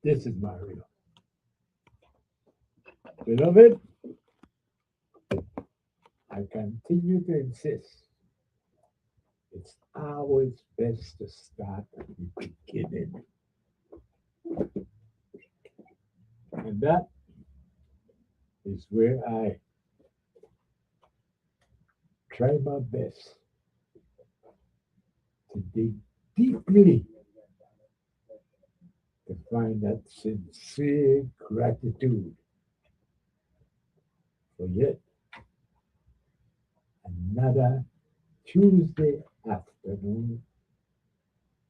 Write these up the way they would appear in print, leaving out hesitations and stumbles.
This is Mario. Beloved, I continue to insist it's always best to start at the beginning. And that is where I try my best to dig deeply to find that sincere gratitude for yet another Tuesday afternoon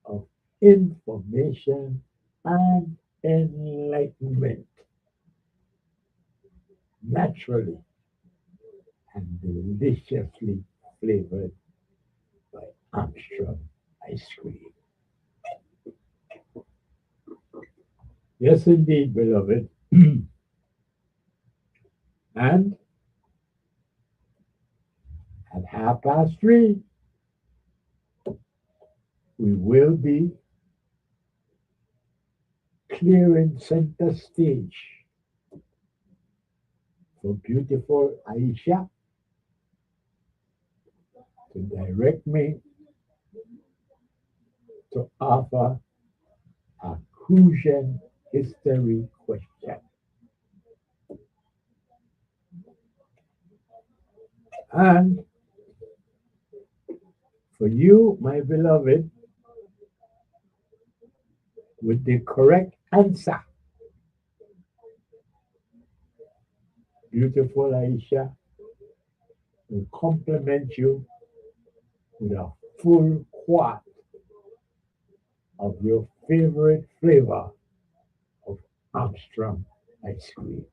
of information and enlightenment, naturally and deliciously flavored by Armstrong ice cream. Yes, indeed, beloved. And at 3:30, we will be clearing center stage for beautiful Aisha to direct me to offer a crucial history question. And for you, my beloved, with the correct answer, beautiful Aisha will compliment you with a full quart of your favorite flavor of Armstrong ice cream.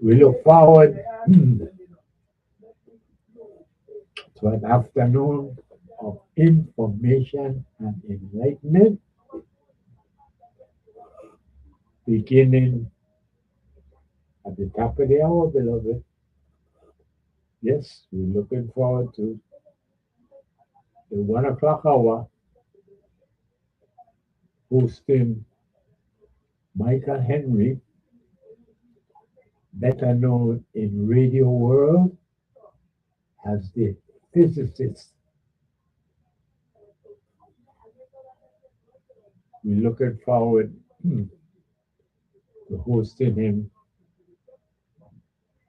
We look forward to an afternoon of information and enlightenment beginning at the top of the hour, beloved. Yes, we're looking forward to the 1 o'clock hour hosting Michael Henry, better known in radio world as the physicist. We're looking forward to hosting him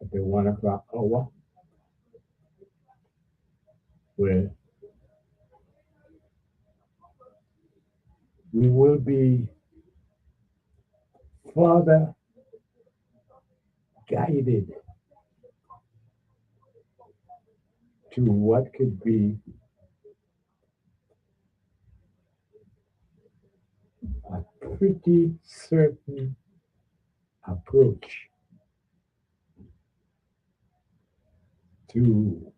at the 1 o'clock hour, where we will be further guided to what could be a pretty certain approach to,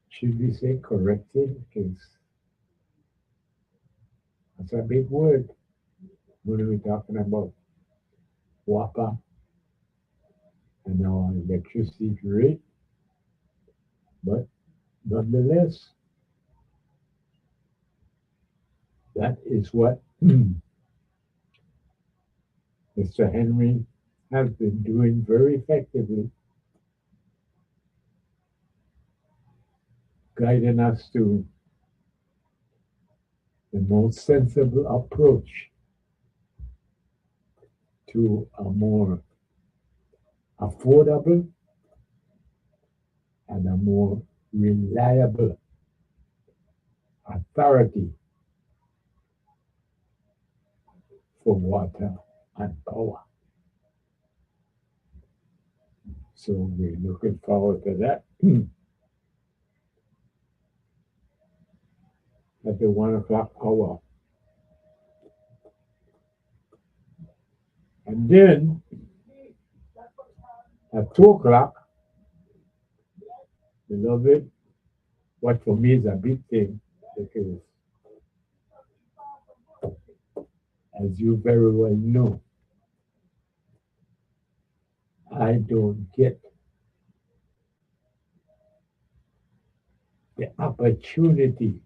should we say, correcting, because that's a big word when we're talking about WAPA and our electricity rate, but nonetheless, that is what Mr. Henry has been doing very effectively, guiding us to the most sensible approach to a more affordable and a more reliable authority for water and power. So we're looking forward to that at the 1 o'clock hour. And then at 2 o'clock, beloved, what for me is a big thing because, as you very well know, I don't get the opportunity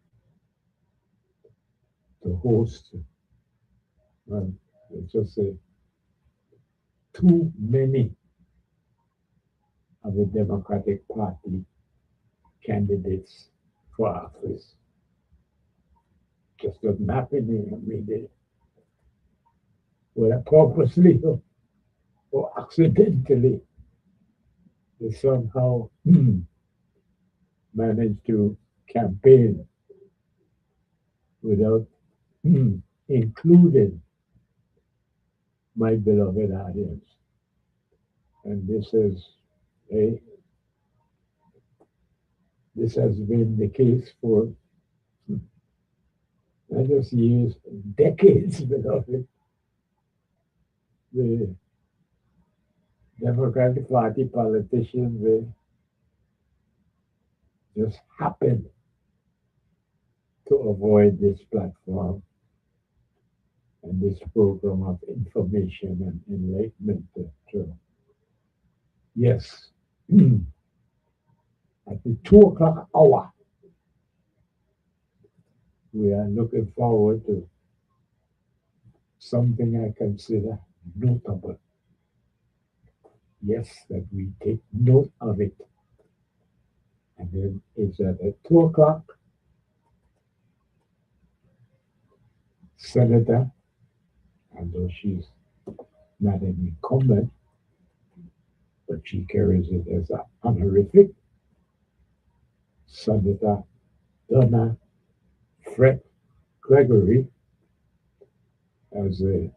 to host, let's just say, too many of the Democratic Party candidates for office. Just doesn't happen every day. Whether purposely or accidentally, they somehow manage to campaign without including my beloved audience. And this has been the case for not just years, decades, beloved. The Democratic Party politicians, they just happen to avoid this platform and this program of information and enlightenment. Yes, at the 2 o'clock hour, we are looking forward to something I consider notable. Yes, that we take note of it. And then it's at 2 o'clock, Senator, although she's not an incumbent, but she carries it as an honorific, Senator Donna Fred Gregory as a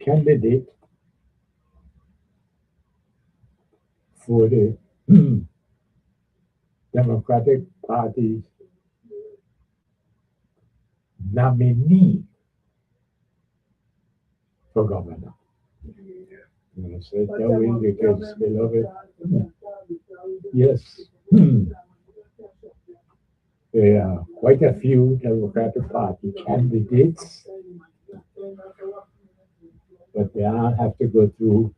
candidate for the Democratic Party's nominee for governor. I'm going to say it that way because, beloved, yes, there are quite a few Democratic Party candidates, but they all have to go through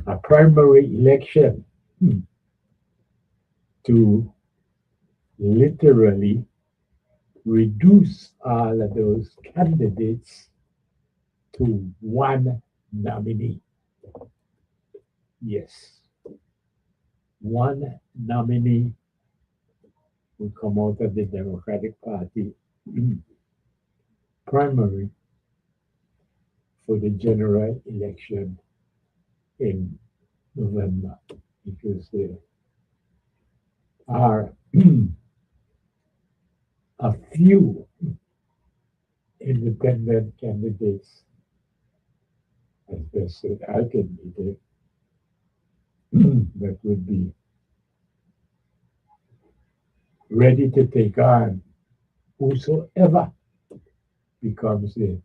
a primary election to literally reduce all of those candidates to one nominee. Yes, one nominee will come out of the Democratic Party primary for the general election in November, because there are a few independent candidates, as best that I can be there, that would be ready to take on whosoever becomes the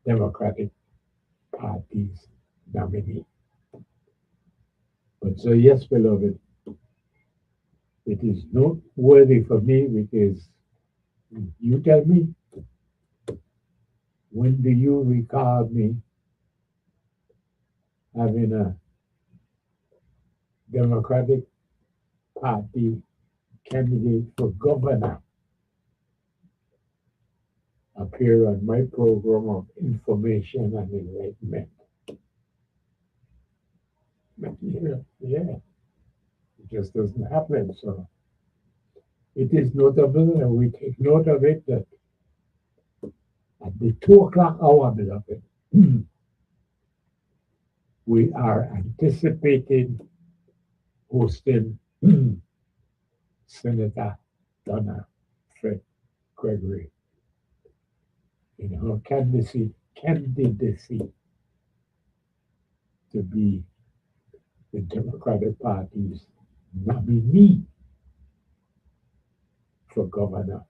Democratic Party's nominee. But so, yes, beloved, it is noteworthy for me because you tell me, when do you recall me having a Democratic Party candidate for governor appear on my program of information and enlightenment? But yeah, it just doesn't happen. So it is notable, and we take note of it, that at the 2 o'clock hour, beloved, we are anticipating hosting Senator Donna Fred Gregory in her candidacy to be the Democratic Party's nominee for governor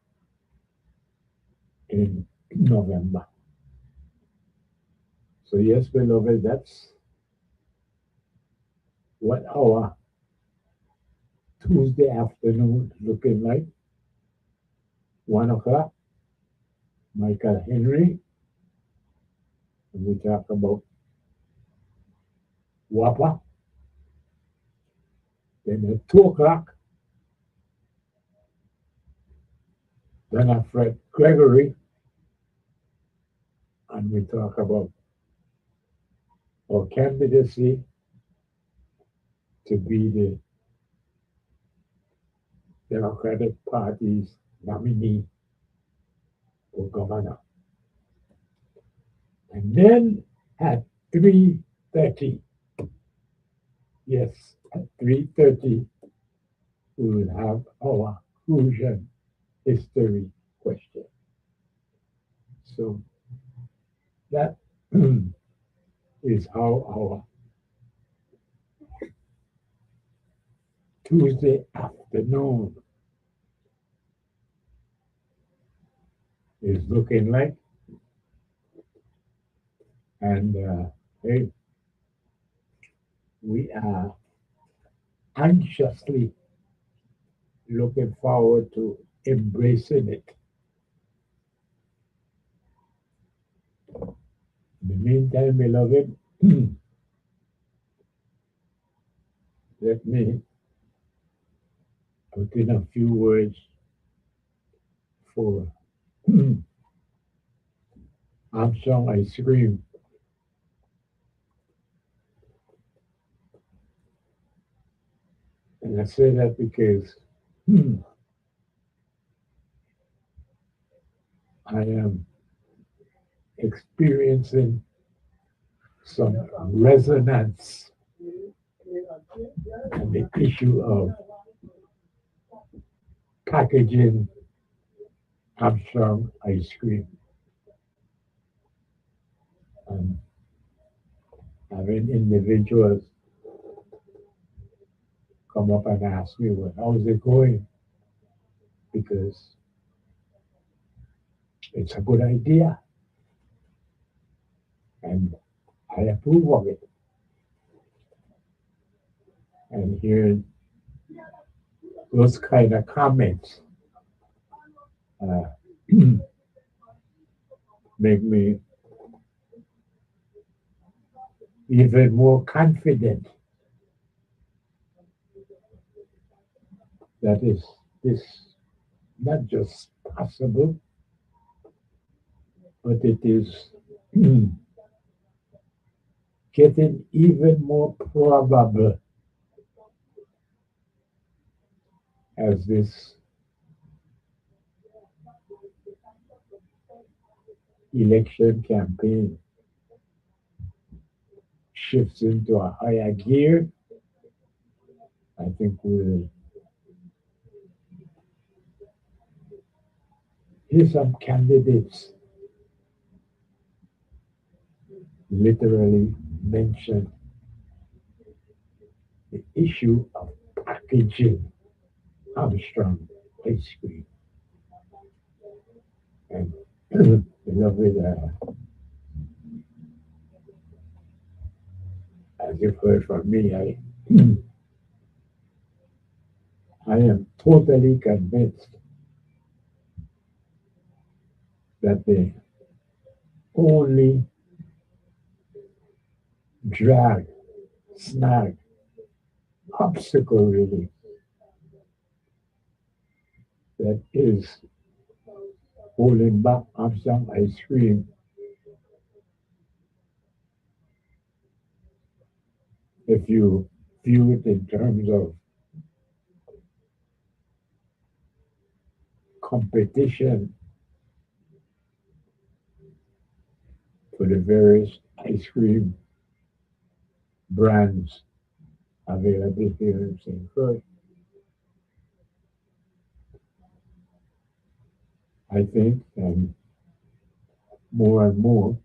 in November. So yes, beloved, that's what our Tuesday afternoon looking like. 1 o'clock, Michael Henry, and we talk about WAPA. Then at 2 o'clock, Then I Fred Gregory, and we talk about our candidacy to be the Democratic Party's nominee for governor. And then at 3:30, yes, at 3:30, we will have our Crucian history question. So that is how our Tuesday afternoon is looking like. And hey, we are anxiously looking forward to embracing it. In the meantime, beloved, let me put in a few words for Armstrong Ice Cream. And I say that because I am experiencing some resonance on the issue of packaging Armstrong ice cream. And having individuals come up and ask me, well, how's it going? Because it's a good idea. And I approve of it. And hearing those kind of comments uh, make me even more confident that is not just possible, but it is getting even more probable as this election campaign shifts into a higher gear. I think we'll hear some candidates literally mention the issue of packaging Armstrong ice cream. And beloved, as you've heard from me, I am totally convinced that the only drag, snag, obstacle really that is holding back Armstrong ice cream, if you view it in terms of competition for the various ice cream brands available here in St. Croix. I think, and more,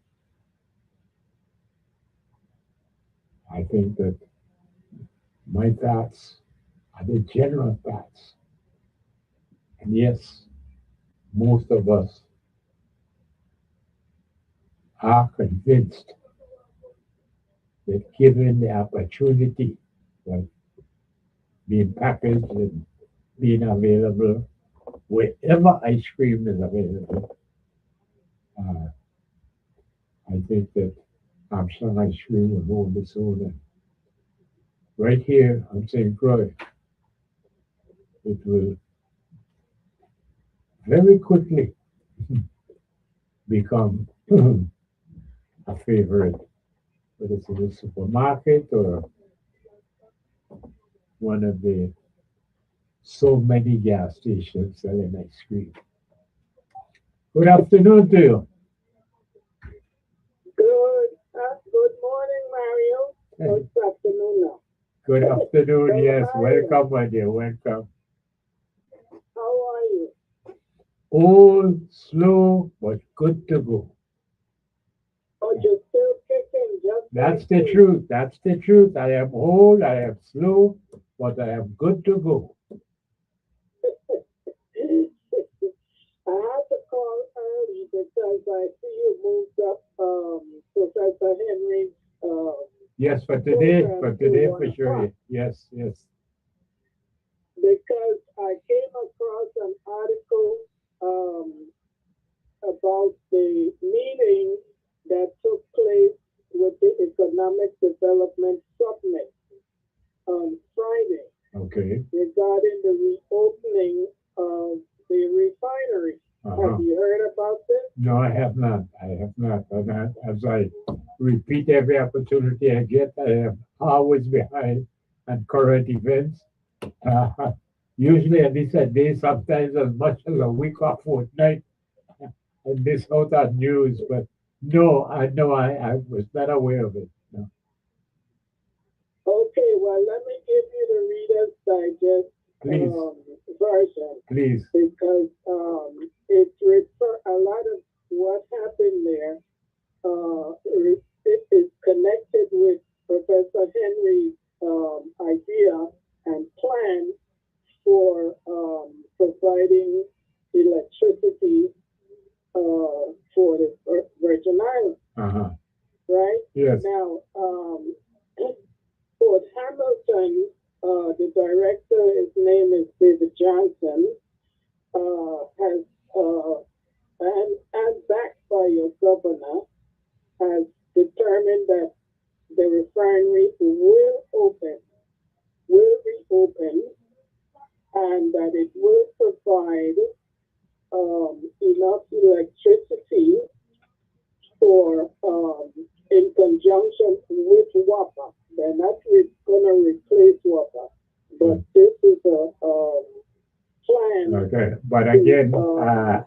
I think that my thoughts are the general thoughts. And yes, most of us are convinced that given the opportunity, like being packaged and being available wherever ice cream is available, uh, I think that Armstrong ice cream will hold its own. And right here on St. Croix, it will very quickly become a favorite, whether it's in the supermarket or one of the so many gas stations selling ice cream. Good afternoon to you. Good morning, Mario. Good afternoon now. Good afternoon. So, Yes, Mario, welcome, my dear. Welcome. how are you? Old, slow, but good to go. Oh, you're still kicking just That's like the me. truth. That's the truth. I am old, I am slow, but I am good to go. I had to call early because I see you moved up Professor Henry's Yes, program for to today, one for sure. o'clock Yes, yes. because I came across an article um, about the meeting that took place with the Economic Development Summit on Friday Okay. regarding the reopening of the refinery. Have Uh-huh. you heard about this? No, I have not. I have not. And as I repeat every opportunity I get, I am always behind on current events. Uh, Usually at least a day, sometimes as much as a week or fortnight, and this out on news. But no, I know I was not aware of it. No. Okay, well, let me give you the Reader's Digest Please, version please. because it refer a lot of what happened there. It is connected with Professor Henry's idea and plan for providing electricity for the Virgin Islands, Uh-huh. right? Yes. Now, Fort Hamilton, the director, his name is David Johnson, has, and backed by your governor, has determined that the refinery will reopen, and that it will provide enough electricity for in conjunction with WAPA. They're not going to replace WAPA, but this is a plan Okay. But to again,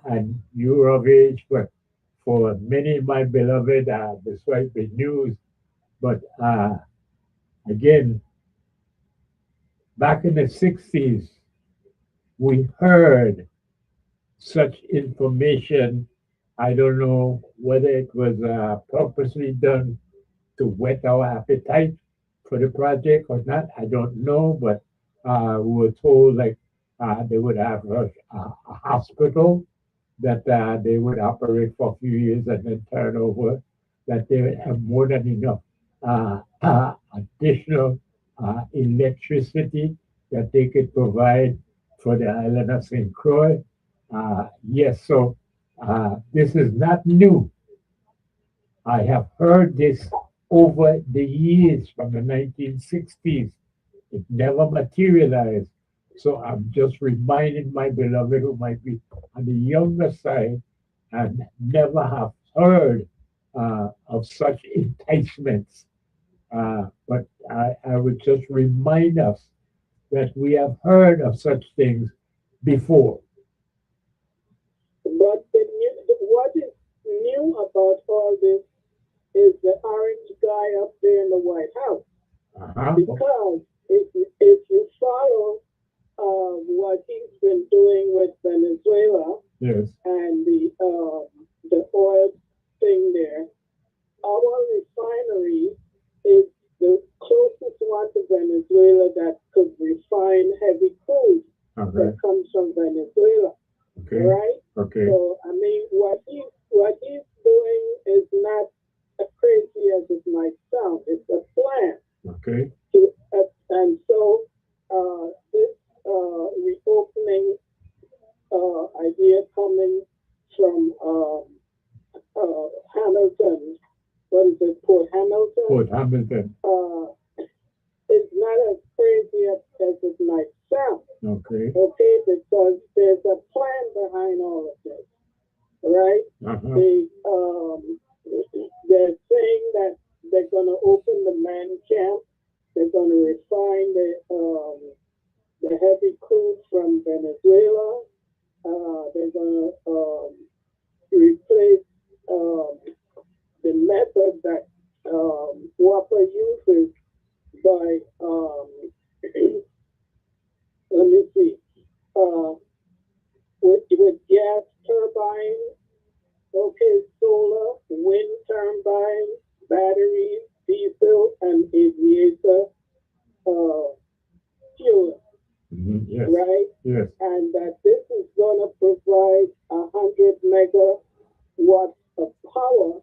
and you're of age, but for many, my beloved, despite the news, but again, back in the 60s, we heard such information. I don't know whether it was purposely done to whet our appetite for the project or not. I don't know, but we were told like they would have a hospital that they would operate for a few years and then turn over, that they would have more than enough additional electricity that they could provide for the island of St. Croix. Yes, so this is not new. I have heard this over the years from the 1960s. It never materialized. So I'm just reminding my beloved who might be on the younger side and never have heard of such enticements. But I would just remind us that we have heard of such things before. but what is new about all this is the orange guy up there in the White House. Uh-huh. Because if you follow what he's been doing with Venezuela Yes. and the oil thing there, our refinery is the closest one to Venezuela that could refine heavy crude Okay. that comes from Venezuela, Okay. right? Okay. So I mean, what he's doing is not as crazy as it might sound. It's a plan Okay. to, and so this reopening idea coming from Hamilton, what is it, Port Hamilton, Port Hamilton. uh, is not as crazy as it might sound. Okay. Okay, because there's a plan behind all going to open the man camp. They're going to refine the heavy crude from Venezuela. They're going to replace the method that WAPA uses by, let me see, uh, with gas turbines, okay, solar, wind turbines, batteries, diesel, and aviator fuel, Yes. right? Yes. And that this is going to provide 100 megawatts of power,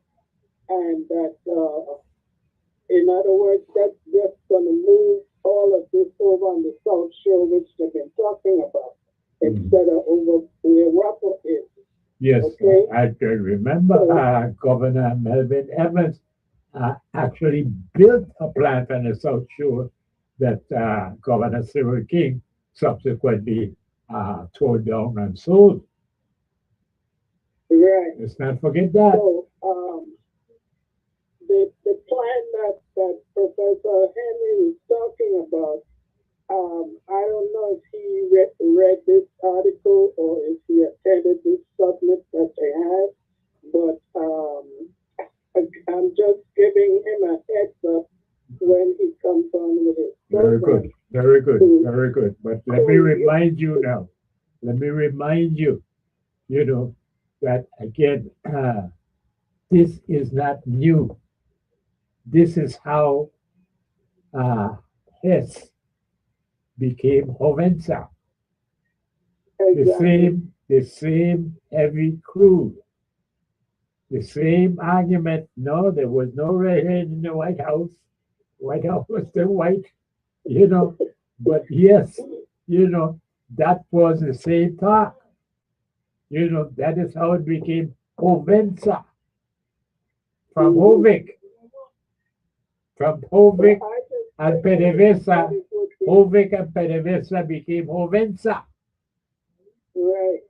and that, in other words, that's just going to move all of this over on the South Shore, which they've been talking about, instead of over where WAPA is. Yes, Okay. I can remember Governor Melvin Evans actually built a plant on the South Shore that Governor Cyril King subsequently tore down and sold. Right. Let's not forget that. So, the plan that Professor Henry was talking about, I don't know if he read this article or if he attended this summit that they had, but I'm just giving him a heads up when he comes on with his Very program. good, very good, very good. But let me remind you now, you know, that again, this is not new. This is how Hess became Hovensa. Exactly. The same heavy crude, the same argument. No, there was no redhead in the White House. White House was still white, But yes, that was the same talk. That is how it became Hovensa from Hovik. From Hovik and PDVSA, Hovik and PDVSA became Hovensa. Right.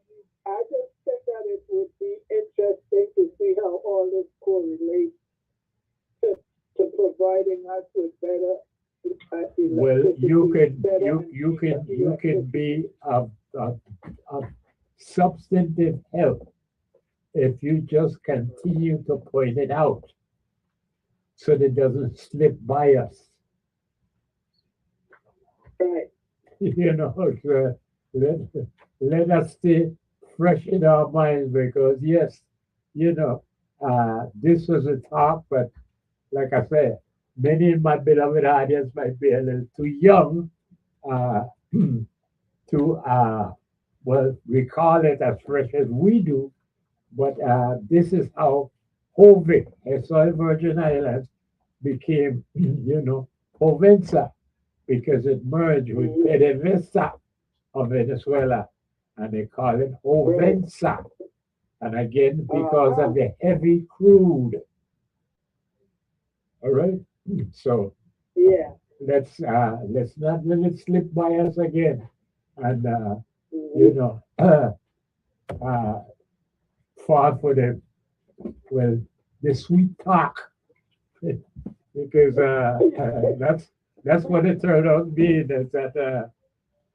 I just think that it would be interesting to see how all this correlates to providing us with better. Well, you can be of substantive help if you just continue to point it out so that it doesn't slip by us. Right. So let us stay fresh in our minds because yes, this was a talk, but like I said, many in my beloved audience might be a little too young to recall it as fresh as we do. But this is how Hovik, Hessoi Virgin Islands, became, Hovensa, because it merged with PDVSA of Venezuela, and they call it Hovensa. And again, because of the heavy crude. All right. So yeah, let's not let it slip by us again. And far for the sweet talk, because that's what it turned out being. Is that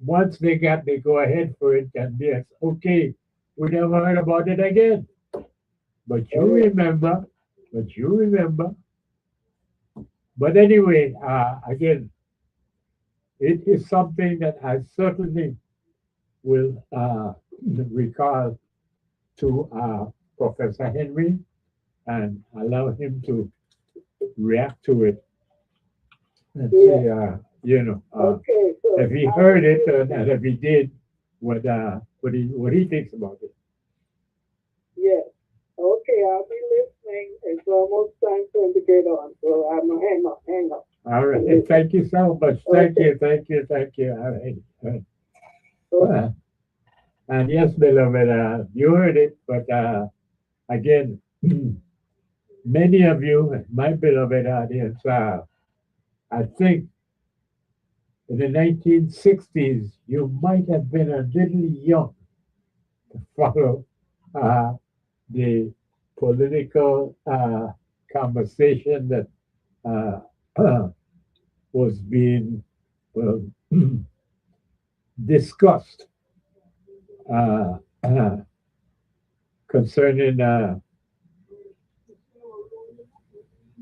once they got the go ahead for it, and yes, okay, we never heard about it again. But you remember. But anyway, again, it is something that I certainly will recall to Professor Henry and allow him to react to it and see, okay, so if he heard it and if he did, what he thinks about it. Yes. Okay, I'll be listening. It's almost time for him to get on, so I'm gonna hang up. All right. Thank you so much. Thank you. All right. And yes, beloved, you heard it, but again, many of you, my beloved audience, I think in the 1960s, you might have been a little young to follow the political conversation that uh, was being well, discussed uh, concerning the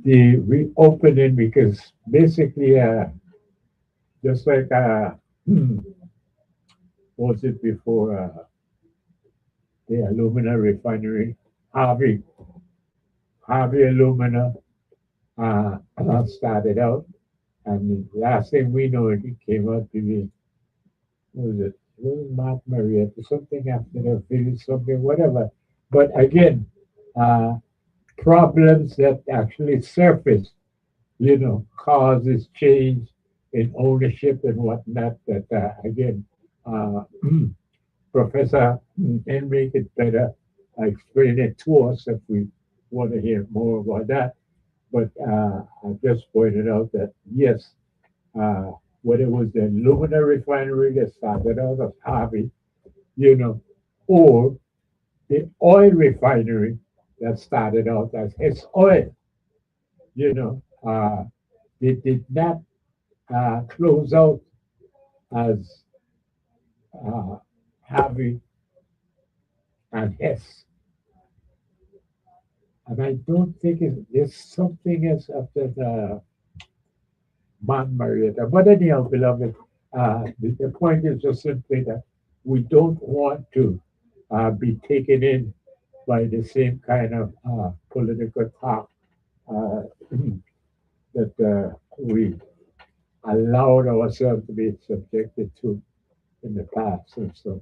reopening because basically, just like was it before the alumina refinery, Harvey, Harvey Alumina started out, and the last thing we know, it came out to be, what was it? It was Mark Marietta, something after the village, something, whatever. But again, uh, problems that actually surface, causes change in ownership and whatnot. That again, uh, Professor Henry could better explain it to us if we want to hear more about that. But I just pointed out that yes, uh, whether it was the alumina refinery that started out as Harvey, you know, or the oil refinery that started out as Hess Oil, you know, they did not close out as uh, Harvey and Hess. And I don't think there's something else after the Man Marietta. But anyhow, beloved, the point is just simply that we don't want to be taken in by the same kind of political talk uh, that we allowed ourselves to be subjected to in the past. And so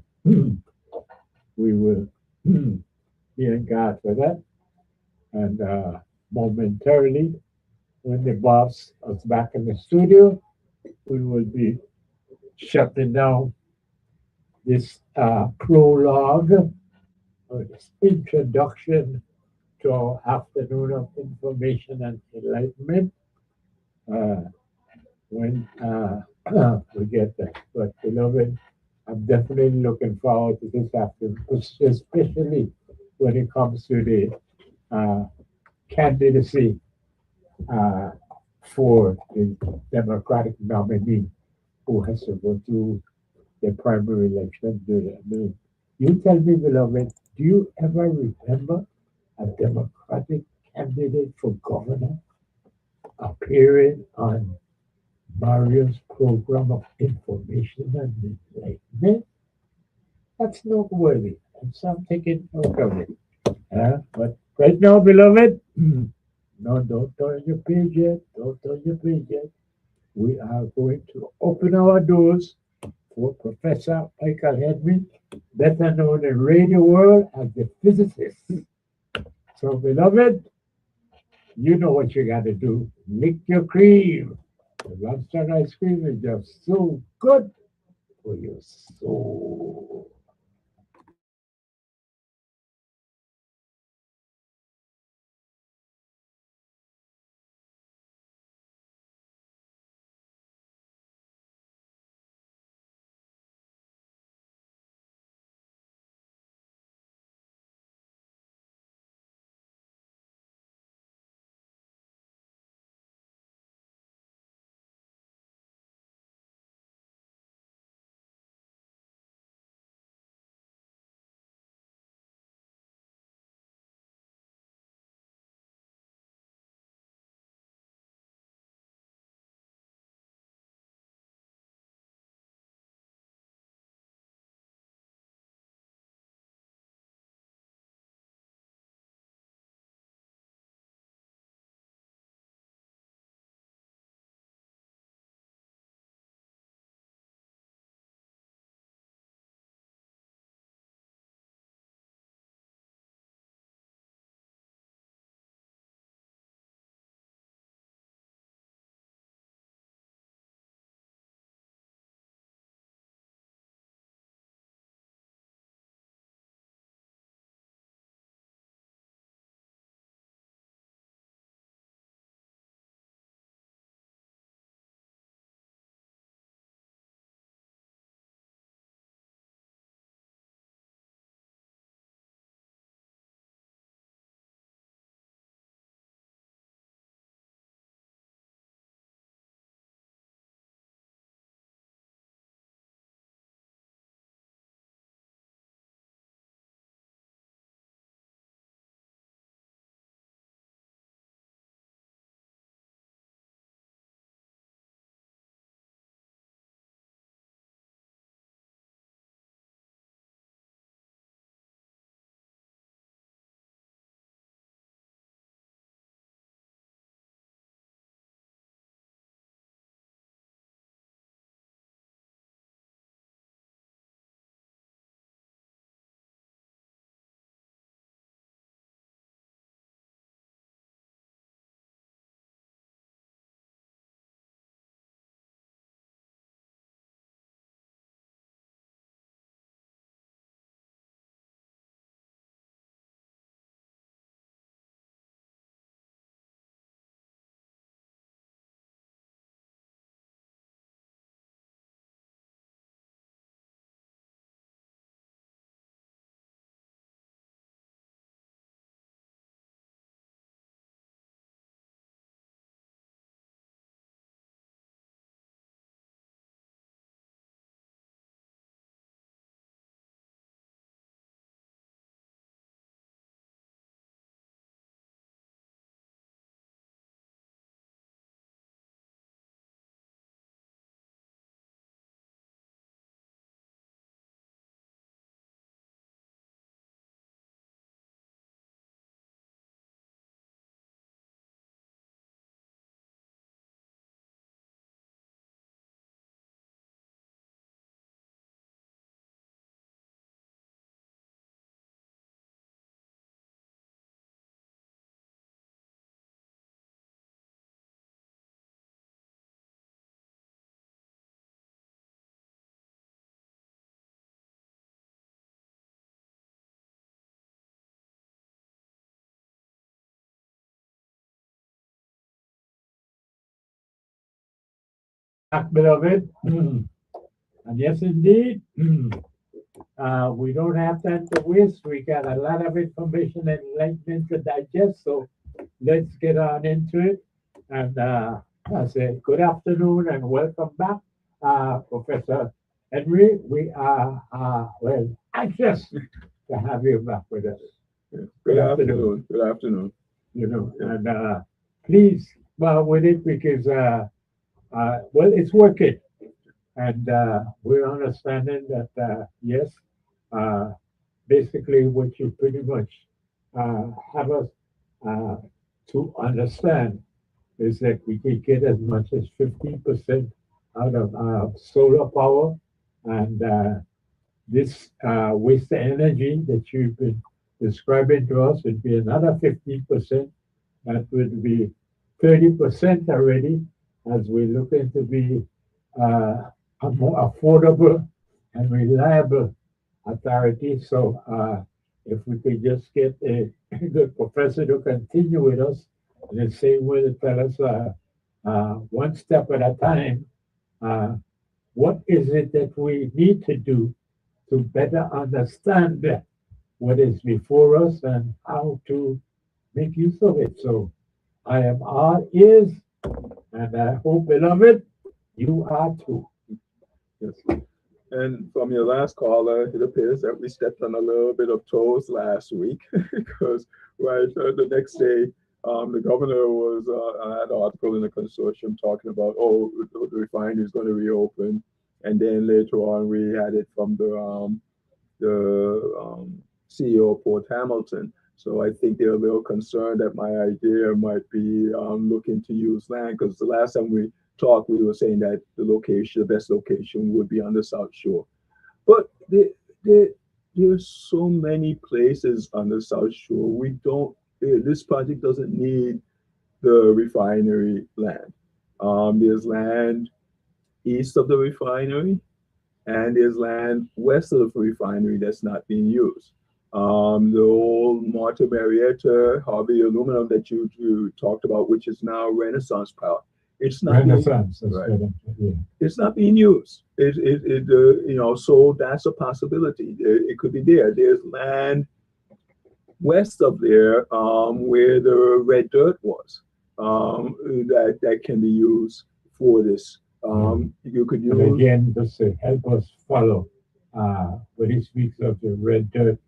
we will thank God for that. And momentarily, when the boss is back in the studio, we will be shutting down this prologue or this introduction to our afternoon of information and enlightenment uh, when we get there. But, beloved, I'm definitely looking forward to this afternoon, especially when it comes to the uh, candidacy uh, for the Democratic nominee who has to go through the primary election. I mean, you tell me, beloved, do you ever remember a Democratic candidate for governor appearing on Mario's program of information and enlightenment? That's noteworthy. And so I'm taking note of it. But right now, beloved, no, don't turn your page yet. Don't turn your page yet. We are going to open our doors for Professor Michael Hedman, better known in radio world as the physicist. So, beloved, you know what you got to do. Lick your cream. The lunchtime ice cream is just so good for your soul. back, beloved. And yes, indeed, we don't have time to waste. We got a lot of information and enlightenment to digest. So let's get on into it. And I say good afternoon and welcome back, Professor Henry. We are, well, anxious to have you back with us. Good afternoon. Good afternoon. You know, and please, well, with it because, well, it's working. And we're understanding that, yes, basically what you pretty much have us to understand is that we can get as much as 15% out of solar power. And this waste energy that you've been describing to us would be another 15%. That would be 30% already as we look into be a more affordable and reliable authority. So if we could just get a good professor to continue with us in the same way to tell us one step at a time, what is it that we need to do to better understand what is before us and how to make use of it. So I am all ears, and I hope, beloved, you are too. Yes. And from your last caller, it appears that we stepped on a little bit of toes last week because the next day, the governor was had an article in the consortium talking about, the refinery is going to reopen, and then later on we had it from the CEO of Port Hamilton. So I think they're a little concerned that my idea might be looking to use land, because the last time we talked, we were saying that the best location would be on the South Shore. But there's so many places on the South Shore. This project doesn't need the refinery land. There's land east of the refinery, and there's land west of the refinery that's not being used. The old Martin Marietta Harvey aluminum that you talked about, which is now Renaissance Power, it's not Renaissance. right. It's not being used. So that's a possibility. It could be there. There's land west of there where the red dirt was that can be used for this. You could use. And again, just to help us follow, when he speaks of the red dirt,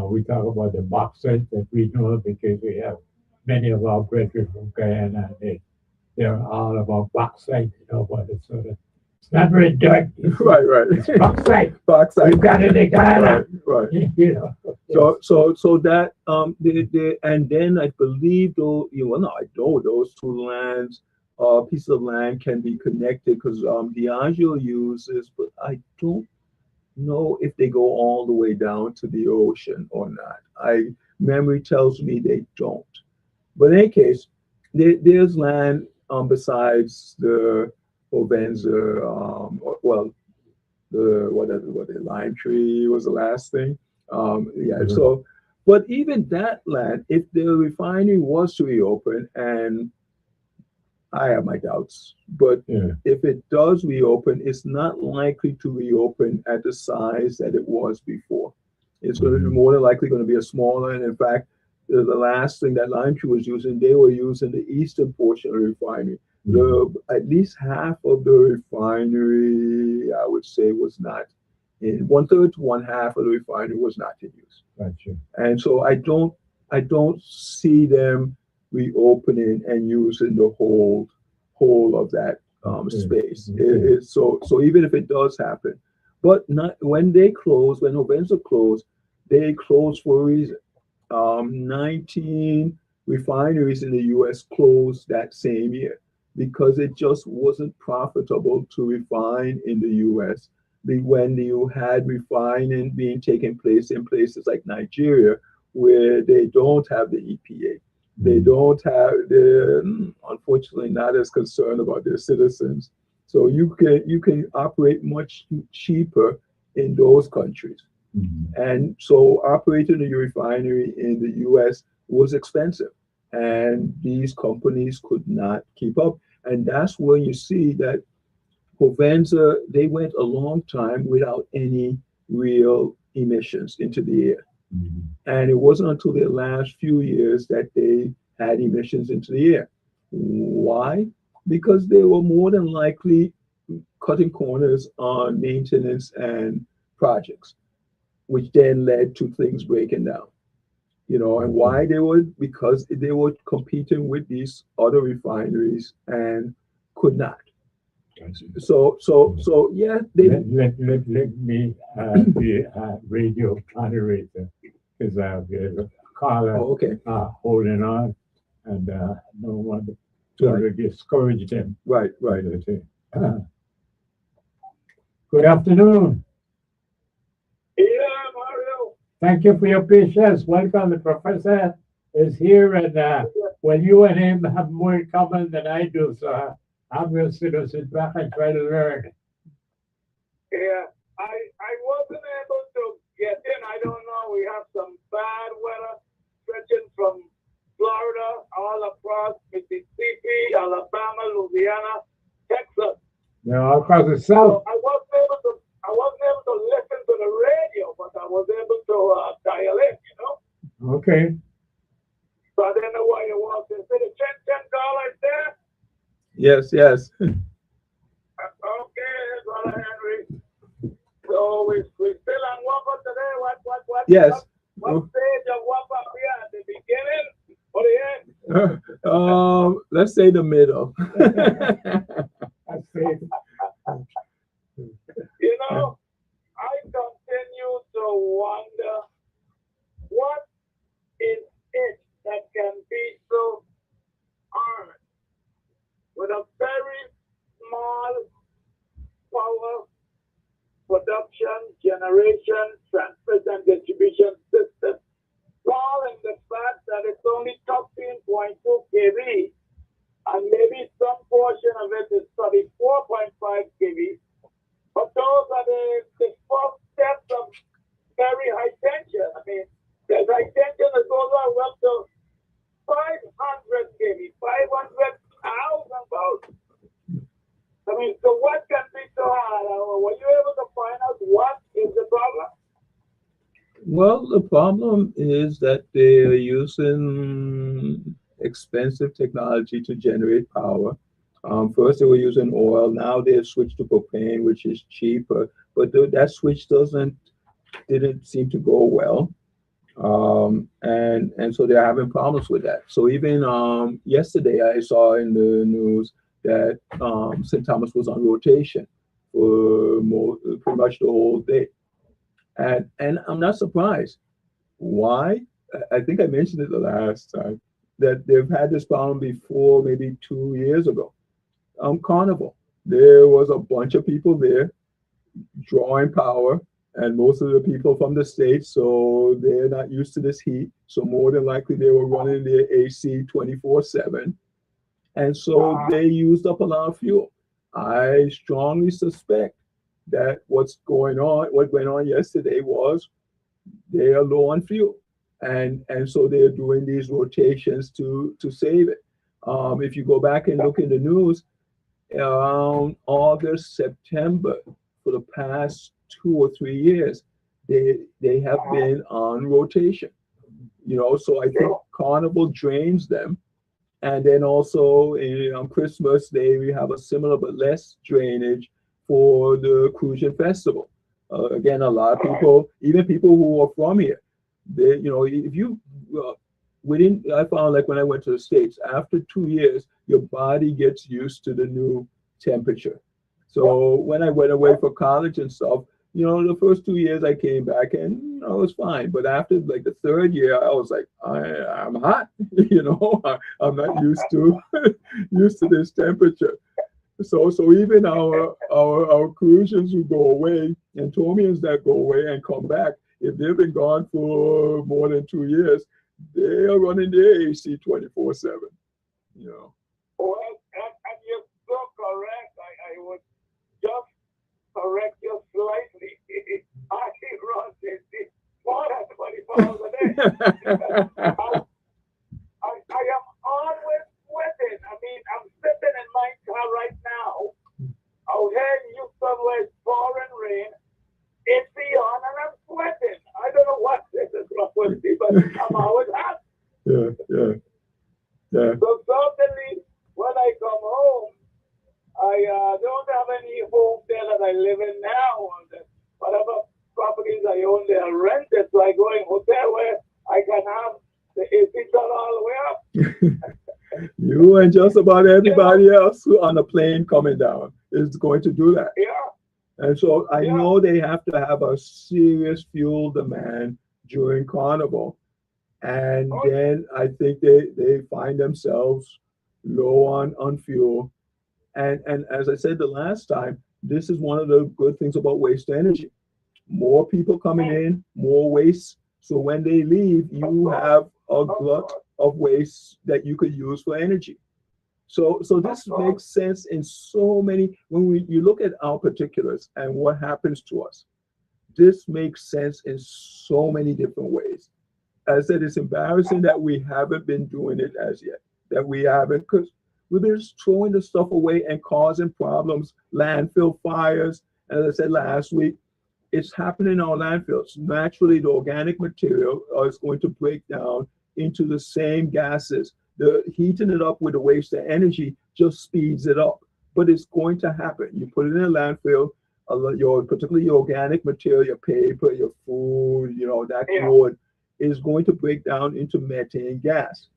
we talk about the bauxite that we know because we have many of our brethren from Guyana. They're all about bauxite, but it's sort of, it's not red dirt. Right. It's bauxite. Bauxite. We've got it in Guyana. Right. So that and then I believe I know those two lands, pieces of land can be connected because Diageo uses, but I don't know if they go all the way down to the ocean or not. Memory tells me they don't. But in any case, there's land besides the Ovenza, the lime tree was the last thing. So, but even that land, if the refinery was to reopen, and I have my doubts, but if it does reopen, it's not likely to reopen at the size that it was before. It's going to be more than likely going to be a smaller, and in fact, the last thing that Lime Tree was using, they were using the eastern portion of the refinery. At least half of the refinery, I would say, was not in 1/3 to 1/2 of the refinery was not in use. Gotcha. And so I don't see them reopening and using the whole of that space. So even if it does happen, but not when Ovenza closed, they closed for a reason. 19 refineries in the U.S. closed that same year because it just wasn't profitable to refine in the U.S. When you had refining being taken place in places like Nigeria, where they don't have the EPA, they don't have, they're unfortunately not as concerned about their citizens. So you can operate much cheaper in those countries. And so operating a refinery in the US was expensive, and these companies could not keep up. And that's where you see that Provenza, they went a long time without any real emissions into the air. Mhm. And it wasn't until the last few years that they had emissions into the air. Why? Because they were more than likely cutting corners on maintenance and projects, which then led to things breaking down. And why they were, because they were competing with these other refineries and could not. I see. So yeah, they Let me be a radio moderator because there's a caller okay, holding on and no one to discourage them. right. Good afternoon. Yeah, Mario. Thank you for your patience. Welcome. The professor is here, and well, you and him have more in common than I do, so I'm going to sit back and try to learn. Yeah, I wasn't able to get in. I don't know. We have some bad weather stretching from Florida all across Mississippi, Alabama, Louisiana, Texas. No, across the So south. I wasn't able to listen to the radio, but I was able to dial in. Okay. So I didn't know why it was. Is it $10 there? Yes. Okay, Brother Henry. So we still on WAPA today. What? Yes. What stage of WAPA are we at the beginning or the end? Let's say the middle. I see. I continue to wonder what is it that can be so hard with a very small power production, generation, transmission, and distribution system. Small in the fact that it's only 13.2 kV, and maybe some portion of it is 34.5 kV. But those are the first steps of very high tension. I mean, there's high tension that goes all up to 500 kV, 500,000 volts. I mean, so what can be so hard? Were you able to find out what is the problem? Well, the problem is that they're using expensive technology to generate power. First, they were using oil. Now they've switched to propane, which is cheaper. But that switch didn't seem to go well, and so they're having problems with that. So even yesterday, I saw in the news that St. Thomas was on rotation for pretty much the whole day, and I'm not surprised. Why? I think I mentioned it the last time that they've had this problem before, maybe 2 years ago. Carnival. There was a bunch of people there drawing power, and most of the people from the States, so they're not used to this heat. So more than likely they were running their AC 24/7. And so they used up a lot of fuel. I strongly suspect that what went on yesterday was they are low on fuel. And so they're doing these rotations to save it. If you go back and look in the news, around August, September, for the past 2 or 3 years, they have been on rotation. So I think Carnival drains them. And then also on Christmas Day, we have a similar but less drainage for the Crucian Festival. Again, a lot of people, even people who are from here, if you I found, like when I went to the States, after 2 years, your body gets used to the new temperature. So when I went away for college and stuff, the first 2 years I came back and it was fine. But after like the third year, I was like, I'm hot. I'm not used to this temperature. So even our Crucians who go away, Antomians that go away and come back, if they've been gone for more than 2 years, they are running their AC 24/7. Well, and you're so correct. I would just correct you slightly. I run this more than 24 hours a day. I am always sweating. I mean, I'm sitting in my car right now. Out here I'm always happy. Yeah. So certainly, when I come home, I don't have any home there that I live in now. Whatever properties I own, they are rented. So I go in hotel where I can have the AC turned all the way up. You and just about everybody else who on a plane coming down is going to do that. Yeah. And so I know they have to have a serious fuel demand during Carnival. And then I think they find themselves low on fuel. And as I said the last time, this is one of the good things about waste energy. More people coming in, more waste. So when they leave, you have a glut of waste that you could use for energy. So this makes sense in so many, when you look at our particulars and what happens to us, this makes sense in so many different ways. As I said, it's embarrassing that we haven't been doing it as yet, that we haven't, because we've been just throwing the stuff away and causing problems, landfill fires. As I said last week, it's happening in our landfills. Naturally, the organic material is going to break down into the same gases. The heating it up with the waste of energy just speeds it up, but it's going to happen. You put it in a landfill, particularly your organic material, your paper, your food, that wood is going to break down into methane gas,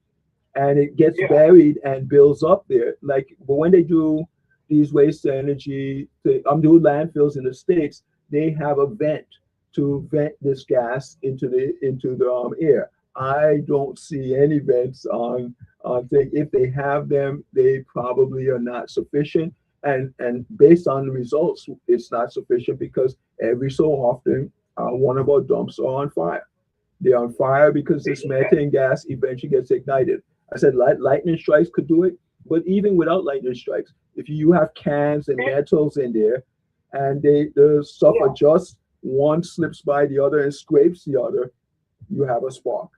and it gets buried and builds up there. But when they do these waste energy, I'm doing landfills in the States, they have a vent to vent this gas into the air. I don't see any vents on thing. If they have them, they probably are not sufficient. And based on the results, it's not sufficient because every so often, one of our dumps are on fire. They're on fire because this methane gas eventually gets ignited. I said lightning strikes could do it, but even without lightning strikes, if you have cans and metals in there, and the stuff adjusts, one slips by the other and scrapes the other, you have a spark.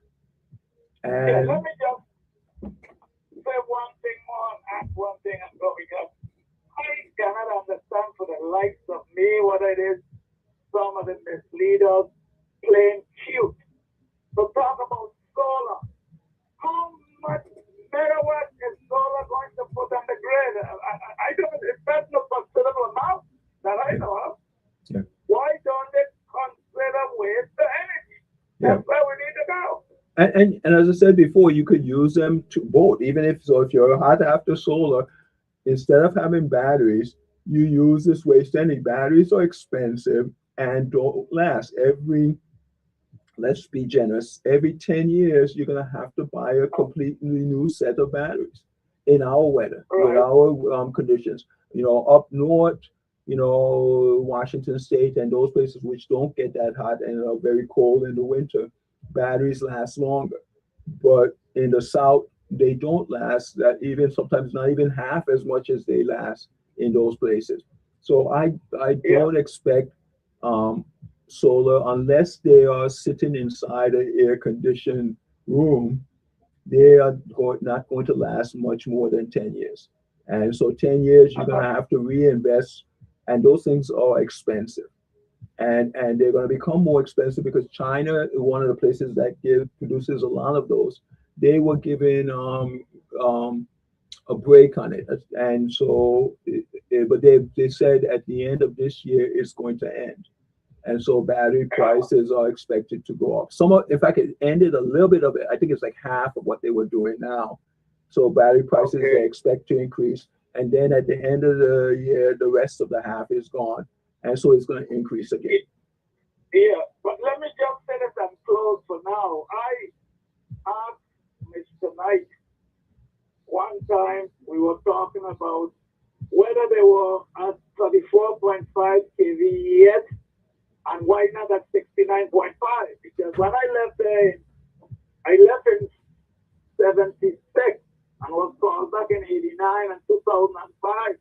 And let me just say one thing more and add one thing and go, because I cannot understand for the likes of me what it is some of the misleaders playing cute. So talk about solar. How much megawatt is solar going to put on the grid? I don't expect no considerable amount that I know of. Yeah. Why don't they consider waste to energy? That's where we need to go. And as I said before, you could use them to both. If you're hot after solar, instead of having batteries, you use this waste energy. Batteries are expensive and don't last. Let's be generous, every 10 years, you're going to have to buy a completely new set of batteries in our weather, with our conditions. Up north, Washington State and those places which don't get that hot and are very cold in the winter, batteries last longer. But in the South, they don't last that, even sometimes not even half as much as they last in those places. So I don't expect solar, unless they are sitting inside an air-conditioned room, they are not going to last much more than 10 years. And so 10 years, you're going to have to reinvest, and those things are expensive. And they're going to become more expensive because China is one of the places that produces a lot of those. They were given a break on it. And so, but they said at the end of this year, it's going to end. And so battery prices are expected to go up. In fact, it ended a little bit of it. I think it's like half of what they were doing now. So battery prices they expect to increase. And then at the end of the year, the rest of the half is gone. And so it's going to increase again. Yeah, but let me just say this and close for now. I asked Mr. Knight one time, we were talking about whether they were at 34.5 kV yet, and why not at 69.5? Because when I left there, I left in 76 and was called back in 89 and 2005.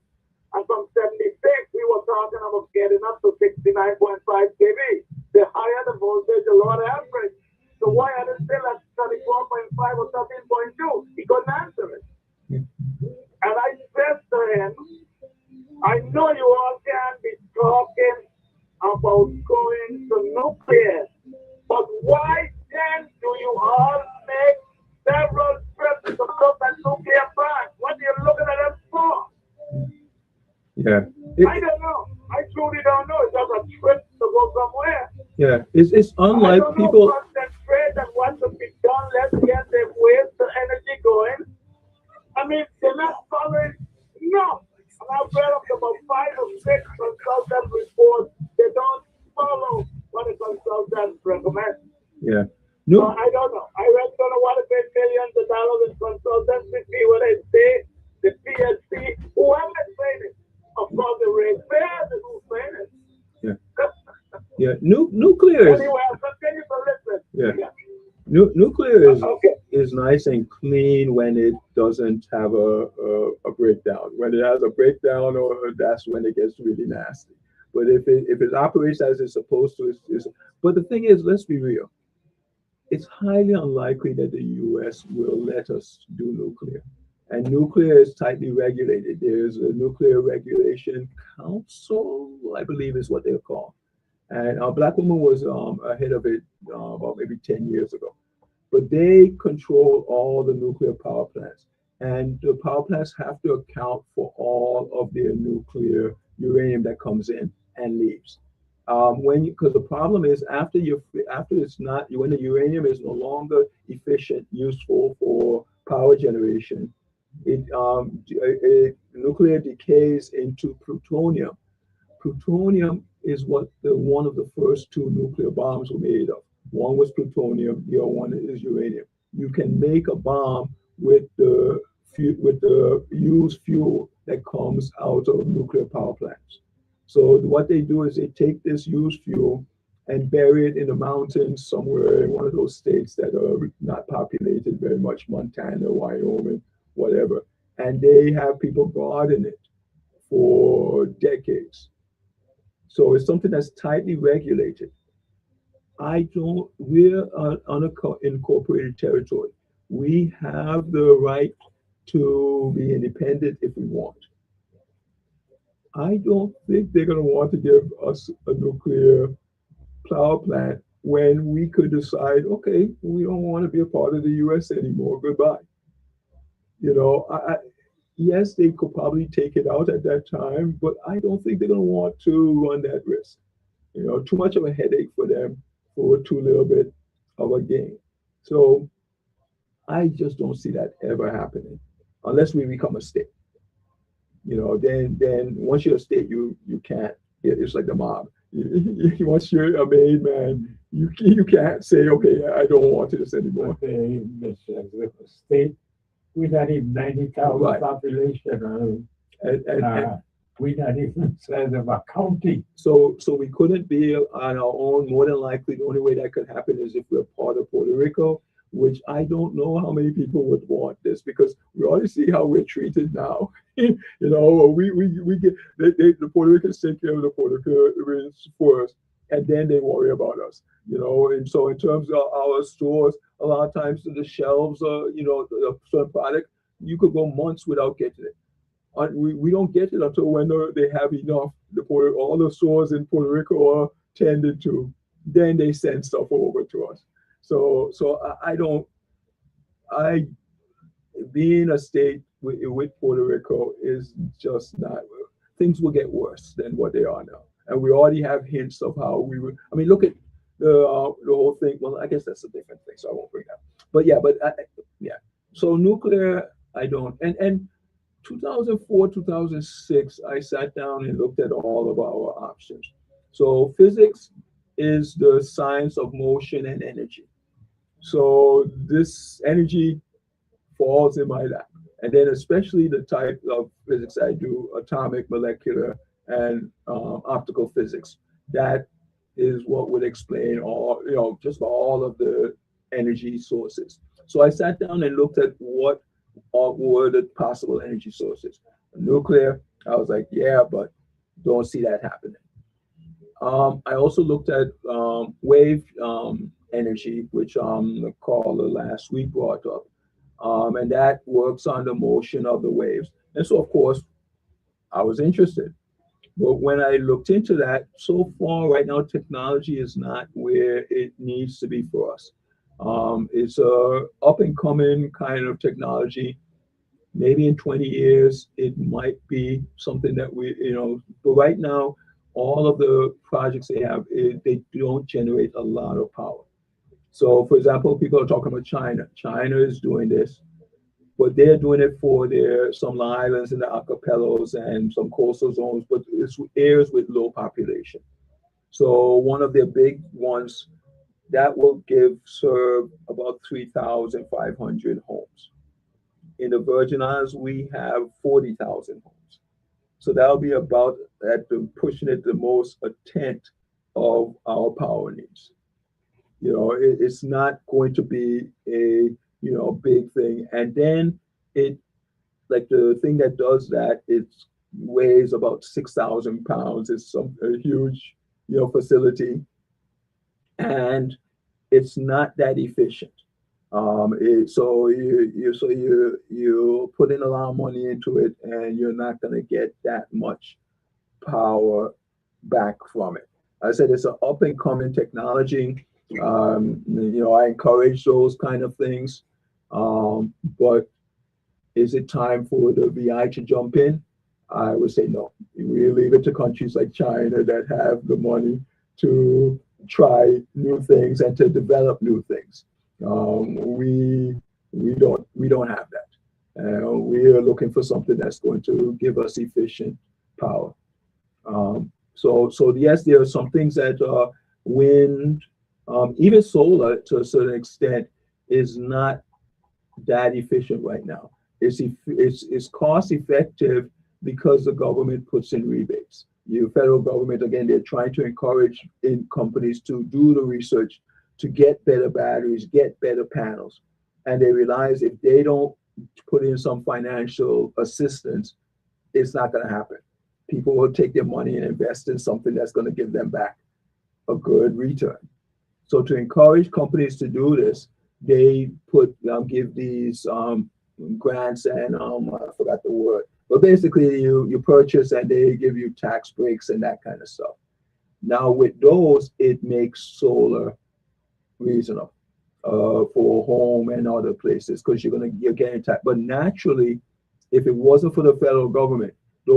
And from 76, we were talking about getting up to 69.5 kV. The higher the voltage, the lower the average. So why are they still at 34.5 or 13.2? He couldn't answer it. And I said to him, I know you all can be talking about going to nuclear, but why then do you Yeah. I don't know. I truly don't know. It's just a trip to go somewhere. Yeah. It's I unlike don't know. people. Concentrate on what to be done. Let's get the waste the energy going. I mean, they're not following. No. And I've read up to about 5 or 6 consultant reports. They don't follow what the consultants recommend. Yeah. So No. I don't know. I really don't know what to pay millions of dollars in consultancy fee, whether it's they, the PSC, whoever is paying it. Of course, the ratepayers is who's paying it. Yeah. Yeah. Nuclear is. Anyway, I'll continue to listen. Yeah. Nuclear Okay. is nice and clean when it doesn't have a breakdown. When it has a breakdown, or that's when it gets really nasty. But if it operates as it's supposed to, but the thing is, let's be real. It's highly unlikely that the U.S. will let us do nuclear. And nuclear is tightly regulated. There's a Nuclear Regulation Council, I believe is what they're called. And a black woman was ahead of it about maybe 10 years ago. But they control all the nuclear power plants. And the power plants have to account for all of their nuclear uranium that comes in and leaves. Because the problem is after it's not, when the uranium is no longer efficient, useful for power generation, it nuclear decays into plutonium. Plutonium is what one of the first 2 nuclear bombs were made of. One was plutonium, the other one is uranium. You can make a bomb with the used fuel that comes out of nuclear power plants. So what they do is they take this used fuel and bury it in the mountains somewhere in one of those states that are not populated very much, Montana, Wyoming, whatever. And they have people garden it for decades. So it's something that's tightly regulated. We're an unincorporated territory. We have the right to be independent if we want. I don't think they're going to want to give us a nuclear power plant when we could decide, okay, we don't want to be a part of the US anymore. Goodbye. Yes, they could probably take it out at that time, but I don't think they're going to want to run that risk. Too much of a headache for them for too little bit of a gain. So I just don't see that ever happening unless we become a state. Then once you're a state, you can't. It's like the mob. Once you're a made man, you can't say, okay, I don't want this anymore. The state, we not even 90,000 Right. population. And We not even size of a county. so we couldn't be on our own. More than likely, the only way that could happen is if we're part of Puerto Rico, which I don't know how many people would want this, because we already see how we're treated now. We get the Puerto Ricans take care of the Puerto Ricans first, and then they worry about us. And so in terms of our stores, a lot of times the shelves are, the certain product, you could go months without getting it. We don't get it until when they have enough. All the stores in Puerto Rico are tended to. Then they send stuff over to us. So being a state with Puerto Rico is just not. Things will get worse than what they are now, and we already have hints of how we would. I mean, look at the whole thing. Well, I guess that's a different thing, so I won't bring that. But yeah. So nuclear, I don't. And 2004, 2006, I sat down and looked at all of our options. So physics is the science of motion and energy. So this energy falls in my lap. And then especially the type of physics I do, atomic, molecular, and optical physics. That is what would explain just all of the energy sources. So I sat down and looked at what were the possible energy sources. Nuclear, I was like, yeah, but don't see that happening. I also looked at wave energy, which the caller last week brought up. And that works on the motion of the waves. And so, of course, I was interested. But when I looked into that, so far right now, technology is not where it needs to be for us. It's a up and coming kind of technology. Maybe in 20 years, it might be something that but right now, all of the projects they have, they don't generate a lot of power. So, for example, people are talking about China. China is doing this, but they're doing it for some islands in the archipelagos and some coastal zones, but it's areas with low population. So one of their big ones that will serve about 3,500 homes. In the Virgin Islands, we have 40,000 homes. So that'll be about, pushing it the most, a tenth of our power needs. It's not going to be a big thing. And then the thing that does that, it weighs about 6,000 pounds. It's a huge facility, and it's not that efficient. So you put in a lot of money into it, and you're not going to get that much power back from it. I said it's an up and coming technology. I encourage those kind of things, but is it time for the VI to jump in? I would say no. We leave it to countries like China that have the money to try new things and to develop new things. We don't have that. We are looking for something that's going to give us efficient power. So yes, there are some things that wind, even solar to a certain extent, is not that efficient right now. It's cost effective because the government puts in rebates. The federal government, again, they're trying to encourage companies to do the research to get better batteries, get better panels. And they realize if they don't put in some financial assistance, it's not going to happen. People will take their money and invest in something that's going to give them back a good return. So to encourage companies to do this, they give these grants and I forgot the word, but basically you purchase and they give you tax breaks and that kind of stuff. Now with those, it makes solar reasonable for home and other places because you're getting tax. But naturally, if it wasn't for the federal government, they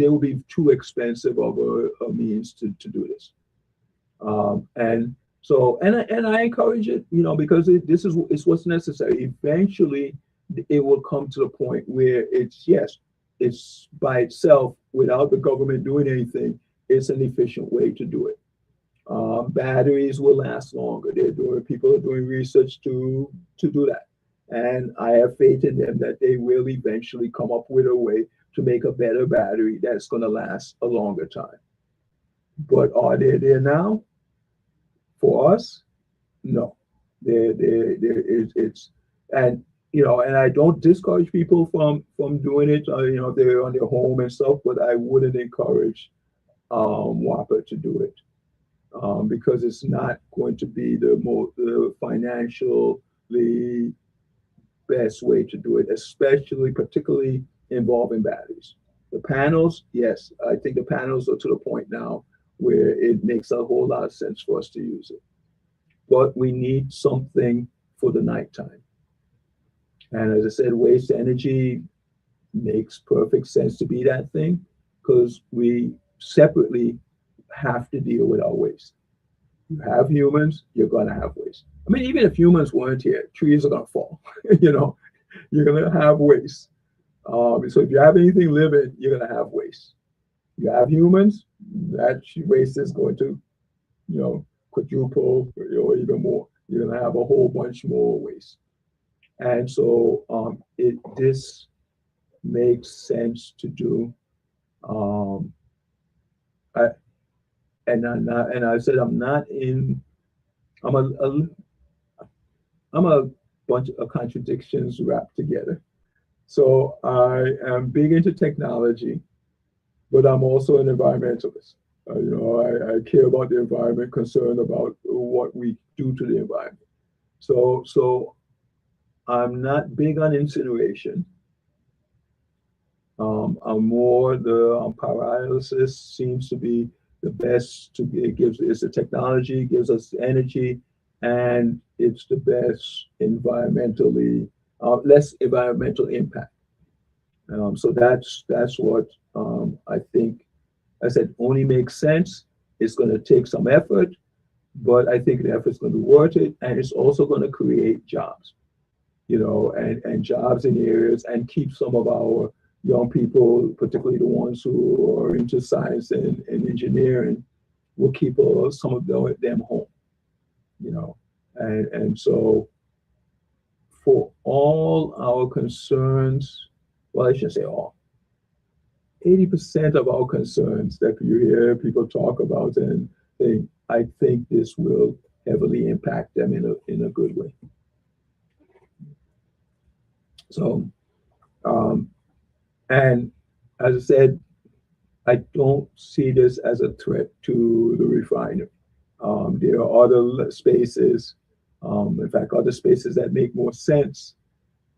would be too expensive of a means to do this. And I encourage it, because it's what's necessary. Eventually, it will come to the point where it's by itself, without the government doing anything, it's an efficient way to do it. Batteries will last longer. People are doing research to do that. And I have faith in them that they will eventually come up with a way to make a better battery that's going to last a longer time. But are they there now? For us, no. And I don't discourage people from doing it. They're on their home and stuff, but I wouldn't encourage WAPA to do it because it's not going to be the financially best way to do it, particularly involving batteries. The panels, yes, I think the panels are to the point now where it makes a whole lot of sense for us to use it. But we need something for the nighttime. And as I said, waste energy makes perfect sense to be that thing because we separately have to deal with our waste. You have humans, you're going to have waste. I mean, even if humans weren't here, trees are going to fall. You're going to have waste. So if you have anything living, you're going to have waste. You have humans, that waste is going to, quadruple or even more. You're going to have a whole bunch more waste. And so this makes sense to do. I said I'm a bunch of contradictions wrapped together. So I am big into technology, but I'm also an environmentalist. I care about the environment, concerned about what we do to the environment. So I'm not big on incineration. I'm more the pyrolysis seems to be the best. It's the technology, gives us energy, and it's the best environmentally less environmental impact. So that's what I think. I said only makes sense. It's going to take some effort, but I think the effort's going to be worth it, and it's also going to create jobs, and jobs in areas, and keep some of our young people, particularly the ones who are into science and engineering, will keep some of them home, and so for all our concerns, well, I shouldn't say all, 80% of our concerns that you hear people talk about, and I think this will heavily impact them in a good way. So, and as I said, I don't see this as a threat to the refinery. There are other spaces, in fact, other spaces that make more sense.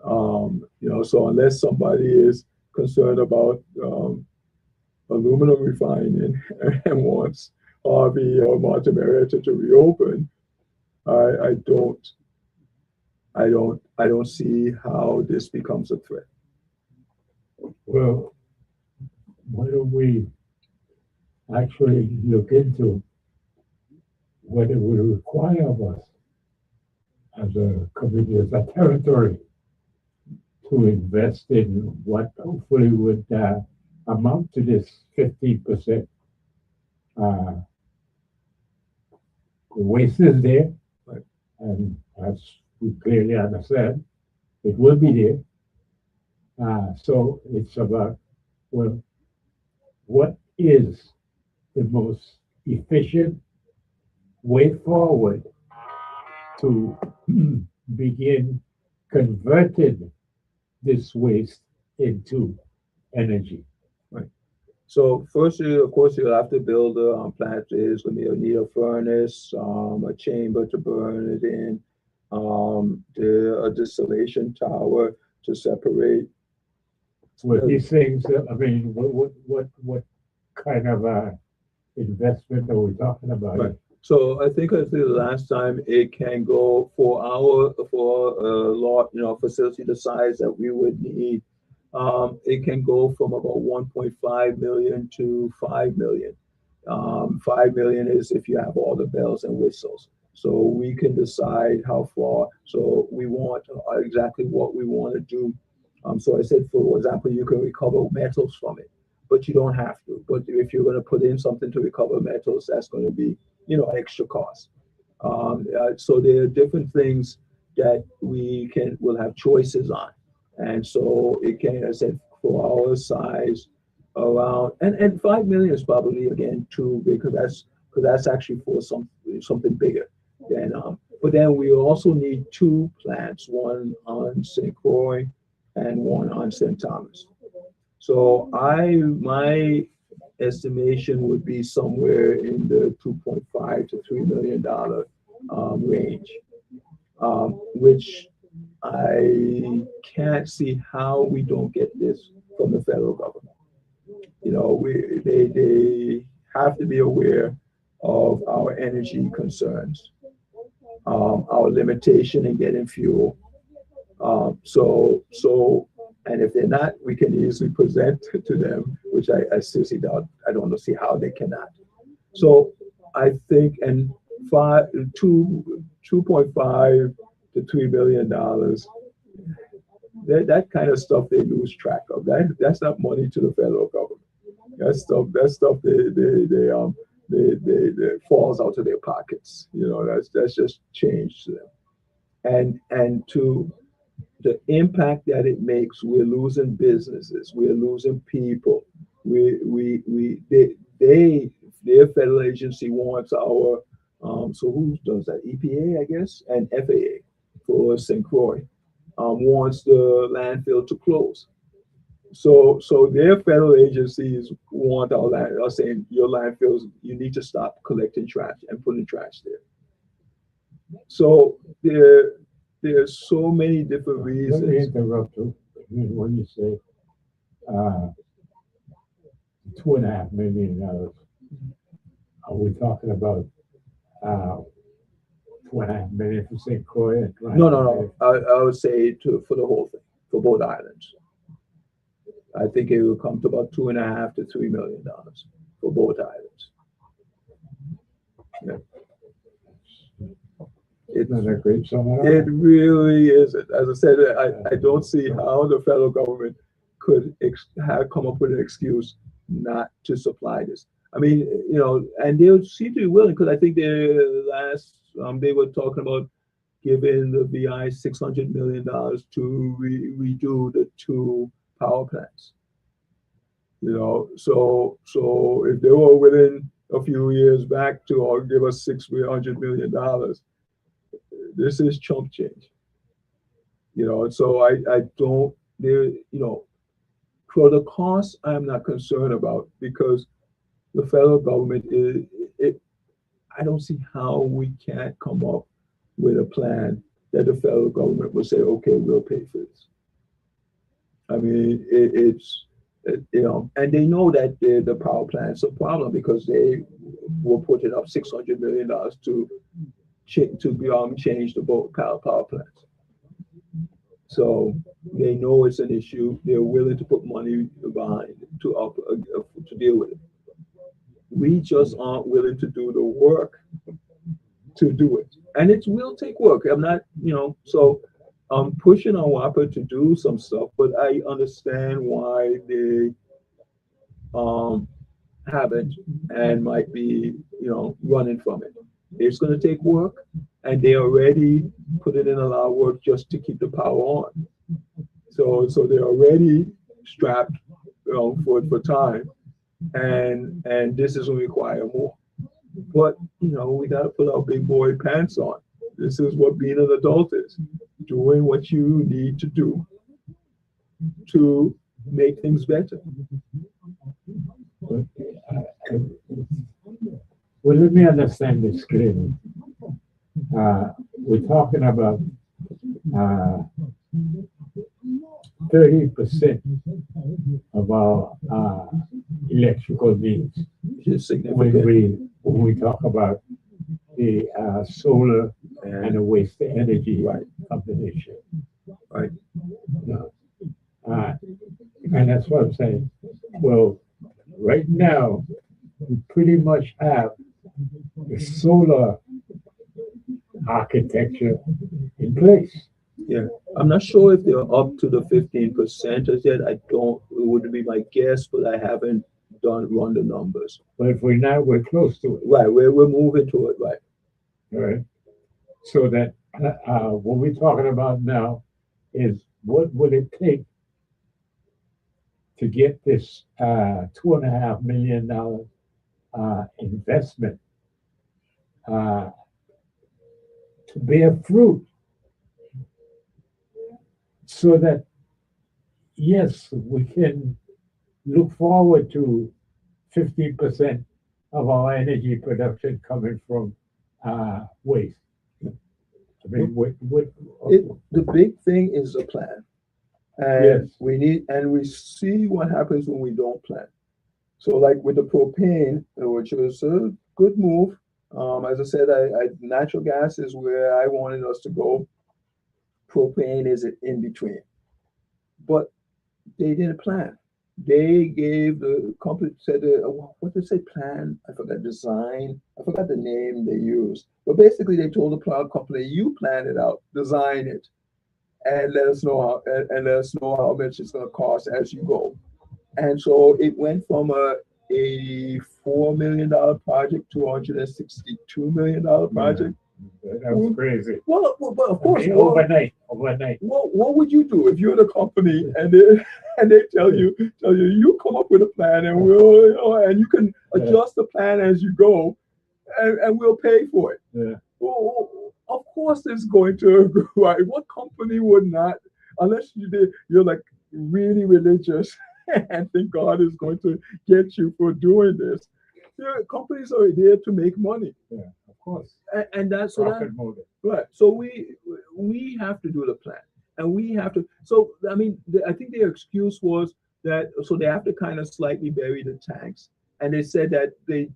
So unless somebody is concerned about aluminum refining and wants Harvey or Martin Marietta to reopen, I don't see how this becomes a threat. Well, why don't we actually look into what it would require of us as a community, as a territory, to invest in what hopefully would amount to this 15%. The waste is there, right, and as we clearly understand, it will be there. So it's about, well, what is the most efficient way forward to begin converting this waste into energy? Right. So first, of course, you'll have to build a plant. There's going to need a furnace, a chamber to burn it in, a distillation tower to separate. With these things, I mean, what kind of investment are we talking about? Right. So I think the last time it can go for a lot, facility the size that we would need. It can go from about 1.5 million to 5 million. 5 million is if you have all the bells and whistles. So we can decide how far. So we want exactly what we want to do. So I said, for example, you can recover metals from it, but you don't have to. But if you're going to put in something to recover metals, that's going to be, extra cost. So there are different things that will have choices on. And so it can, as I said, for our size, around, and 5 million is probably, again, too big, because that's actually for something bigger. But then we also need two plants, one on St. Croix and one on St. Thomas. So my estimation would be somewhere in the 2.5 to $3 million range, which I can't see how we don't get this from the federal government. They have to be aware of our energy concerns, our limitation in getting fuel. And if they're not, we can easily present to them, which I seriously doubt. I don't see how they cannot. So I think, and 2.5 to $3 billion, that kind of stuff they lose track of. That's not money to the federal government. That stuff they falls out of their pockets. That's just change to them. And to the impact that it makes, we're losing businesses, we're losing people. Their federal agency wants our, so who does that? EPA, I guess, and FAA for St. Croix wants the landfill to close. So their federal agencies want our land, are saying your landfills, you need to stop collecting trash and putting trash there. So there's so many different reasons. Let me interrupt you. When you say $2.5 million, are we talking about $2.5 million for St. Croix. And No. I would say for the whole thing, for both islands. I think it will come to about $2.5 to $3 million for both islands. Yeah. It's not a great sum at all. It really isn't. As I said, I don't see how the federal government could have come up with an excuse not to supply this. I mean, you know, and they seem to be willing, because I think they were talking about giving the VI $600 million to redo the 2 power plants. You know, so if they were willing a few years back to give us $600 million, this is chump change. You know, so I don't, you know, for the cost, I'm not concerned about, because the federal government I don't see how we can't come up with a plan that the federal government will say, okay, we'll pay for this. I mean, you know, and they know that the power plant's a problem, because they were putting up $600 million to change the power plants. So they know it's an issue. They're willing to put money behind it to deal with it. We just aren't willing to do the work to do it, and it will take work. I'm not, you know, so I'm pushing on WAPA to do some stuff, but I understand why they haven't and might be, you know, running from it. It's going to take work, and they already put it in a lot of work just to keep the power on. So they're already strapped, you know, for time, and this is going to require more. But, you know, we got to put our big boy pants on. This is what being an adult is: doing what you need to do to make things better. Well, let me understand this clearly. We're talking about 30% of our electrical needs. It's significant. When we talk about the solar and the waste to energy combination. Right. And that's what I'm saying. Well, right now, we pretty much have the solar architecture in place. Yeah, I'm not sure if they're up to the 15% as yet. It would be my guess, but I haven't run the numbers. But if we're close to it. Right, we're moving to it, right. All right. So that what we're talking about now is what would it take to get this $2.5 million investment to bear fruit, so that, yes, we can look forward to 15% of our energy production coming from waste. I mean, the big thing is a plan, and we see what happens when we don't plan. So, like with the propane, which was a good move. As I said, natural gas is where I wanted us to go. Propane is in between, but they didn't plan. They gave the company said what did they say? Plan? I forgot design. I forgot the name they used. But basically, they told the cloud company, "You plan it out, design it, and let us know how much it's going to cost as you go." And so it went from a $4 million project to $162 million project. That was crazy. Well, of course, I mean, overnight. What would you do if you're in a company and they tell you you come up with a plan and and you can adjust the plan as you go, and we'll pay for it. Yeah. Well, of course, it's going to right. What company would not, unless you're like really religious and think God is going to get you for doing this? Companies are there to make money. Yeah, of course. And that's what right. So we have to do the plan, and we have to. So I mean, I think their excuse was that so they have to kind of slightly bury the tanks, and they said that the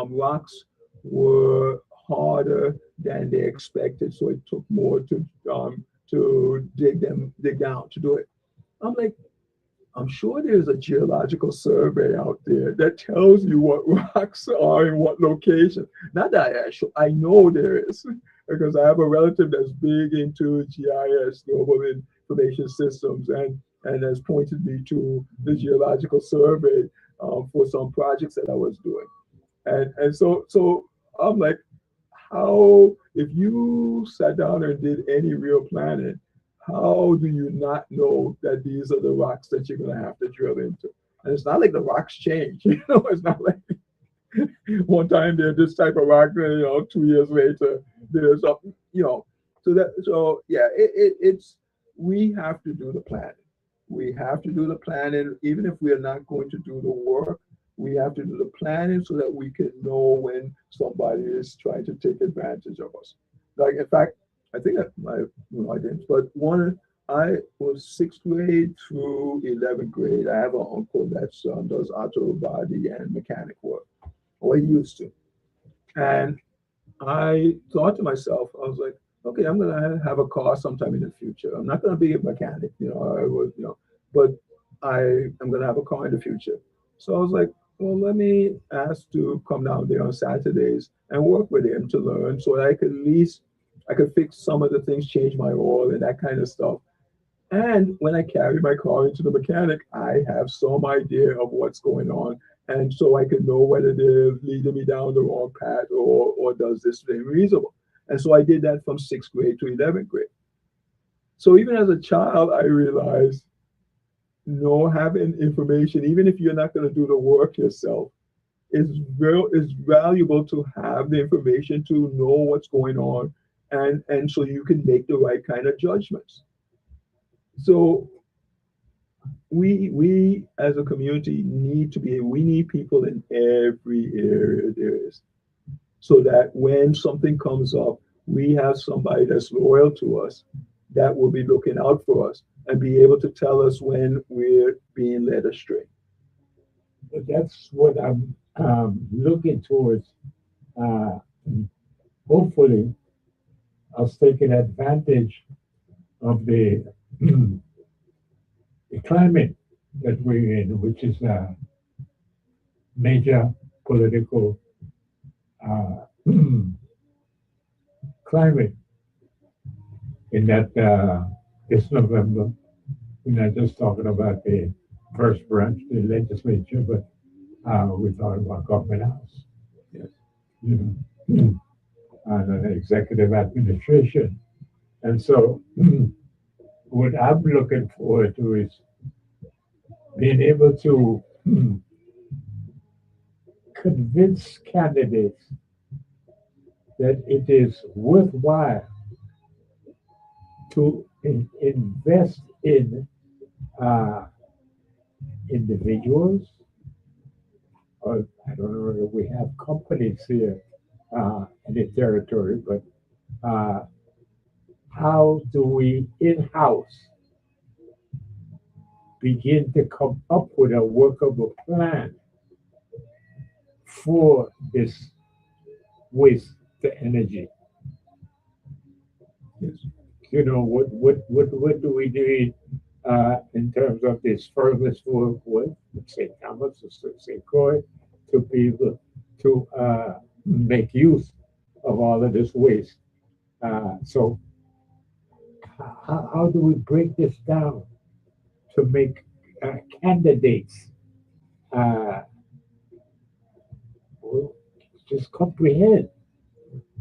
rocks were harder than they expected. So it took more to dig down to do it. I'm like, I'm sure there's a geological survey out there that tells you what rocks are in what location. Not that I know there is, because I have a relative that's big into GIS, Global Information Systems, and has pointed me to the geological survey for some projects that I was doing. And so I'm like, how, if you sat down and did any real planning, how do you not know that these are the rocks that you're going to have to drill into? And it's not like the rocks change, it's not like one time they're this type of rock, and 2 years later there's something, so yeah, it's, we have to do the planning. We have to do the planning, even if we are not going to do the work. We have to do the planning so that we can know when somebody is trying to take advantage of us. Like, in fact, I think I didn't, but I was 6th grade through 11th grade. I have an uncle that does auto body and mechanic work, or he used to. And I thought to myself, I was like, okay, I'm gonna have a car sometime in the future. I'm not gonna be a mechanic, but I'm gonna have a car in the future. So I was like, well, let me ask to come down there on Saturdays and work with him to learn, so that I could fix some of the things, change my oil and that kind of stuff. And when I carry my car into the mechanic, I have some idea of what's going on. And so I can know whether they're leading me down the wrong path or does this seem reasonable. And so I did that from 6th grade to 11th grade. So even as a child, I realized, having information, even if you're not going to do the work yourself, is valuable to have the information to know what's going on, and so you can make the right kind of judgments. So we as a community we need people in every area there is, so that when something comes up, we have somebody that's loyal to us, that will be looking out for us and be able to tell us when we're being led astray. But that's what I'm looking towards. Hopefully, us taking advantage of the climate that we're in, which is a major political climate, in that this November, we're not just talking about the first branch, the legislature, but we're talking about government house. Yes. And an executive administration. And so what I'm looking forward to is being able to convince candidates that it is worthwhile to invest in individuals, or I don't know if we have companies here in the territory, but how do we in-house begin to come up with a workable plan for this waste to energy? Yes. What do we need in terms of this furnace work with St. Thomas or St. Croix, to be able to make use of all of this waste? So how do we break this down to make candidates just comprehend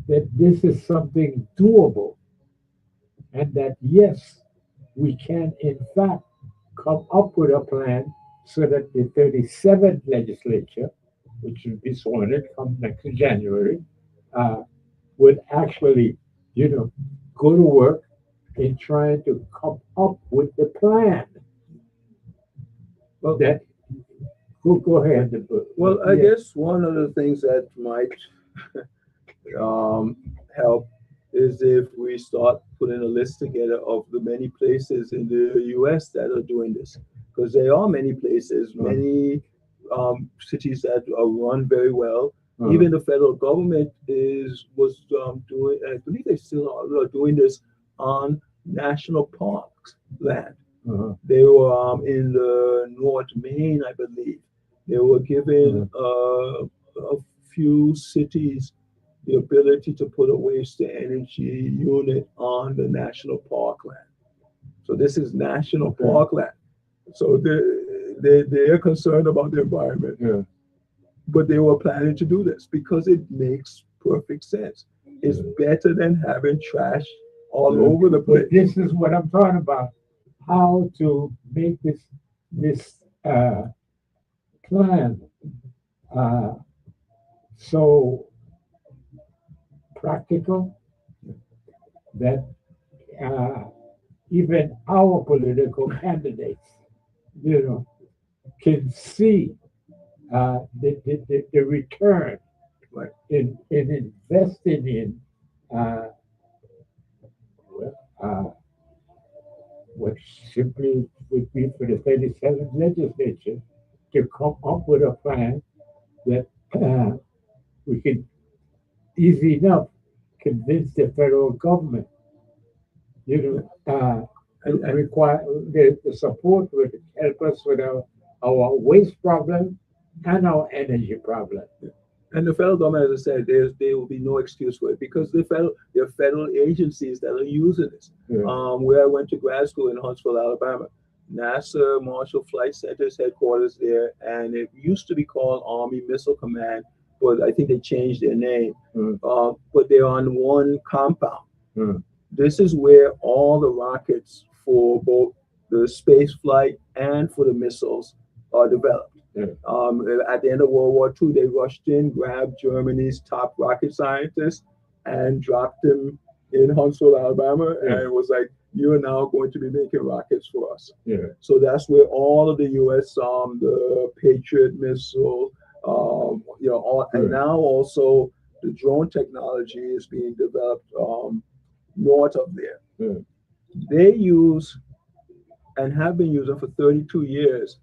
that this is something doable, and that yes, we can in fact come up with a plan so that the 37th legislature, which will be sworn in come next January, would actually, go to work in trying to come up with the plan. Well, that go ahead. Well, I guess one of the things that might help is if we start putting a list together of the many places in the U.S. that are doing this, because there are many places, many cities that are run very well, Even the federal government was doing, I believe they still are doing this on national parks land. They were in the North Maine, I believe. They were giving a few cities the ability to put a waste to energy unit on the national park land. So this is national park land. So they're concerned about the environment. Yeah. But they were planning to do this because it makes perfect sense. It's better than having trash all over the place. But this is what I'm talking about. How to make this plan so practical that even our political candidates, can see the return in investing in what simply would be for the 37th legislature to come up with a plan that we could easy enough convince the federal government, require the support would help us with our waste problem and our energy problem. And the federal government, as I said, there will be no excuse for it because there are federal agencies that are using this. Where I went to grad school in Huntsville, Alabama, NASA Marshall Flight Center's headquarters there, and it used to be called Army Missile Command, but I think they changed their name. But they're on one compound. This is where all the rockets for both the space flight and for the missiles are developed. At the end of World War II, they rushed in, grabbed Germany's top rocket scientists, and dropped them in Huntsville, Alabama, and it was like, you're now going to be making rockets for us. So that's where all of the U.S. The Patriot missile, and now also the drone technology is being developed north of there. They use and have been using for 32 years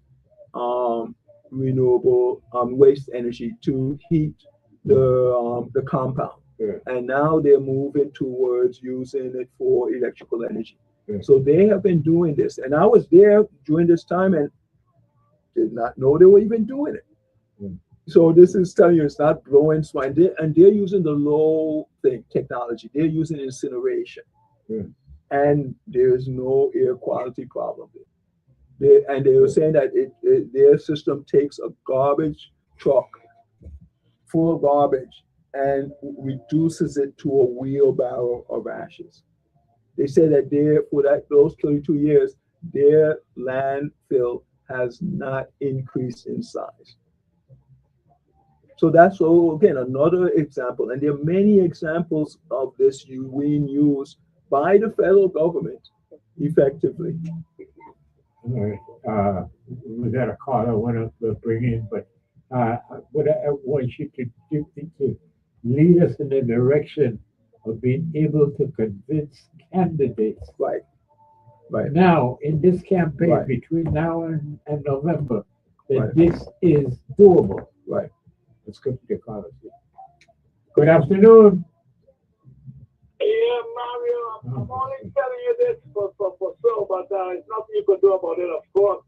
renewable waste energy to heat the compound. And now they're moving towards using it for electrical energy. So they have been doing this. And I was there during this time and did not know they were even doing it. So this is telling you it's not blowing smoke. And they're using the low technology. They're using incineration. And there's no air quality problem there. They were saying that their system takes a garbage truck full of garbage and reduces it to a wheelbarrow of ashes. They say that for those 32 years, their landfill has not increased in size. So that's, again, another example. And there are many examples of this being used by the federal government effectively. All right. We got a call I want to bring in, but what I want you to do to lead us in the direction of being able to convince candidates. Right. Now, in this campaign, between now and November, that this is doable. Right. Let's go to the callers. Good afternoon. Yeah, Mario, I'm only telling you this for sure, but there's nothing you can do about it, of course.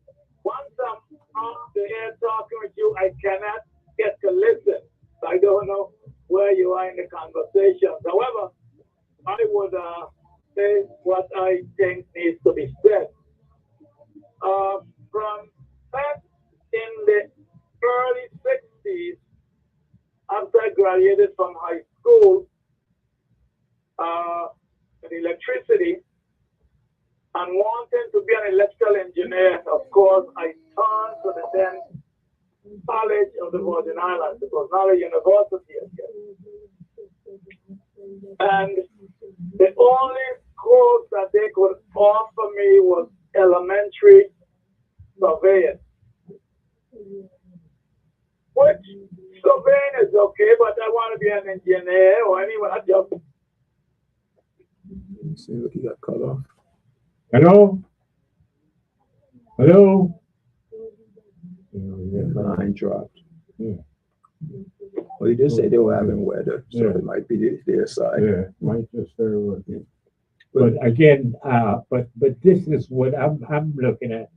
Once I'm on the air talking with you, I cannot get to listen. I don't know where you are in the conversation. However, I would say what I think needs to be said. From back in the early 60s, after I graduated from high school in electricity and wanting to be an electrical engineer, of course, I turned to the then College of the Virgin Islands. It was not a university yet. And the only course that they could offer me was elementary surveying. Which surveying is okay, but I want to be an engineer or anyone. I just see, look, you got cut off. Hello? Hello? The line dropped. Well, you did say they were having weather, so Yeah. it might be their side. Yeah, might just very well be. But again, but this is what I'm looking at,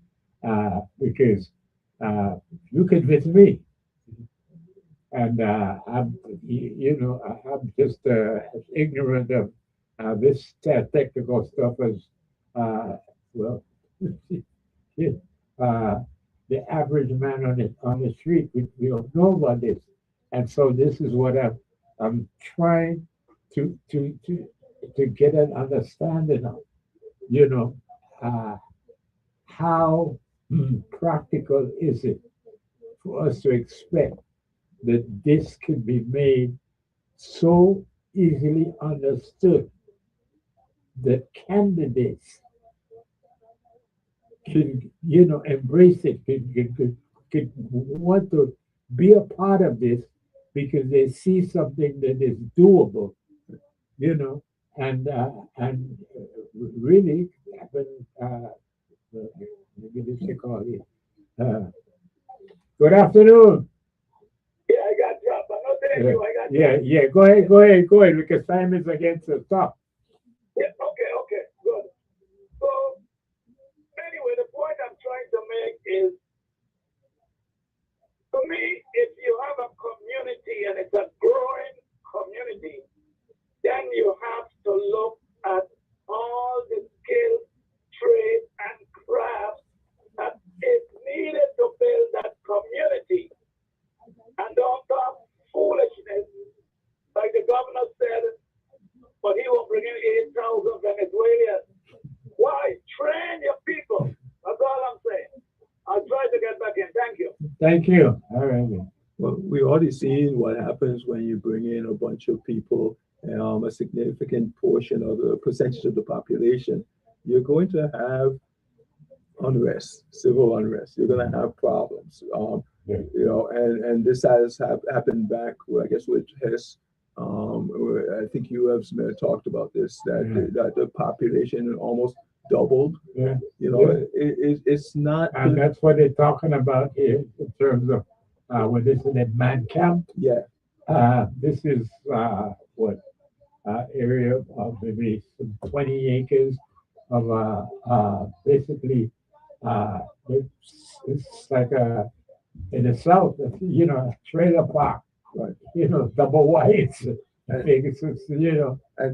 because you can visit me, and I'm just as ignorant of this technical stuff as well. Yeah, the average man on the street, we don't know about this, and so this is what I'm trying to get an understanding of, you know, how practical is it for us to expect that this could be made so easily understood that candidates could, embrace it, could want to be a part of this because they see something that is doable, and really, maybe this should call it. Good afternoon. Yeah, I got dropped, but no, thank you. I got Yeah. Go ahead, because time is against us. Stop. Yeah, okay, good. So, anyway, the point I'm trying to make is, to me, if you have a community and it's a growing community, then you have to look at all the skills, trades, and crafts that is needed to build that community. And don't talk foolishness, like the governor said, but he will bring in 8,000 Venezuelans. Why? Train your people. That's all I'm saying. I'll try to get back in. Thank you. Thank you. All right. Well, we already seen what happens when you bring in a bunch of people, a significant portion of the percentage of the population. You're going to have unrest, civil unrest. You're going to have problems. And this has happened back, I guess, with Hess. I think you have talked about this, that the population almost doubled. Yeah. It's not. And that's what they're talking about here in terms of what is it, that man camp? Yeah. This is area of maybe some 20 acres of basically it's like in the south, a trailer park, right? Double wides. And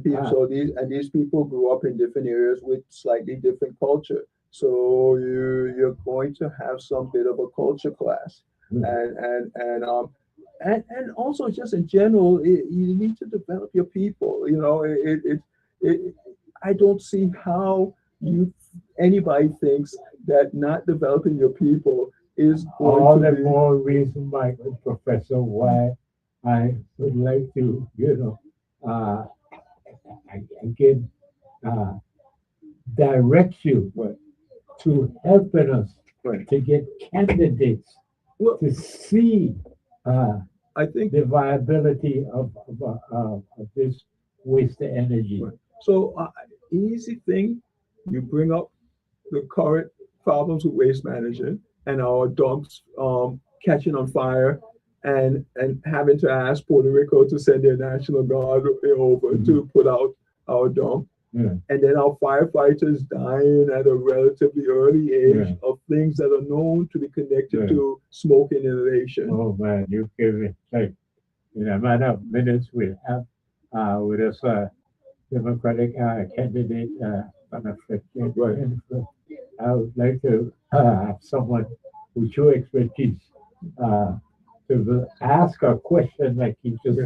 people, so these people grew up in different areas with slightly different culture. So you're going to have some bit of a culture clash, and also just in general, you need to develop your people. I don't see how anybody thinks that not developing your people is going all to the be more reason, Michael, Professor, why I would like to, again, direct you to helping us to get candidates to see I think the viability of this waste of energy. So, easy thing, you bring up the current problems with waste management and our dumps catching on fire, and having to ask Puerto Rico to send their National Guard over to put out our dump. Yeah. And then our firefighters dying at a relatively early age of things that are known to be connected to smoke inhalation. Oh man, you give me like in a matter of minutes we'll have with us Democratic candidate I would like to have someone with your expertise to ask a question like he just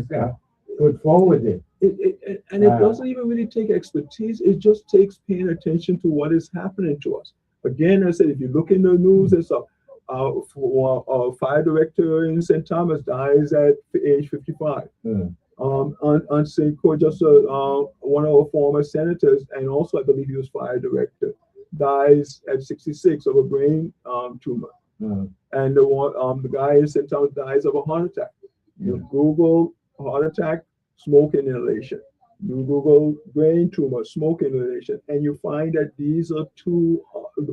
put forward it. It doesn't even really take expertise. It just takes paying attention to what is happening to us. Again, I said, if you look in the news and stuff, our fire director in St. Thomas dies at age 55. On St. Croix, just one of our former senators, and also I believe he was fire director, dies at 66 of a brain tumor. And the guy in St. Thomas dies of a heart attack. You Google heart attack, smoke inhalation. You Google brain tumor, smoke inhalation, and you find that these are two,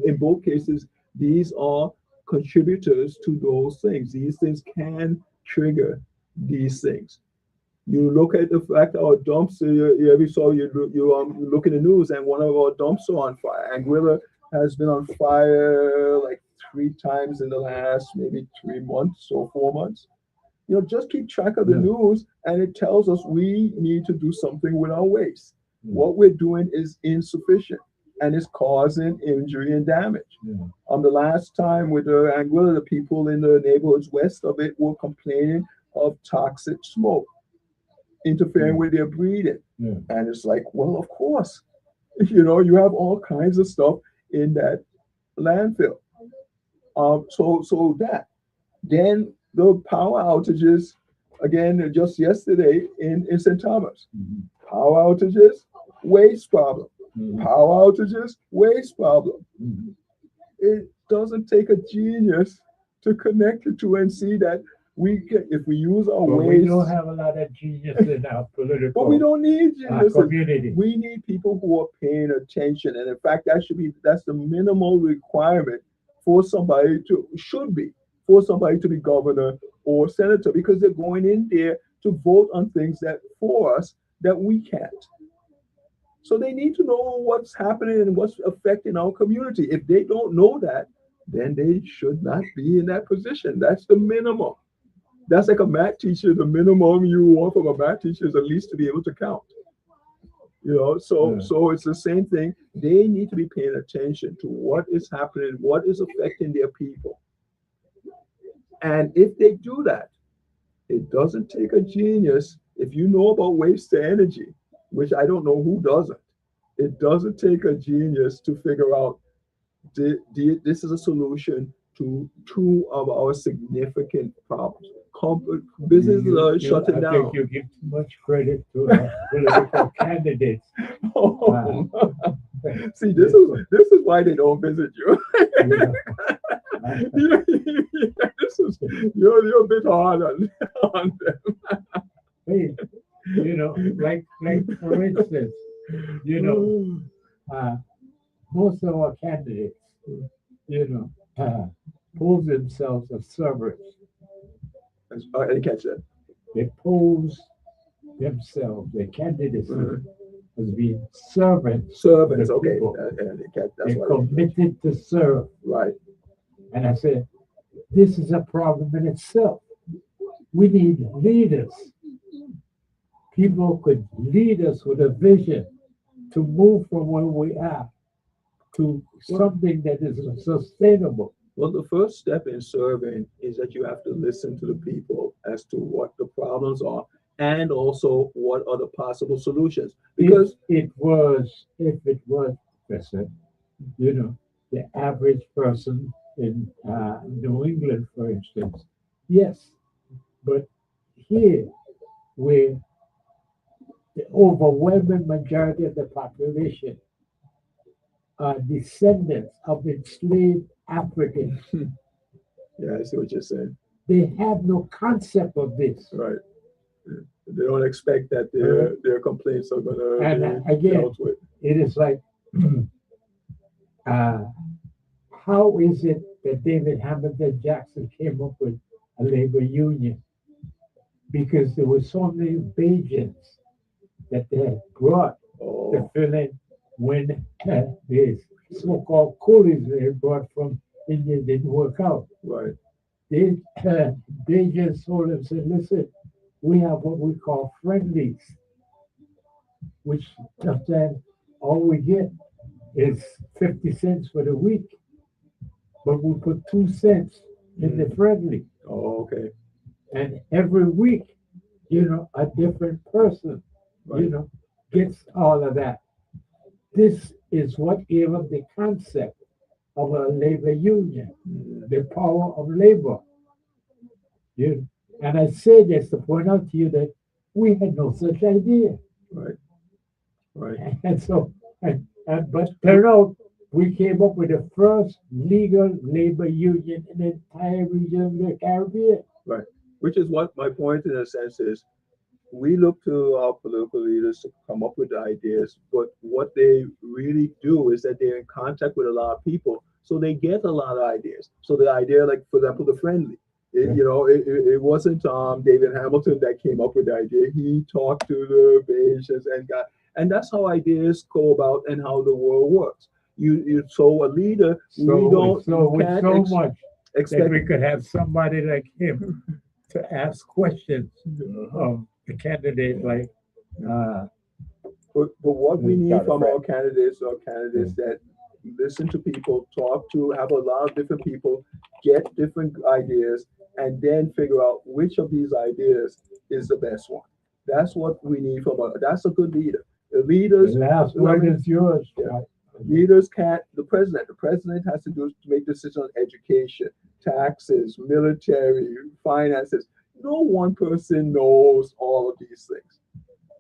in both cases, these are contributors to those things. These things can trigger these things. You look at the fact our dumps. You ever saw you look in the news and one of our dumps are on fire. Anguilla has been on fire like 3 times in the last maybe 3 months or 4 months. Just keep track of the news, and it tells us we need to do something with our waste. What we're doing is insufficient, and it's causing injury and damage. The last time with the Anguilla, the people in the neighborhoods west of it were complaining of toxic smoke interfering with their breathing. And it's like, well, of course, you have all kinds of stuff in that landfill. So that then the power outages again just yesterday in St. Thomas. Power outages, waste problem. Power outages, waste problem. It doesn't take a genius to connect the two and see that if we use our waste. We don't have a lot of genius in our political. But we don't need genius. Community. We need people who are paying attention, and in fact, that's the minimal requirement for somebody to be governor or senator, because they're going in there to vote on things that for us that we can't. So they need to know what's happening and what's affecting our community. If they don't know that, then they should not be in that position. That's the minimum. That's like a math teacher. The minimum you want from a math teacher is at least to be able to count. So it's the same thing. They need to be paying attention to what is happening, what is affecting their people. And if they do that, it doesn't take a genius. If you know about waste to energy, which I don't know who doesn't, it doesn't take a genius to figure out this is a solution to 2 of our significant problems. Businesses are shutting down. I think you give too much credit to political candidates. See, this is why they don't visit you. You're a bit hard on them. Hey, like for instance, most of our candidates, pose themselves as servants. I didn't catch that. They pose themselves, their candidacy, as being servants. Servants, okay. They're committed to serve. Right. And I said, this is a problem in itself. We need leaders. People could lead us with a vision to move from where we are to something that is sustainable. Well, the first step in serving is that you have to listen to the people as to what the problems are and also what are the possible solutions. Because if it was, Professor, the average person in New England, for instance, yes, but here, where the overwhelming majority of the population are descendants of enslaved Africans. Yeah, I see what you're saying. They have no concept of this. Right. They don't expect that their complaints are going to be dealt with. It is like, how is it that David Hamilton Jackson came up with a labor union? Because there were so many Bajans that they had brought to fill in when the so-called coolies they brought from India didn't work out. Right. They just told them, said, listen, we have what we call friendlies, which sometimes all we get is 50 cents for the week, but we put 2 cents in the friendly. Oh, okay. And every week, a different person, gets all of that. This is what gave up the concept of a labor union, the power of labor. And I say this to point out to you that we had no such idea. Right. Right. And so, but turn out, we came up with the first legal labor union in the entire region of the Caribbean. Right. Which is what my point in a sense is. We look to our political leaders to come up with the ideas, but what they really do is that they're in contact with a lot of people, so they get a lot of ideas. So the idea, like for example, the friendly, It wasn't David Hamilton that came up with the idea. He talked to the Bayesians and that's how ideas go about and how the world works. So a leader, With can't so much that expect. we could have somebody like him to ask questions of the candidate, like uh, But what we need from Democrat. our candidates are candidates that listen to people, talk to, have a lot of different people, get different ideas, and then figure out which of these ideas is the best one. That's what we need from a. That's a good leader. The The leaders, last I word mean, is yours. yeah. Right? Leaders can't. The president has to make decisions on education, taxes, military, finances. No one person knows all of these things.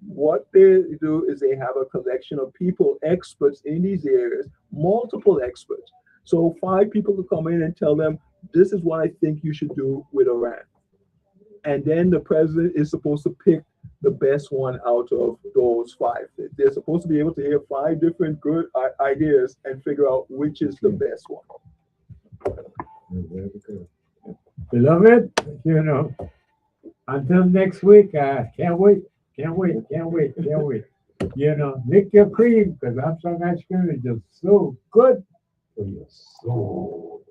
What they do is they have a collection of people, experts in these areas, multiple experts. So 5 people to come in and tell them, this is what I think you should do with Iran. And then the president is supposed to pick the best one out of those 5. They're supposed to be able to hear 5 different good ideas and figure out which is the best one. Very good. Beloved, until next week, can't wait, can't wait, can't wait, can't wait. Lick your cream because Armstrong ice cream is just so good for your soul.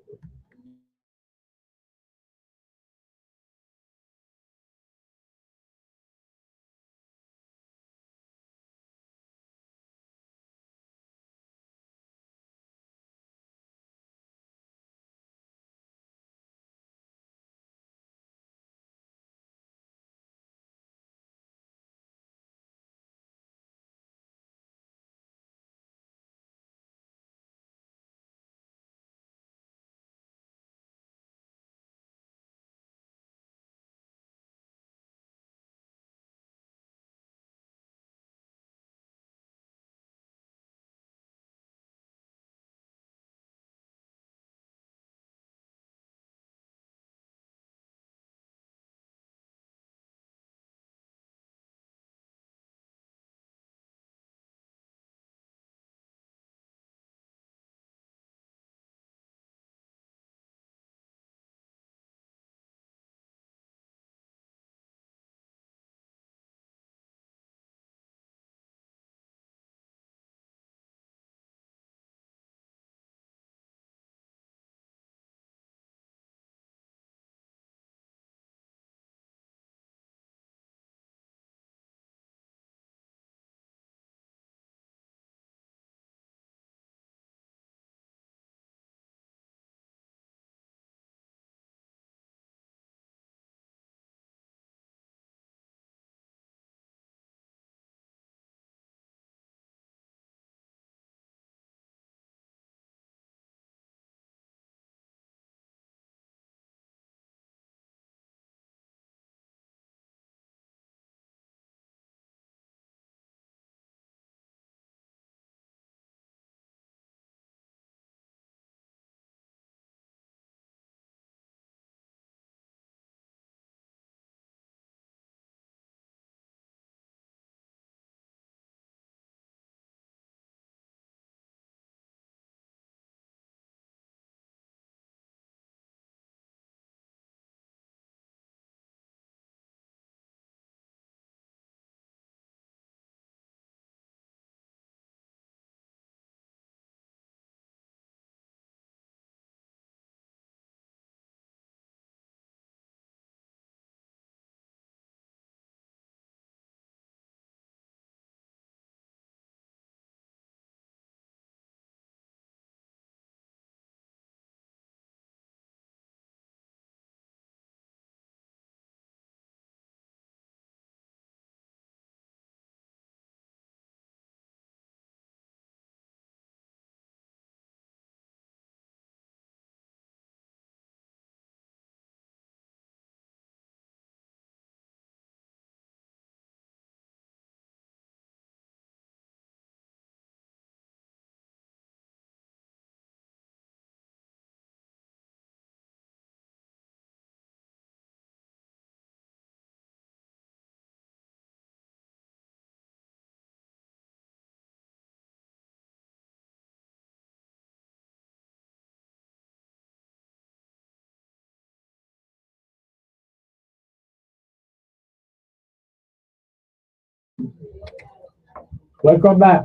Welcome back,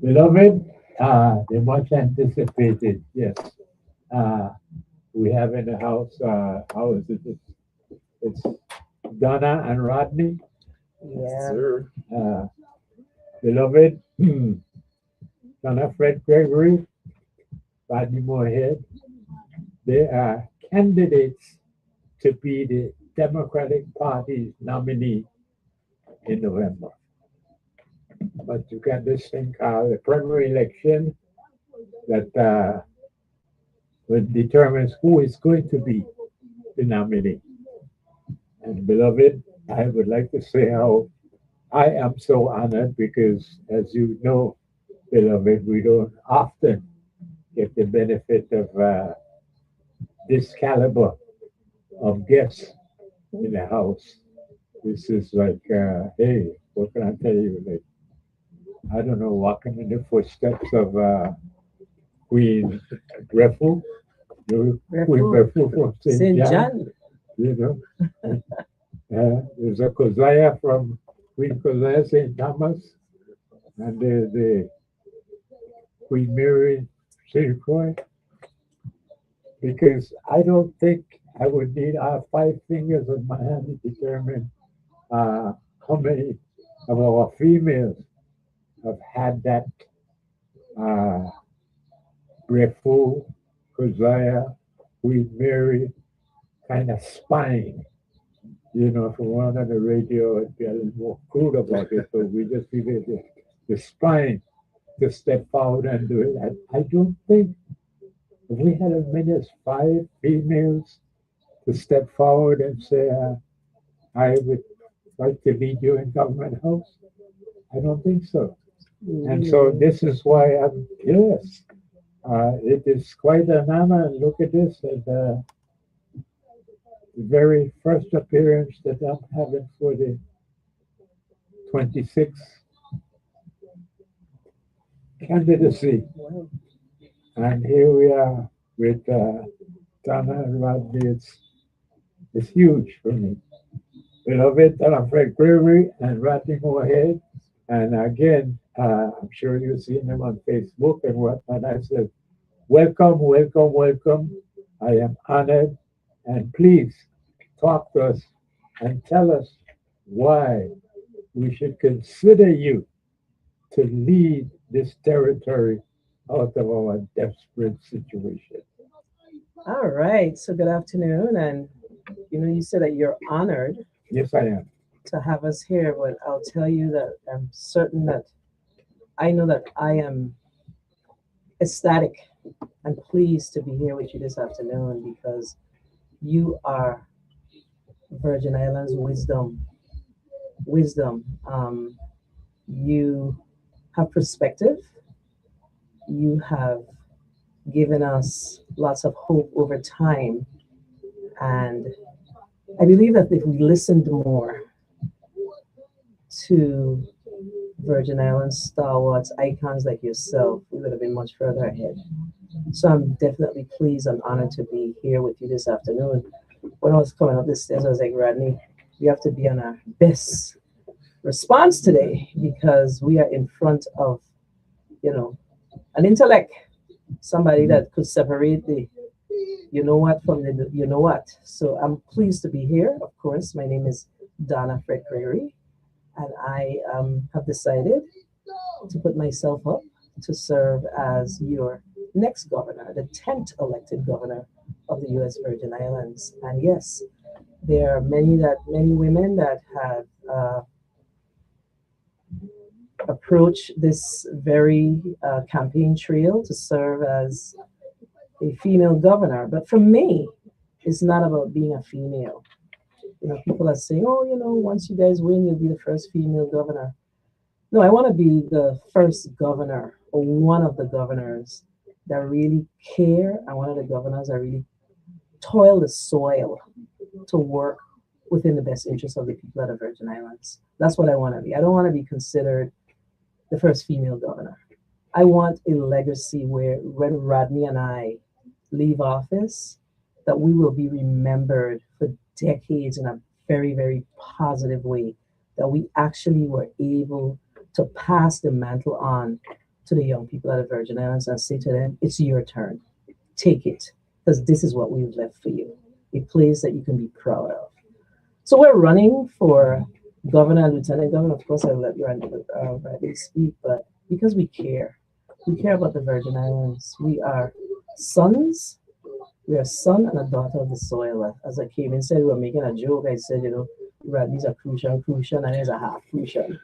beloved. The much anticipated, yes. Uh, we have in the house, how is it? It's Donna and Rodney. Yeah. Sir. Uh, beloved, Donna Fred Gregory, Rodney Moorhead. They are candidates to be the Democratic Party's nominee in November. But you got this thing called the primary election that will determine who is going to be the nominee. And beloved, I would like to say how I am so honored because, as you know, beloved, we don't often get the benefit of this caliber of guests in the house. This is like, hey, what can I tell you? Like, I don't know, walking in the footsteps of Queen Grefu, Queen Grefu from St. St. John, John. you know. There's a Keziah from Queen Keziah St. Thomas, and there's the Queen Mary St. Croix. Because I don't think I would need our 5 fingers of my hand to determine how many of our females have had that Grefu, Keziah, Queen Mary kind of spine. You know, if we weren't on the radio, it'd be a little more crude about it, but we just give it the spine to step forward and do it. I don't think if we had as many as 5 females to step forward and say, I would like to lead you in government house, I don't think so. And so this is why I'm curious. It is quite an honor. And look at this, the very first appearance that I'm having for the 26th candidacy. Wow. And here we are with Donna and Rodney. It's huge for me. Beloved Donna Fred Gregory and Rodney Moorhead. And again, I'm sure you've seen them on Facebook and whatnot. I said, welcome, welcome, welcome. I am honored. And please talk to us and tell us why we should consider you to lead this territory out of our desperate situation. All right. So good afternoon. And you said that you're honored Yes, I am. to have us here, but I'll tell you that I'm certain that I know that I am ecstatic and pleased to be here with you this afternoon because you are Virgin Islands wisdom. Wisdom. You have perspective. You have given us lots of hope over time. And I believe that if we listened more to Virgin Islands stalwarts, icons like yourself, we would have been much further ahead. So I'm definitely pleased and honored to be here with you this afternoon. When I was coming up the stairs, I was like, Rodney, we have to be on our best response today because we are in front of, an intellect, somebody that could separate the you know what from the you know what. So I'm pleased to be here. Of course, my name is Donna Fred Gregory, and I have decided to put myself up to serve as your next governor, the 10th elected governor of the U.S. Virgin Islands. And yes, there are many women that have approached this very campaign trail to serve as a female governor. But for me, it's not about being a female. People are saying, oh, once you guys win, you'll be the first female governor. No, I want to be the first governor or one of the governors that really care and one of the governors that really toil the soil to work within the best interest of the people of the Virgin Islands. That's what I want to be. I don't want to be considered the first female governor. I want a legacy where when Rodney and I leave office, that we will be remembered for decades in a very, very positive way, that we actually were able to pass the mantle on to the young people at the Virgin Islands and say to them, it's your turn. Take it, because this is what we've left for you. A place that you can be proud of. So we're running for governor and lieutenant governor. Of course, I'll let you Bradley speak, but because we care about the Virgin Islands. We are sons. We are a son and a daughter of the soil. As I came in, said we were making a joke. I said, Bradley's a Crucian, and there's a half Crucian.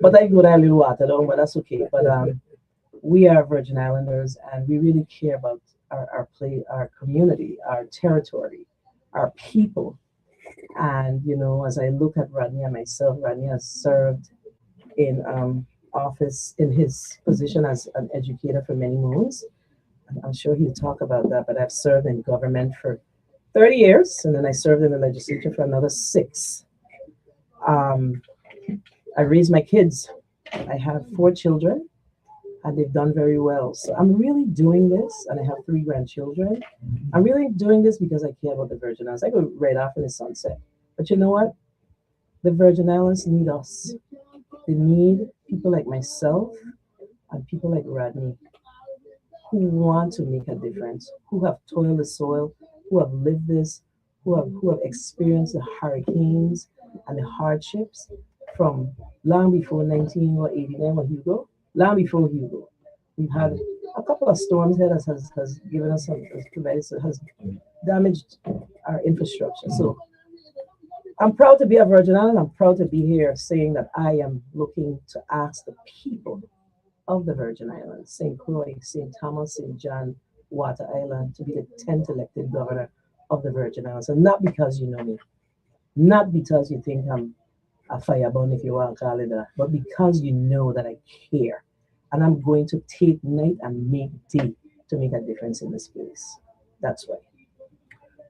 But I go that little water down, but that's okay. But we are Virgin Islanders, and we really care about our community, our territory, our people. And as I look at Rodney and myself, Rodney has served in office in his position as an educator for many moons. And I'm sure he'll talk about that, but I've served in government for 30 years, and then I served in the legislature for another 6. I raised my kids. I have 4 children, and they've done very well. So I'm really doing this, and I have 3 grandchildren. I'm really doing this because I care about the Virgin Islands. I go right off in the sunset. But you know what? The Virgin Islands need us. They need people like myself and people like Rodney who want to make a difference, who have toiled the soil, who have lived this, who have experienced the hurricanes and the hardships from long before 1989 when Hugo, long before Hugo. We've had a couple of storms here that has given us has damaged our infrastructure. So I'm proud to be a Virgin Island. I'm proud to be here saying that I am looking to ask the people of the Virgin Islands, St. Croix, St. Thomas, St. John, Water Island, to be the 10th elected governor of the Virgin Islands. And not because you know me, not because you think I'm a fireborn, if you want to call it that, but because you know that I care. And I'm going to take night and make day to make a difference in this place. That's why.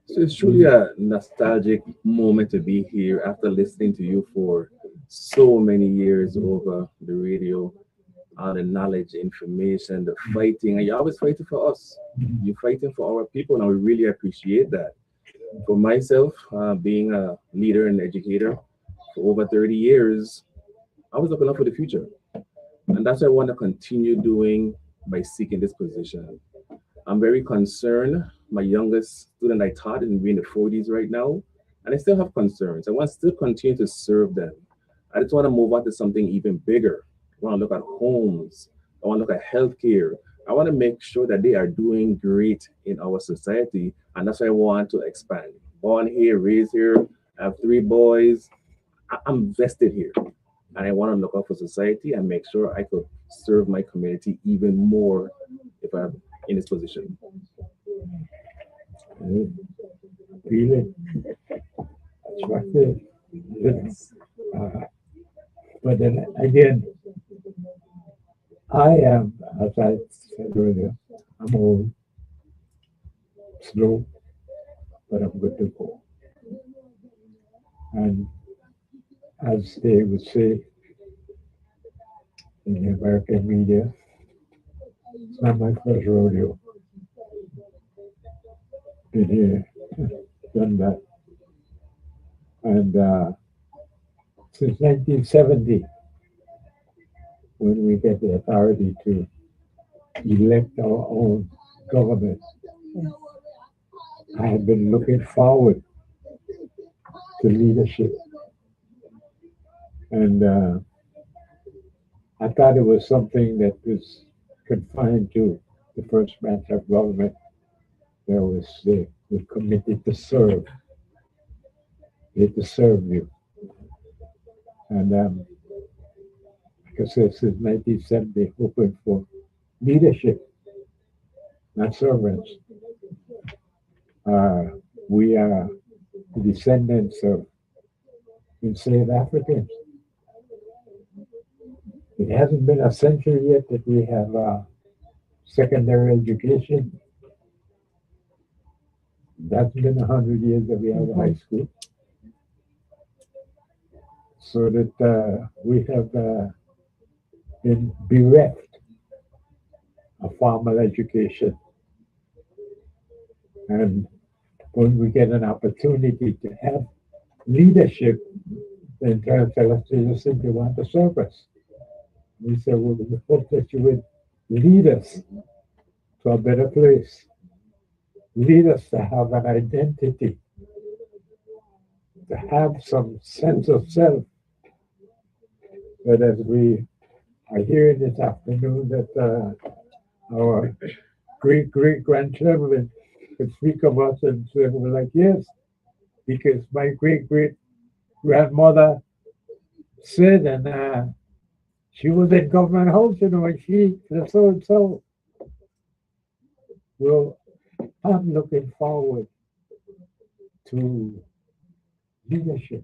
So it's truly a nostalgic moment to be here after listening to you for so many years over the radio, all the knowledge, information, the fighting, and you're always fighting for us. You're fighting for our people, and we really appreciate that. For myself, being a leader and educator for over 30 years, I was looking up for the future. And that's what I want to continue doing by seeking this position. I'm very concerned. My youngest student I taught is in the 40s right now, and I still have concerns. I want to still continue to serve them. I just want to move on to something even bigger. I want to look at homes. I want to look at healthcare. I want to make sure that they are doing great in our society, and that's why I want to expand. Born here, raised here, I have 3 boys. I'm vested here, and I want to look out for society and make sure I could serve my community even more if I'm in this position. Feel it. Attractive. Yes. But then again, I am, as I said earlier, I'm old, slow, but I'm good to go. And as they would say in the American media, it's not my first rodeo. Been here, done that. And since 1970, when we get the authority to elect our own government, I have been looking forward to leadership. And I thought it was something that was confined to the first branch of government. There was the committed to serve. They to serve you. And like I said, since 1970, hoping for leadership, not servants. We are the descendants of enslaved Africans. It hasn't been a century yet that we have secondary education. That's been 100 years that we have a high school. So that we have been bereft of formal education. And when we get an opportunity to have leadership, then tell us they just simply want to serve us. We said, we hope that you would lead us to a better place. Lead us to have an identity, to have some sense of self. But as we are hearing this afternoon that our great grandchildren could speak of us and say, we're like, yes, because my great grandmother said, and she was in government house, and she, so and so. Well, I'm looking forward to leadership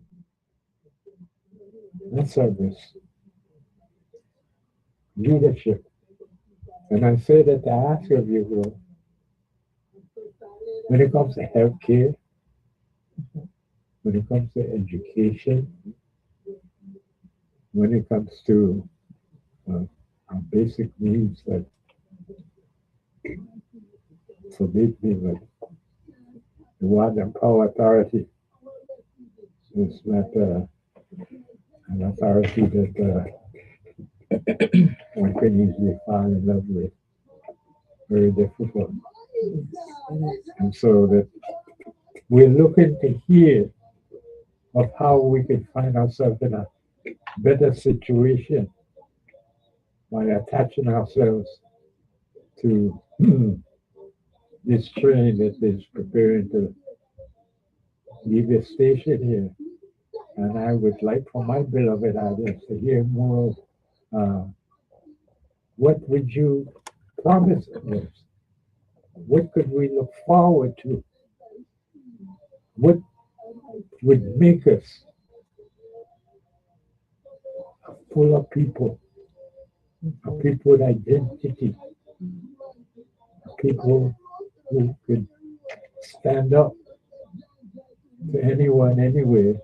and service. Leadership. And I say that to ask of you, Will, when it comes to healthcare, when it comes to education, when it comes to our basic needs, that forbid me, but the Water and Power Authority is not an authority that one can easily fall in love with. Very difficult. And so that we're looking to hear of how we can find ourselves in a better situation by attaching ourselves to this train that is preparing to leave the station here. And I would like for my beloved audience to hear more of what would you promise us? What could we look forward to? What would make us full of people, a people with identity, people who could stand up to anyone, anywhere,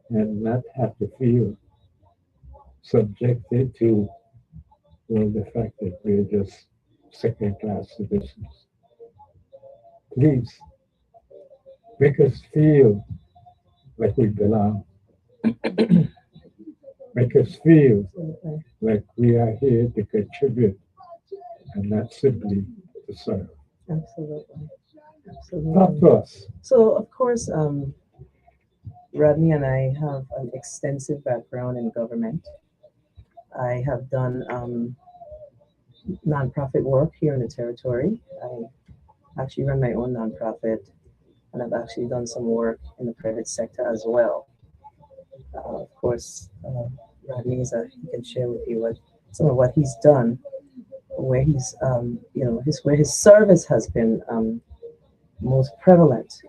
and not have to feel subjected to, well, the fact that we're just second-class citizens. Please make us feel like we belong. Make us feel Absolutely. like we are here to contribute and not simply to serve. Absolutely. Talk Absolutely. to us. So, of course, Rodney and I have an extensive background in government. I have done nonprofit work here in the territory. I actually run my own nonprofit, and I've actually done some work in the private sector as well. Of course, Rodney he can share with you what some of what he's done, where he's where his service has been most prevalent.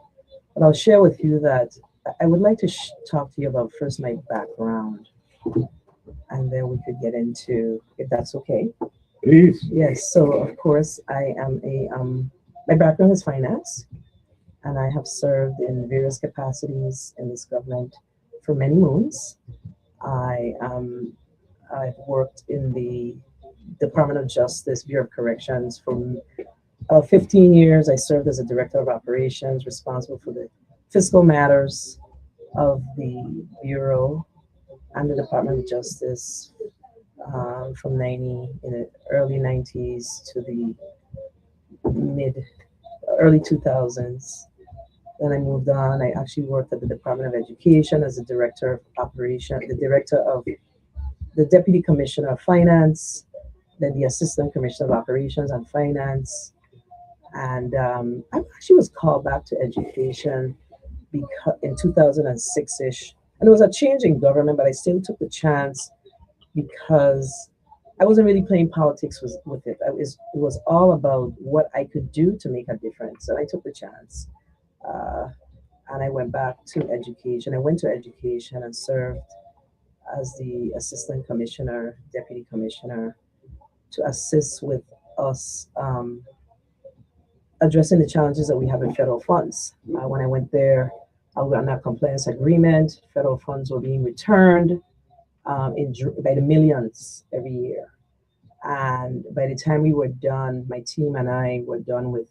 But I'll share with you that I would like to talk to you about first my background, and then we could get into, if that's okay. Please. Yes. So of course I am my background is finance, and I have served in various capacities in this government for many moons. I've worked in the Department of Justice, Bureau of Corrections for 15 years. I served as a director of operations, responsible for the fiscal matters of the Bureau and the Department of Justice from in the early 90s to the early 2000s. Then I moved on. I actually worked at the Department of Education as the director of operation, the deputy commissioner of finance, then the assistant commissioner of operations and finance. And I actually was called back to education because in 2006-ish. And it was a change in government, but I still took the chance because I wasn't really playing politics with it. It was all about what I could do to make a difference. And I took the chance. And I went back to education. I went to education and served as the assistant commissioner, deputy commissioner, to assist with us addressing the challenges that we have in federal funds. When I went there, I was on that compliance agreement. Federal funds were being returned by the millions every year. And by the time we were done, my team and I were done with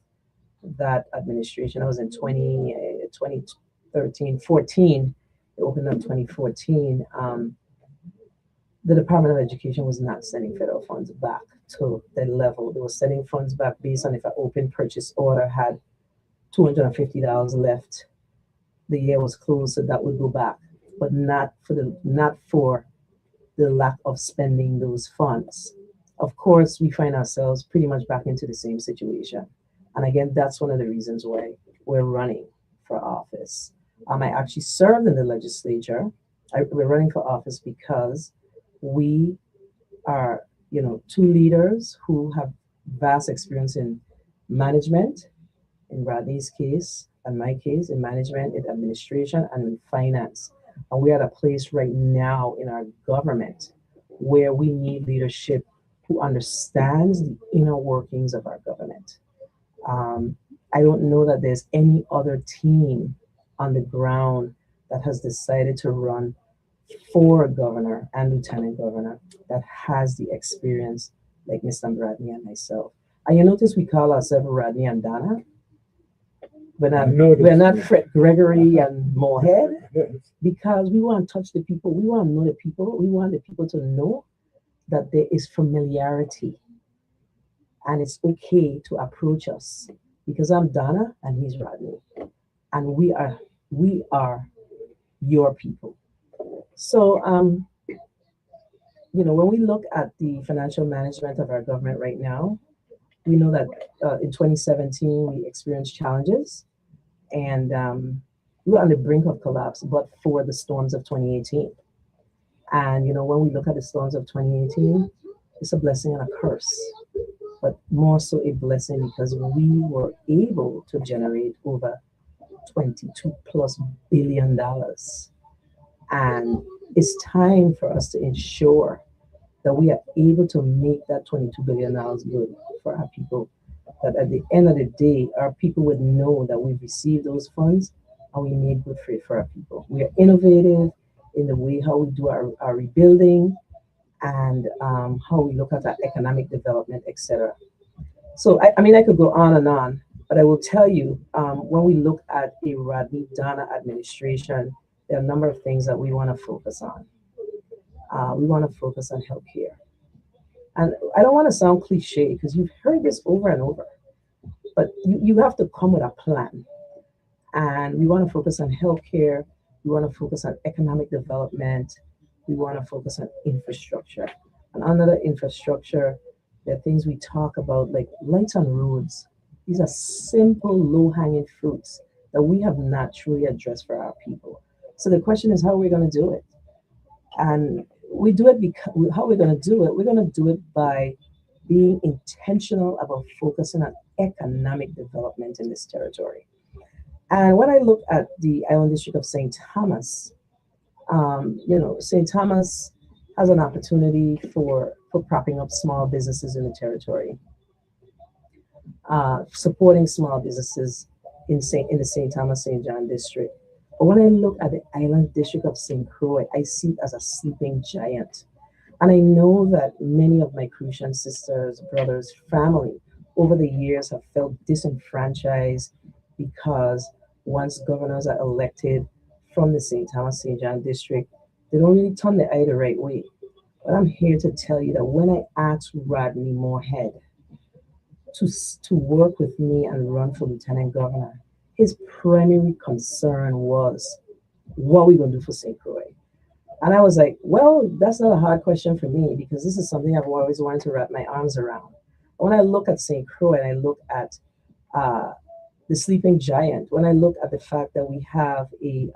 that administration. I was in 2013, 14. It opened up 2014. the Department of Education was not sending federal funds back to the level. They were sending funds back based on if an open purchase order had $250 left. The year was closed, so that would go back, but not for the lack of spending those funds. Of course, we find ourselves pretty much back into the same situation. And again, that's one of the reasons why we're running for office. I actually served in the legislature. We're running for office because we are, two leaders who have vast experience in management, in Rodney's case, and my case, in management, in administration, and in finance. And we're at a place right now in our government where we need leadership who understands the inner workings of our government. I don't know that there's any other team on the ground that has decided to run for a governor and lieutenant governor that has the experience like Mr. Rodney and myself. And you notice we call ourselves Rodney and Donna. We're not Fred Gregory and Moorhead, because we want to touch the people. We want to know the people. We want the people to know that there is familiarity and it's okay to approach us, because I'm Donna and he's Rodney, and we are your people. So, when we look at the financial management of our government right now, we know that in 2017 we experienced challenges, and we were on the brink of collapse, but for the storms of 2018. And when we look at the storms of 2018, it's a blessing and a curse, but more so a blessing because we were able to generate over $22+ billion. And it's time for us to ensure that we are able to make that $22 billion good for our people. That at the end of the day, our people would know that we've received those funds and we made good for it for our people. We are innovative in the way how we do our rebuilding and how we look at our economic development, etc. So, I could go on, but I will tell you, when we look at the Rodney Donna administration, there are a number of things that we want to focus on. We want to focus on healthcare. And I don't want to sound cliche because you've heard this over and over, but you have to come with a plan. And we want to focus on healthcare. We want to focus on economic development. We want to focus on infrastructure. And under the infrastructure, there are things we talk about like lights on roads. These are simple, low-hanging fruits that we have not truly addressed for our people. So the question is, how are we going to do it? And we do it because how we're going to do it. We're going to do it by being intentional about focusing on economic development in this territory. And when I look at the Island District of St. Thomas, St. Thomas has an opportunity for propping up small businesses in the territory, supporting small businesses in the St. Thomas, St. John district. But when I look at the Island District of St. Croix, I see it as a sleeping giant. And I know that many of my Crucian sisters, brothers, family over the years have felt disenfranchised because once governors are elected from the St. Thomas, St. John district, they don't really turn the eye the right way. But I'm here to tell you that when I asked Rodney Moorhead to work with me and run for lieutenant governor, his primary concern was, what are we going to do for St. Croix? And I was like, well, that's not a hard question for me because this is something I've always wanted to wrap my arms around. When I look at St. Croix and I look at the sleeping giant, when I look at the fact that we have the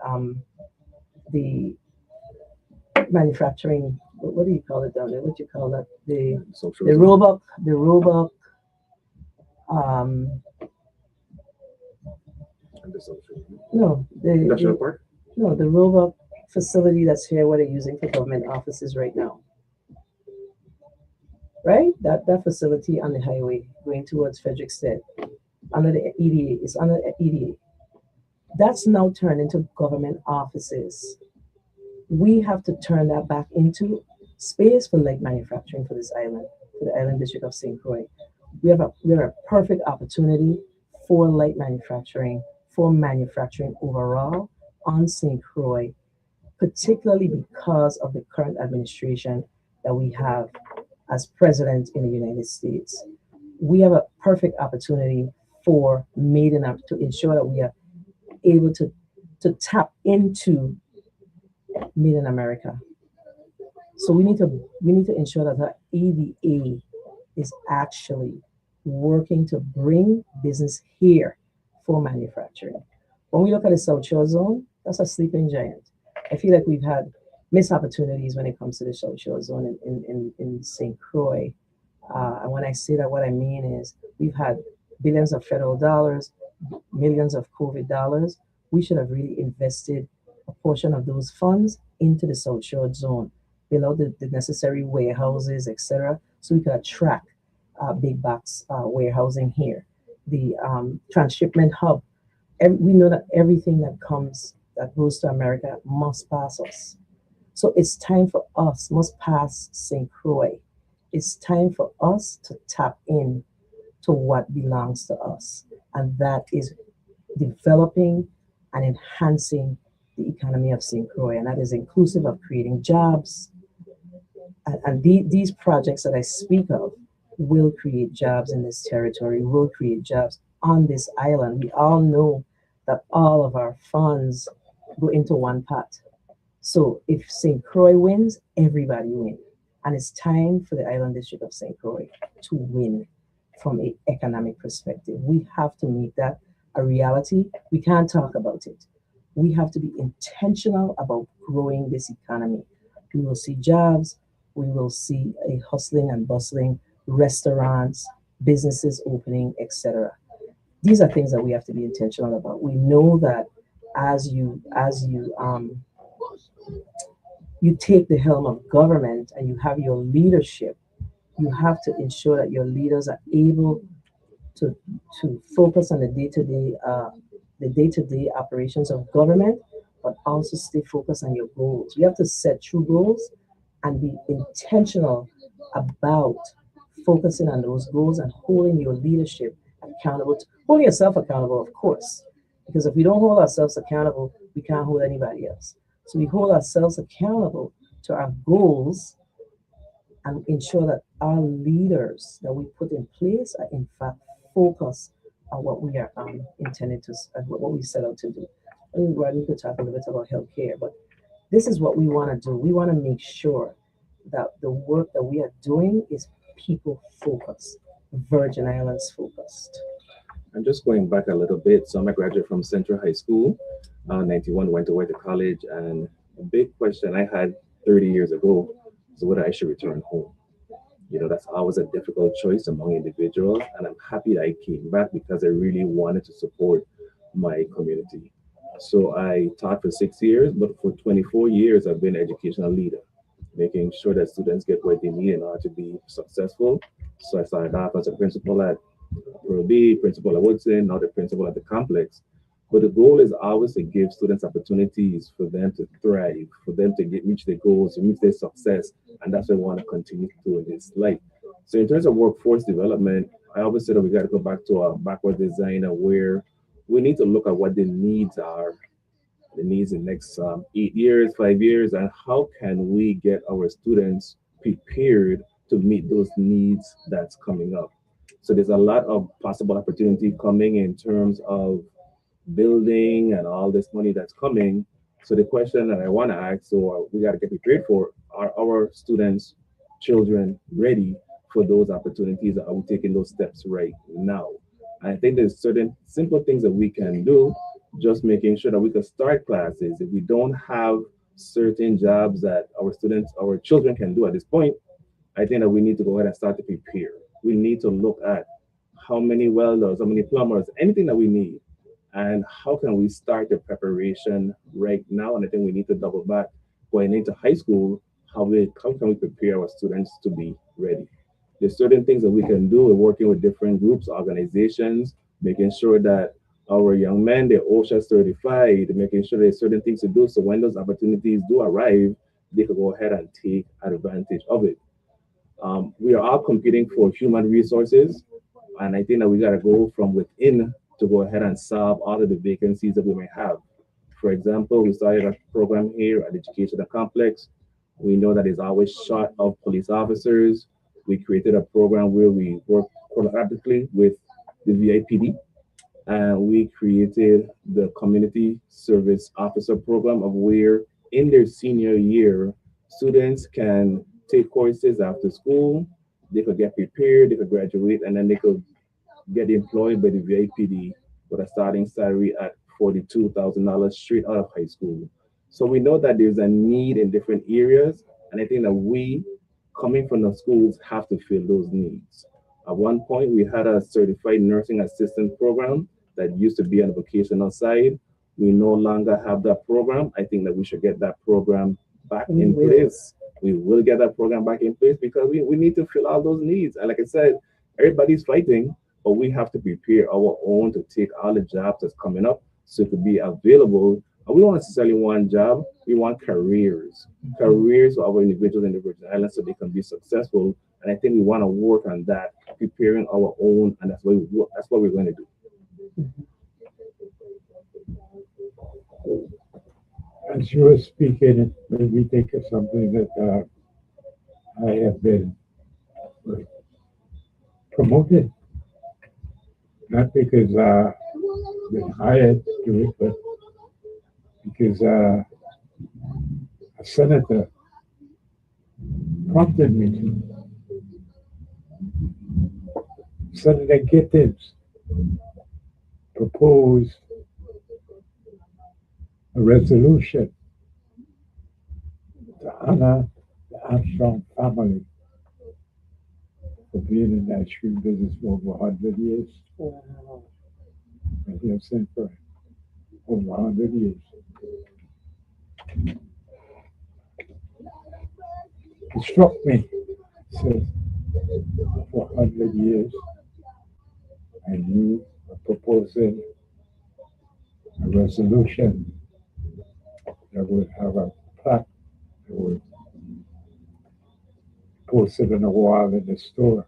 manufacturing, what do you call it down there? What do you call that? The Roebuck, Industrial Park? No, the Roebuck facility that's here, what they're using for government offices right now. Right? That facility on the highway going towards Frederickstead, under the EDA, is under the EDA. That's now turned into government offices. We have to turn that back into space for light manufacturing for this island, for the Island District of St. Croix. We have a perfect opportunity for light manufacturing, for manufacturing overall on St. Croix, particularly because of the current administration that we have as president in the United States. We have a perfect opportunity for Made in to ensure that we are able to tap into Made in America. So we need to ensure that our ADA is actually working to bring business here for manufacturing. When we look at the South Shore Zone, that's a sleeping giant. I feel like we've had missed opportunities when it comes to the South Shore Zone in St. Croix. And when I say that, what I mean is we've had billions of federal dollars, millions of COVID dollars. We should have really invested a portion of those funds into the South Shore Zone, build out the necessary warehouses, etc., so we could attract big box warehousing here. The transshipment hub. We know that everything that goes to America must pass us. So it's time for us, must pass St. Croix. It's time for us to tap in to what belongs to us. And that is developing and enhancing the economy of St. Croix. And that is inclusive of creating jobs. And these projects that I speak of will create jobs in this territory, will create jobs on this island. We all know that all of our funds go into one pot. So if St. Croix wins, everybody wins. And it's time for the Island District of St. Croix to win from an economic perspective. We have to make that a reality. We can't talk about it. We have to be intentional about growing this economy. We will see jobs. We will see a hustling and bustling restaurants, businesses opening, etc. These are things that we have to be intentional about. We know that as you take the helm of government and you have your leadership, you have to ensure that your leaders are able to focus on the day-to-day operations of government, but also stay focused on your goals. You have to set true goals and be intentional about focusing on those goals and holding your leadership accountable, holding yourself accountable, of course, because if we don't hold ourselves accountable, we can't hold anybody else. So we hold ourselves accountable to our goals and ensure that our leaders that we put in place are in fact focused on what we are intended to, what we set out to do. We could talk a little bit about healthcare, but this is what we want to do. We want to make sure that the work that we are doing is people focused, Virgin Islands focused. I'm just going back a little bit. So I'm a graduate from Central High School. 91, went away to college, and a big question I had 30 years ago is whether I should return home. You know, that's always a difficult choice among individuals, and I'm happy that I came back because I really wanted to support my community. So I taught for 6 years, but for 24 years, I've been an educational leader, making sure that students get what they need in order to be successful. So I started off as a principal at Pearl B, principal at Woodson, now the principal at the complex. But the goal is always to give students opportunities for them to thrive, for them to reach their goals, reach their success. And that's what we want to continue to do in this life. So in terms of workforce development, I always said that we got to go back to our backward design where we need to look at what the needs are, the needs in the next 8 years, 5 years, and how can we get our students prepared to meet those needs that's coming up. So there's a lot of possible opportunity coming in terms of building and all this money that's coming. So the question that I want to ask, so we got to get prepared for, are our students, children ready for those opportunities? Are we taking those steps right now? I think there's certain simple things that we can do, just making sure that we can start classes. If we don't have certain jobs that our students, our children can do at this point, I think that we need to go ahead and start to prepare. We need to look at how many welders, how many plumbers, anything that we need, and how can we start the preparation right now. And I think we need to double back going into high school, how can we prepare our students to be ready. There's certain things that we can do. We're working with different groups, organizations, making sure that our young men, they're OSHA certified, making sure there's certain things to do. So when those opportunities do arrive, they can go ahead and take advantage of it. We are all competing for human resources. And I think that we got to go from within to go ahead and solve all of the vacancies that we may have. For example, we started a program here at Education Complex We know that it's always short of police officers. We created a program where we work collaboratively with the VIPD, and we created the community service officer program of where in their senior year, students can take courses after school, they could get prepared, they could graduate, and then they could get employed by the VIPD with a starting salary at $42,000 straight out of high school. So we know that there's a need in different areas, and I think that we, coming from the schools, have to fill those needs. At one point, we had a certified nursing assistant program that used to be on the vocational side. We no longer have that program. I think that we should get that program back in place. We will get that program back in place because we need to fill all those needs. And like I said, everybody's fighting, but we have to prepare our own to take all the jobs that's coming up so to be available. And we don't necessarily want job, we want careers. Careers for our individuals in the Virgin Islands so they can be successful. And I think we want to work on that, preparing our own, and that's what we're going to do. As you were speaking, it made me think of something that I have been promoted, not because I've been hired to do it, but because a senator prompted me to. Senator Gittins proposed a resolution to honor the Armstrong family for being in the ice cream business for over 100 years. Wow. And he has sent for over 100 years. It struck me. It says, for 100 years, and you are proposing a resolution that would have a plaque that would post it on a wall in the store,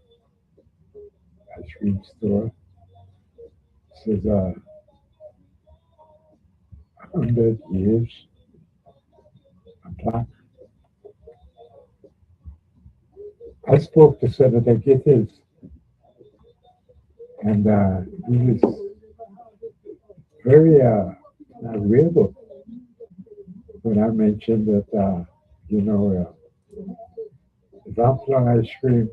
ice cream store. It says 100 years, a plaque. I spoke to Senator Gittins, and he was very agreeable when I mentioned that, the Armstrong ice cream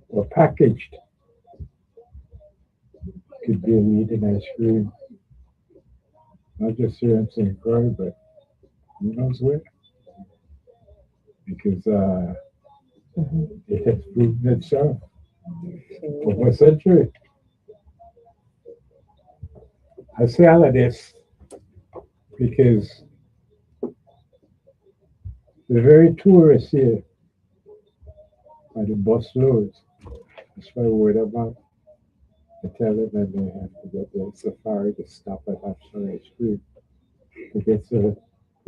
were packaged. Could be a leading ice cream, not just here in St. Croix, but who knows where? Because it has proven itself over a century. I say all of this because the very tourists here are the bus loads. That's why word of mouth. I tell them that they have to get their safari to stop at Armstrong ice cream to get the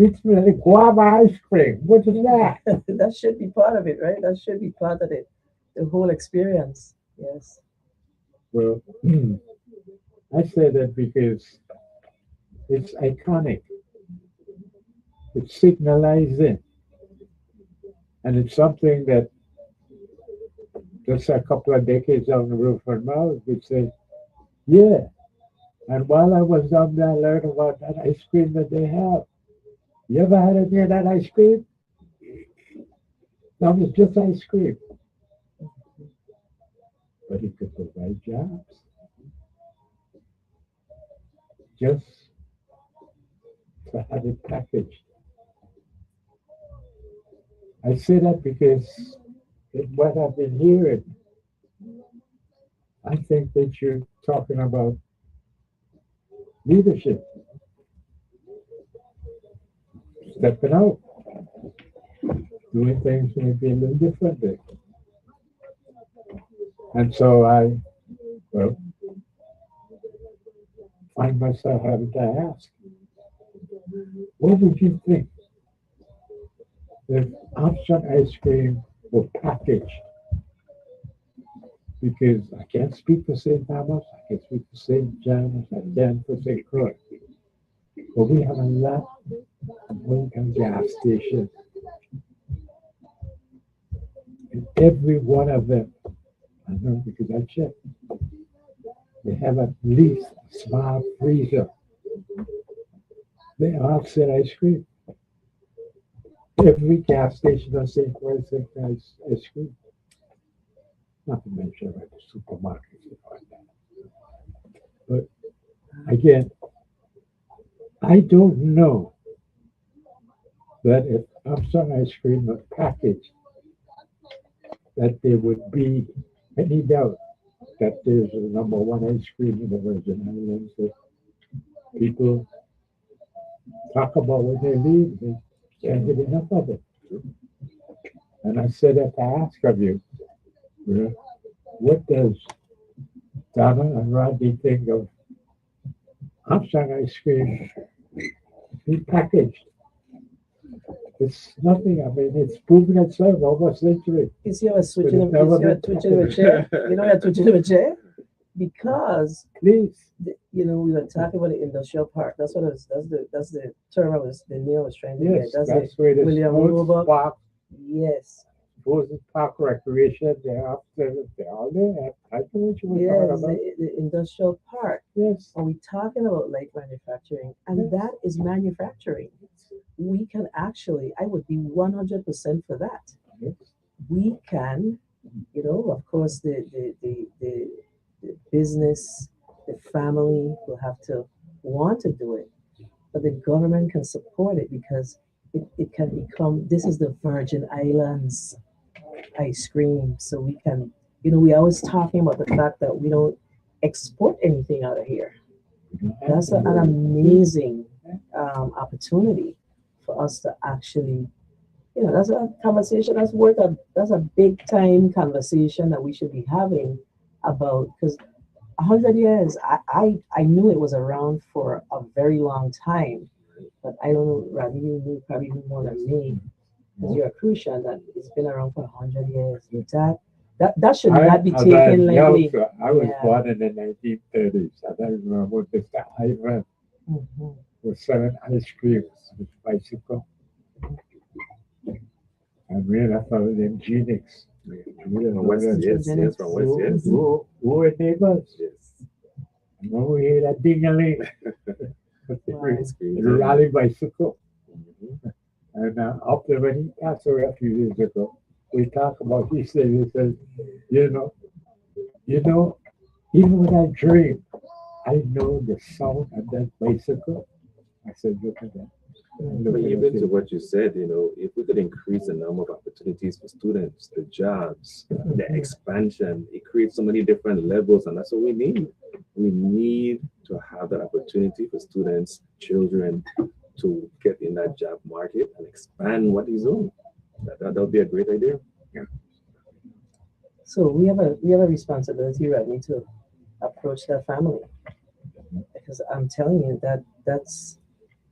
it's really guava ice cream. What is that? That should be part of it, right? That should be part of it. The whole experience. Yes. Well, I say that because it's iconic. It's signalizing. And it's something that just a couple of decades down the road from now, we'd say, yeah. And while I was down there, I learned about that ice cream that they have. You ever had any of that ice cream? That was just ice cream. But it could provide jobs. Just to have it packaged. I say that because in what I've been hearing, I think that you're talking about leadership. Stepping out, doing things maybe a little differently. And so I find myself having to ask, what would you think if Armstrong ice cream were packaged? Because I can't speak for St. Thomas, I can speak for St. John's, I can for St. Croix. But we have a lot of Lincoln gas stations And every one of them, I know because I checked, they have at least a small freezer. They all sell ice cream. Every gas station on St. Croix sells ice cream. Not to mention at the supermarkets and all that. But again, I don't know that if Armstrong ice cream was packaged, that there would be any doubt that there's a number one ice cream in the Virgin Islands that people talk about when they leave. They can't get enough of it. And I said that to ask of you, what does Donna and Rodney think of Armstrong ice cream be packaged? It's nothing. I mean, it's proven itself over a century. You see how I switching But him, it's never you see how I been- twitching him a chair? You know how I twitching him a chair? Because Please. you know, we were talking about the industrial park. That's what I was, that's the term I was, the name I was trying to get. Yes, That's that's where the William sports Roebuck. park, yes, sports park recreation, they're up there, they're all there. I know what you were yes, talking about. the industrial park. Yes. Are we talking about light manufacturing? And that is manufacturing. We can actually, I would be 100% for that. Yes. We can, you know, of course, the business, the family will have to want to do it, but the government can support it because it can become, this is the Virgin Islands ice cream. So we can, you know, we always talking about the fact that we don't export anything out of here. That's an amazing opportunity for us to actually, you know, that's a conversation that's a big time conversation that we should be having about, because 100 years, I knew it was around for a very long time, but I don't know, Rodney, you probably knew more than me, because you're a Crucian, that it's been around for 100 years. That should not be as taken a lightly. youngster, I was Yeah. born in the 1930s. And I remember Mr. Ivan Mhm. was selling ice creams with bicycle. And we had a fellow named Genix. From West, yes, yes, from West, yes. Who were neighbors. Yes. And when we hear that ding-a-ling, Ice cream. the rally bicycle. Mhm. And up there when he passed away a few years ago, we talk about, he said, you know, even when I dream, I know the sound of that bicycle. I said, look at that. Look But at even that. to what you said, you know, if we could increase the number of opportunities for students, the jobs, the expansion, it creates so many different levels, and that's what we need. We need to have that opportunity for students, children, to get in that job market and expand what is on. That would be a great idea. So we have a responsibility, Rodney, to approach their family, because I'm telling you that's,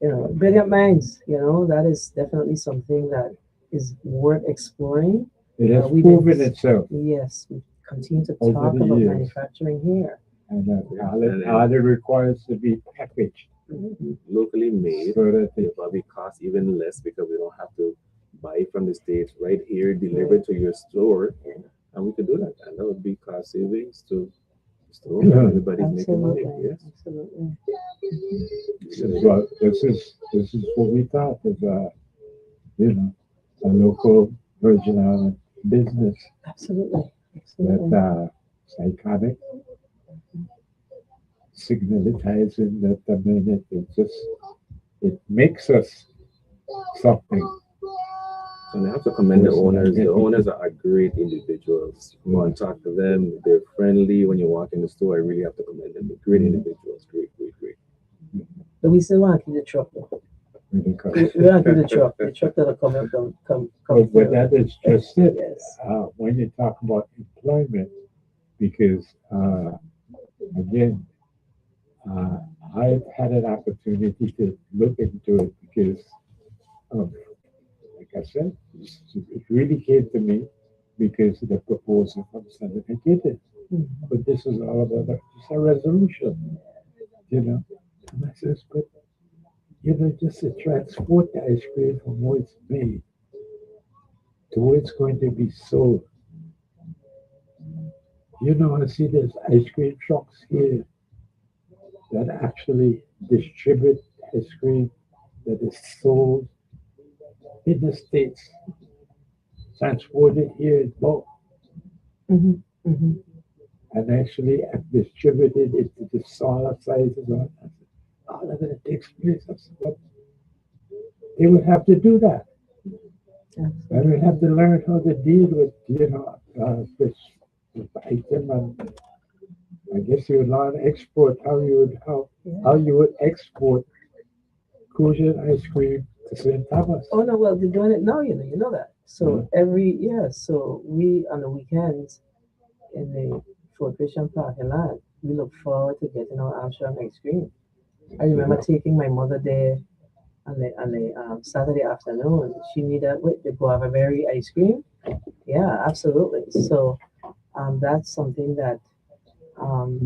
you know, brilliant minds. You know, that is definitely something that is worth exploring. It has we've proven been- itself. Yes, we continue to Over talk the about years. manufacturing here. And And all it requires to be packaged Locally made, so that it it, probably costs even less because we don't have to buy it from the States right here, delivered to your store. And we could do that. And that would be cost savings to store. Yeah. Everybody's making money. Absolutely, Yes. absolutely. this is what we thought of, you know, a local Virgin Island business Absolutely. that Absolutely. is iconic, signalizing that I mean it makes us something. And I have to commend the owners. The owners are great individuals. You want to talk to them. They're friendly when you walk in the store. I really have to commend them. They're great individuals. Great. But we still want to keep the truck. Though. Because, We want to keep the truck. The truck that'll come but through. that is just it. Yes. When you talk about employment, because again, I've had an opportunity to look into it because, like I said, it really came to me because of the proposal from Senator Gittens. Mhm. But this is all about just a resolution, you know. And I says, but you know, just to transport the ice cream from where it's made to where it's going to be sold You know, I see there's ice cream trucks here that actually distribute ice cream that is sold in the States, transported here in bulk, Mm-hmm. Mm-hmm. and actually distributed it to the smaller sizes. On all of it takes place. I said, but they would have to do that. They would have to learn how to deal with, this item, and I guess you would learn export how you would export Crucian ice cream to St. Thomas. Oh no, well they're doing it now, you know that. So so we on the weekends in the Fort Christian parking lot, we look forward to getting our Armstrong ice cream. I remember taking my mother there on the Saturday afternoon. She needed with the guava berry ice cream. Yeah, absolutely. So that's something that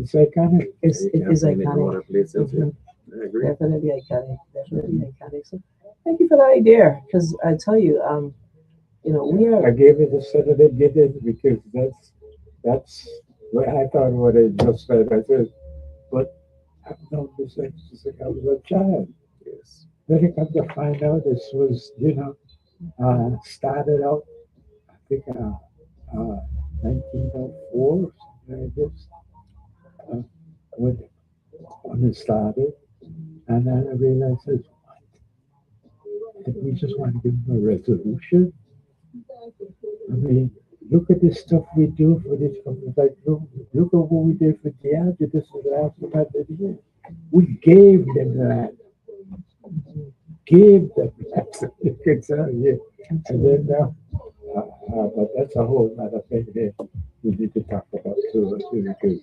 It's iconic. it is Can't find it no iconic. other places, yeah. Mhm. I agree. Definitely iconic. Definitely iconic. So thank you for that idea. Because I tell you, we I are. gave it a Saturday did it because that's what I thought what I just said. I said, but I've known this since I was a child. Yes. Then I come to find out this was, started out, I think, 1904, something like this, uh, when, when it started. And then I realized, did we just want to give them a resolution? I mean, look at the stuff we do for this company. Like, look at what we did for Diageo. This is the last one I did here. We gave them that. Gave them that. You can tell, yeah. And then now, but that's a whole other thing there we need to talk about too, because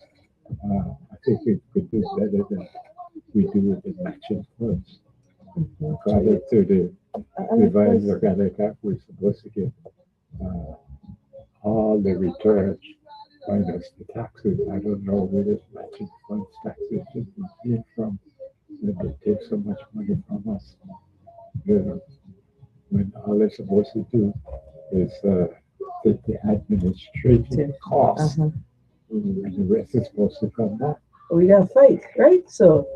I think we could do better than we do with the matching funds. According to the revised organic act, we're supposed to get uh, all the returns minus the taxes. I don't know where this matching funds taxes should be paid from. When they take so much money from us, you know, when all they're supposed to do is take the administrative costs, Uh-huh. and the rest is supposed to come back. We gotta fight, right? So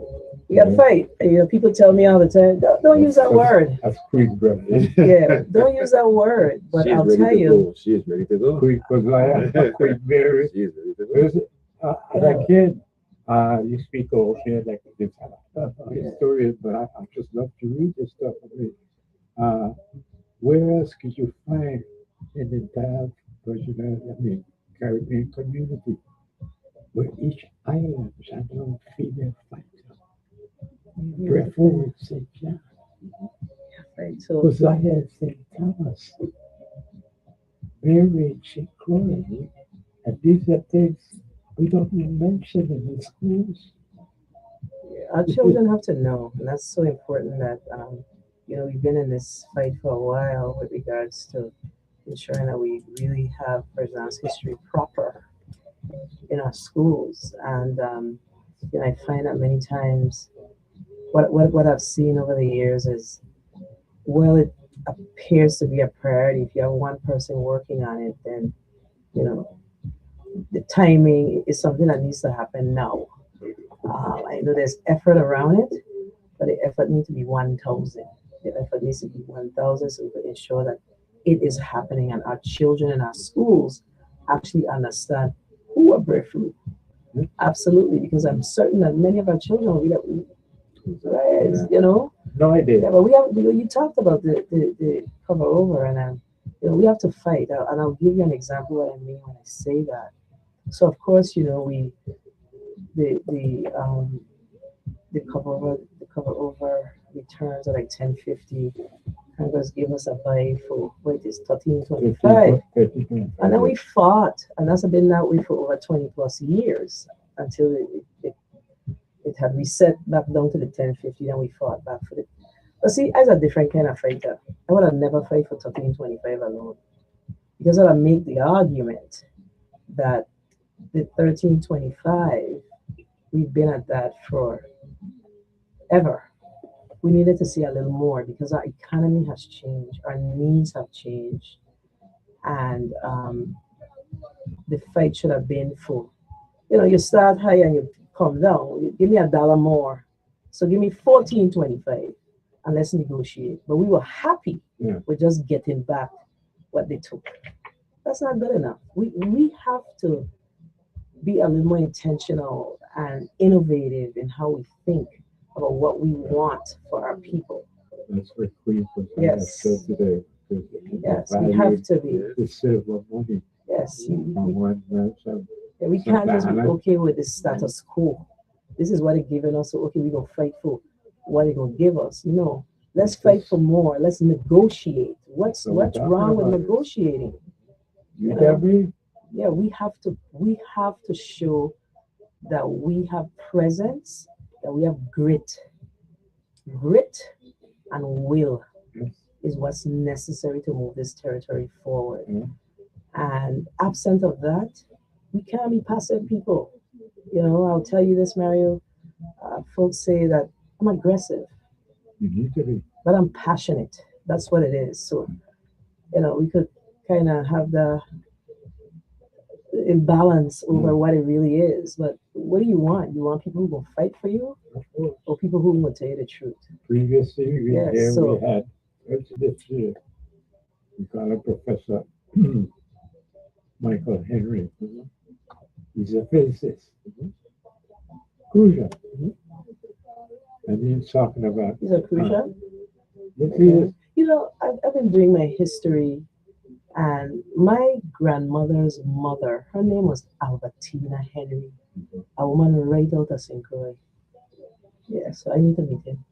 we gotta fight. People tell me all the time, don't use that word. That's Queen brother. Yeah, don't use that word. But She's I'll ready tell to you, go. She is ready to go. Queen, because I am Queen Mary. She is ready to go. There's, as a kid, you speak okay like this historian, but I just love to read this stuff. I mean, where else could you find in the entire Caribbean community where each island had their own female fighter? Bradford, St. John, right? So Keziah, St. Thomas, Mary, St. Croix. And these are things we don't even mention in the schools. our children have to know, and that's so important that we've been in this fight for a while with regards to ensuring that we really have First Dance history proper in our schools. And I find that many times what I've seen over the years is, well, it appears to be a priority. If you have one person working on it, then the timing is something that needs to happen now. I know there's effort around it, but the effort needs to be 1,000. The effort needs to be 1,000 so we can ensure that it is happening and our children in our schools actually understand who are breadfruit. Absolutely, because I'm certain that many of our children will be like, No idea. Yeah, but we have. You talked about the cover over, and we have to fight. And I'll give you an example of what I mean when I say that. So of course, we the cover over returns are like 10.50. Congress gave us a buy for it's 13.25, and then we fought, and that's been that way for over 20 plus years until it had reset back down to the 10.50. Then we fought back for it. But see, I was a different kind of fighter. I would have never fight for 13.25 alone, because I would make the argument that the 13.25, we've been at that for ever. We needed to see a little more because our economy has changed, our needs have changed, and the fight should have been for. You start high and you come down. You give me $1 more. So give me 14.25 and let's negotiate. But we were happy with just getting back what they took. That's not good enough. We have to be a little more intentional and innovative in how we think about what we want for our people. That's what Queen was Yes. said today. Yes, we have to be. The silver money Yes, from one ransom. we can't just be okay with the status quo. This is what they're giving us. So, okay, we're going to fight for what they're going to give us. No, let's fight for more. Let's negotiate. What's wrong with negotiating? You get me? Yeah, we have to show that we have presence, that we have grit. Grit and will is what's necessary to move this territory forward. And absent of that, we can't be passive people. I'll tell you this, Mario. Folks say that I'm aggressive, You need to be. but I'm passionate. That's what it is. So, we could kind of have the imbalance over what it really is. But what do you want? You want people who will fight for you, or people who will tell you the truth? Previously, we had we call him Professor Michael Henry. He's a physicist. Crucial. And he's talking about. He's a crucial. Yes, I've been doing my history, and my grandmother's mother, her name was Albertina Henry, a woman right out of St. Croix. Yeah, so I need to meet him.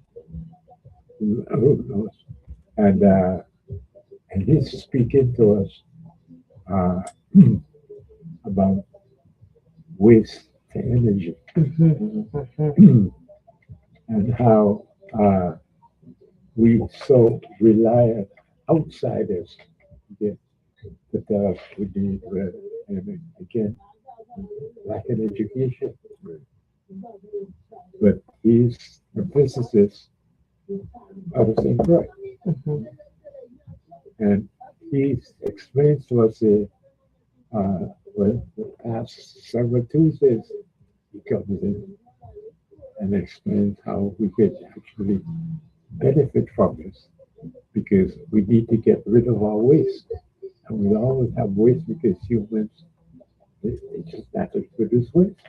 And he's speaking to us about waste to energy and how we so rely on outsiders to tell us we need and again lack of education. But he's a physicist out of St. Croix. And he explains to us the past several Tuesdays, he comes in and explains how we could actually benefit from this because we need to get rid of our waste. And we always have waste because humans, they just naturally produce waste.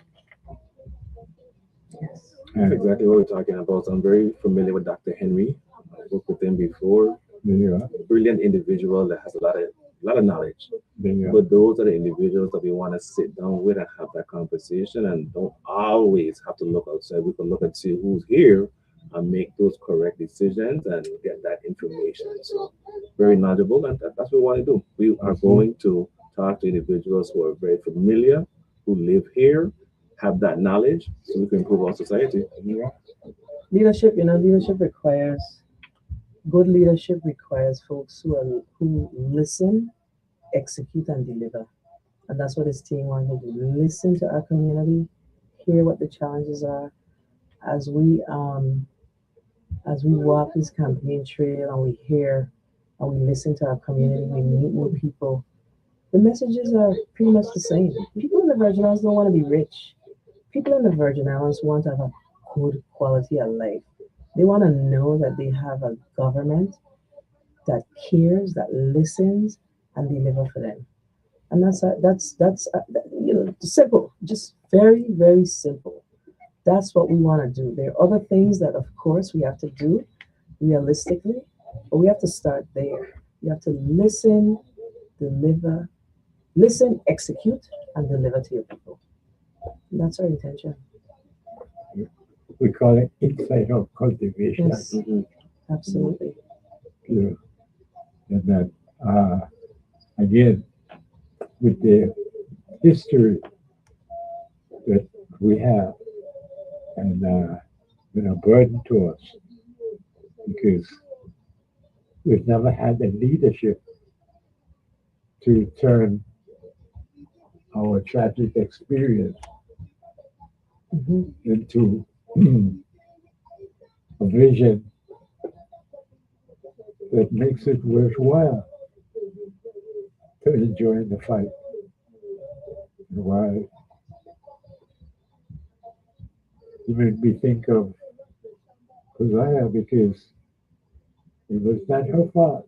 Yes. That's exactly what we're talking about. I'm very familiar with Dr. Henry. I worked with him before. Brilliant individual that has a lot of knowledge. But those are the individuals that we want to sit down with and have that conversation, and don't always have to look outside. We can look and see who's here and make those correct decisions and get that information. So very knowledgeable, and that's what we want to do. We are going to talk to individuals who are very familiar, who live here, have that knowledge, so we can improve our society. Leadership requires good leadership requires folks who listen, execute, and deliver. And that's what this team wants to do. Listen to our community, hear what the challenges are. As we walk this campaign trail and we hear and we listen to our community, we meet new people. The messages are pretty much the same. People in the Virgin Islands don't want to be rich. People in the Virgin Islands want to have a good quality of life. They want to know that they have a government that cares, that listens, and deliver for them. And that's simple, just very, very simple. That's what we want to do. There are other things that, of course, we have to do realistically, but we have to start there. You have to listen, execute, and deliver to your people. And that's our intention. We call it inside out cultivation. Yes, absolutely. And that, again, with the history that we have, and been a burden to us because we've never had the leadership to turn our tragic experience into a vision that makes it worthwhile to enjoy the fight. Why? You made me think of Keziah because it was not her fault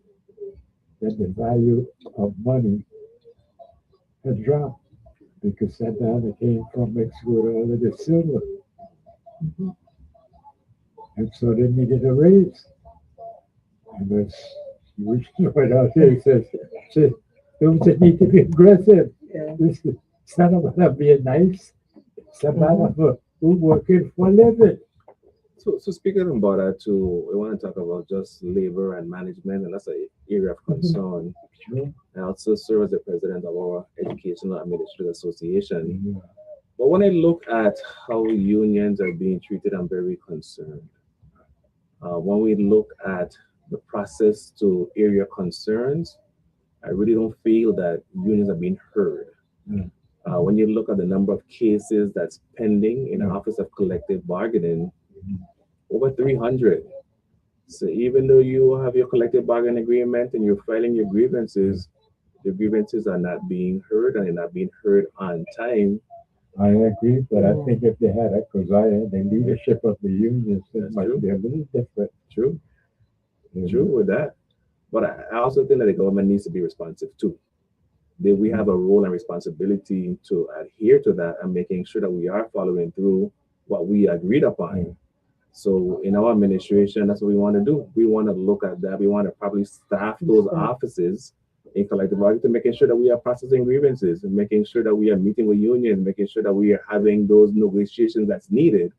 that the value of money had dropped because Santa Ana came from Mexico to all of the silver. And so they needed a raise. And that's, she reached right out there and says, those that need to be aggressive. Yeah. It's not about being nice. It's about who working for a living. So speaking about that too, we want to talk about just labor and management, and that's an area of concern. Sure. I also serve as the president of our Educational Administrators Association. Yeah. But when I look at how unions are being treated, I'm very concerned. When we look at the process to area concerns, I really don't feel that unions are being heard. Mm. When you look at the number of cases that's pending in the Yeah. Office of Collective Bargaining, Mhm. over 300. So even though you have your collective bargaining agreement and you're filing your grievances, the grievances are not being heard and they're not being heard on time. I agree, but I think if they had a Keziah, the leadership of the unions, it That's might true. be a little different. True, you true know. with that. But I also think that the government needs to be responsive too. That we have a role and responsibility to adhere to that and making sure that we are following through what we agreed upon. Mm. So in our administration, that's what we want to do. We want to look at that. We want to probably staff those offices in collective bargaining to making sure that we are processing grievances and making sure that we are meeting with unions, making sure that we are having those negotiations that's needed,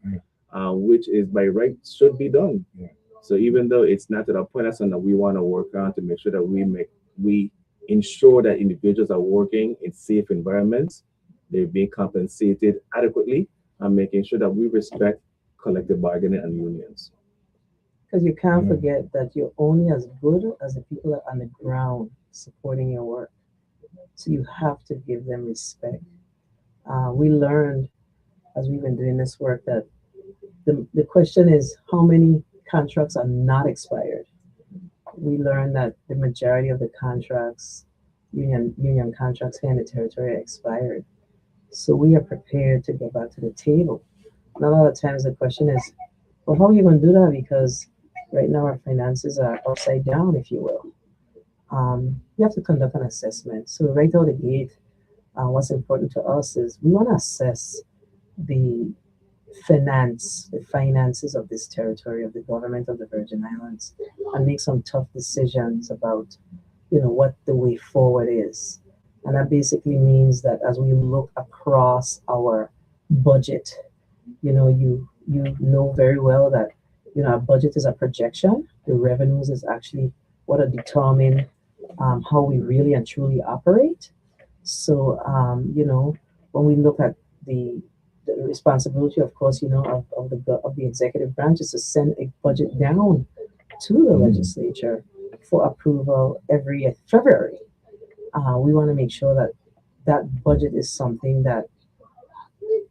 which is by right should be done. Yeah. So even though it's not to the point, that's something that we want to work on to make sure that we ensure that individuals are working in safe environments, they're being compensated adequately, and making sure that we respect collective bargaining and unions. Because you can't Yeah. forget that you're only as good as the people that are on the ground supporting your work. So you have to give them respect. We learned as we've been doing this work that the question is how many contracts are not expired. We learned that the majority of the contracts, union contracts here in the territory are expired. So we are prepared to go back to the table. And a lot of times the question is, well, how are you going to do that? Because right now our finances are upside down, if you will. You have to conduct an assessment. So right out the gate, what's important to us is we want to assess the finances of this territory, of the government of the Virgin Islands, and make some tough decisions about, what the way forward is. And that basically means that as we look across our budget, you know very well that our budget is a projection. The revenues is actually what are determine how we really and truly operate. So when we look at the responsibility, of course, of the executive branch is to send a budget down to the legislature for approval every February. We want to make sure that that budget is something that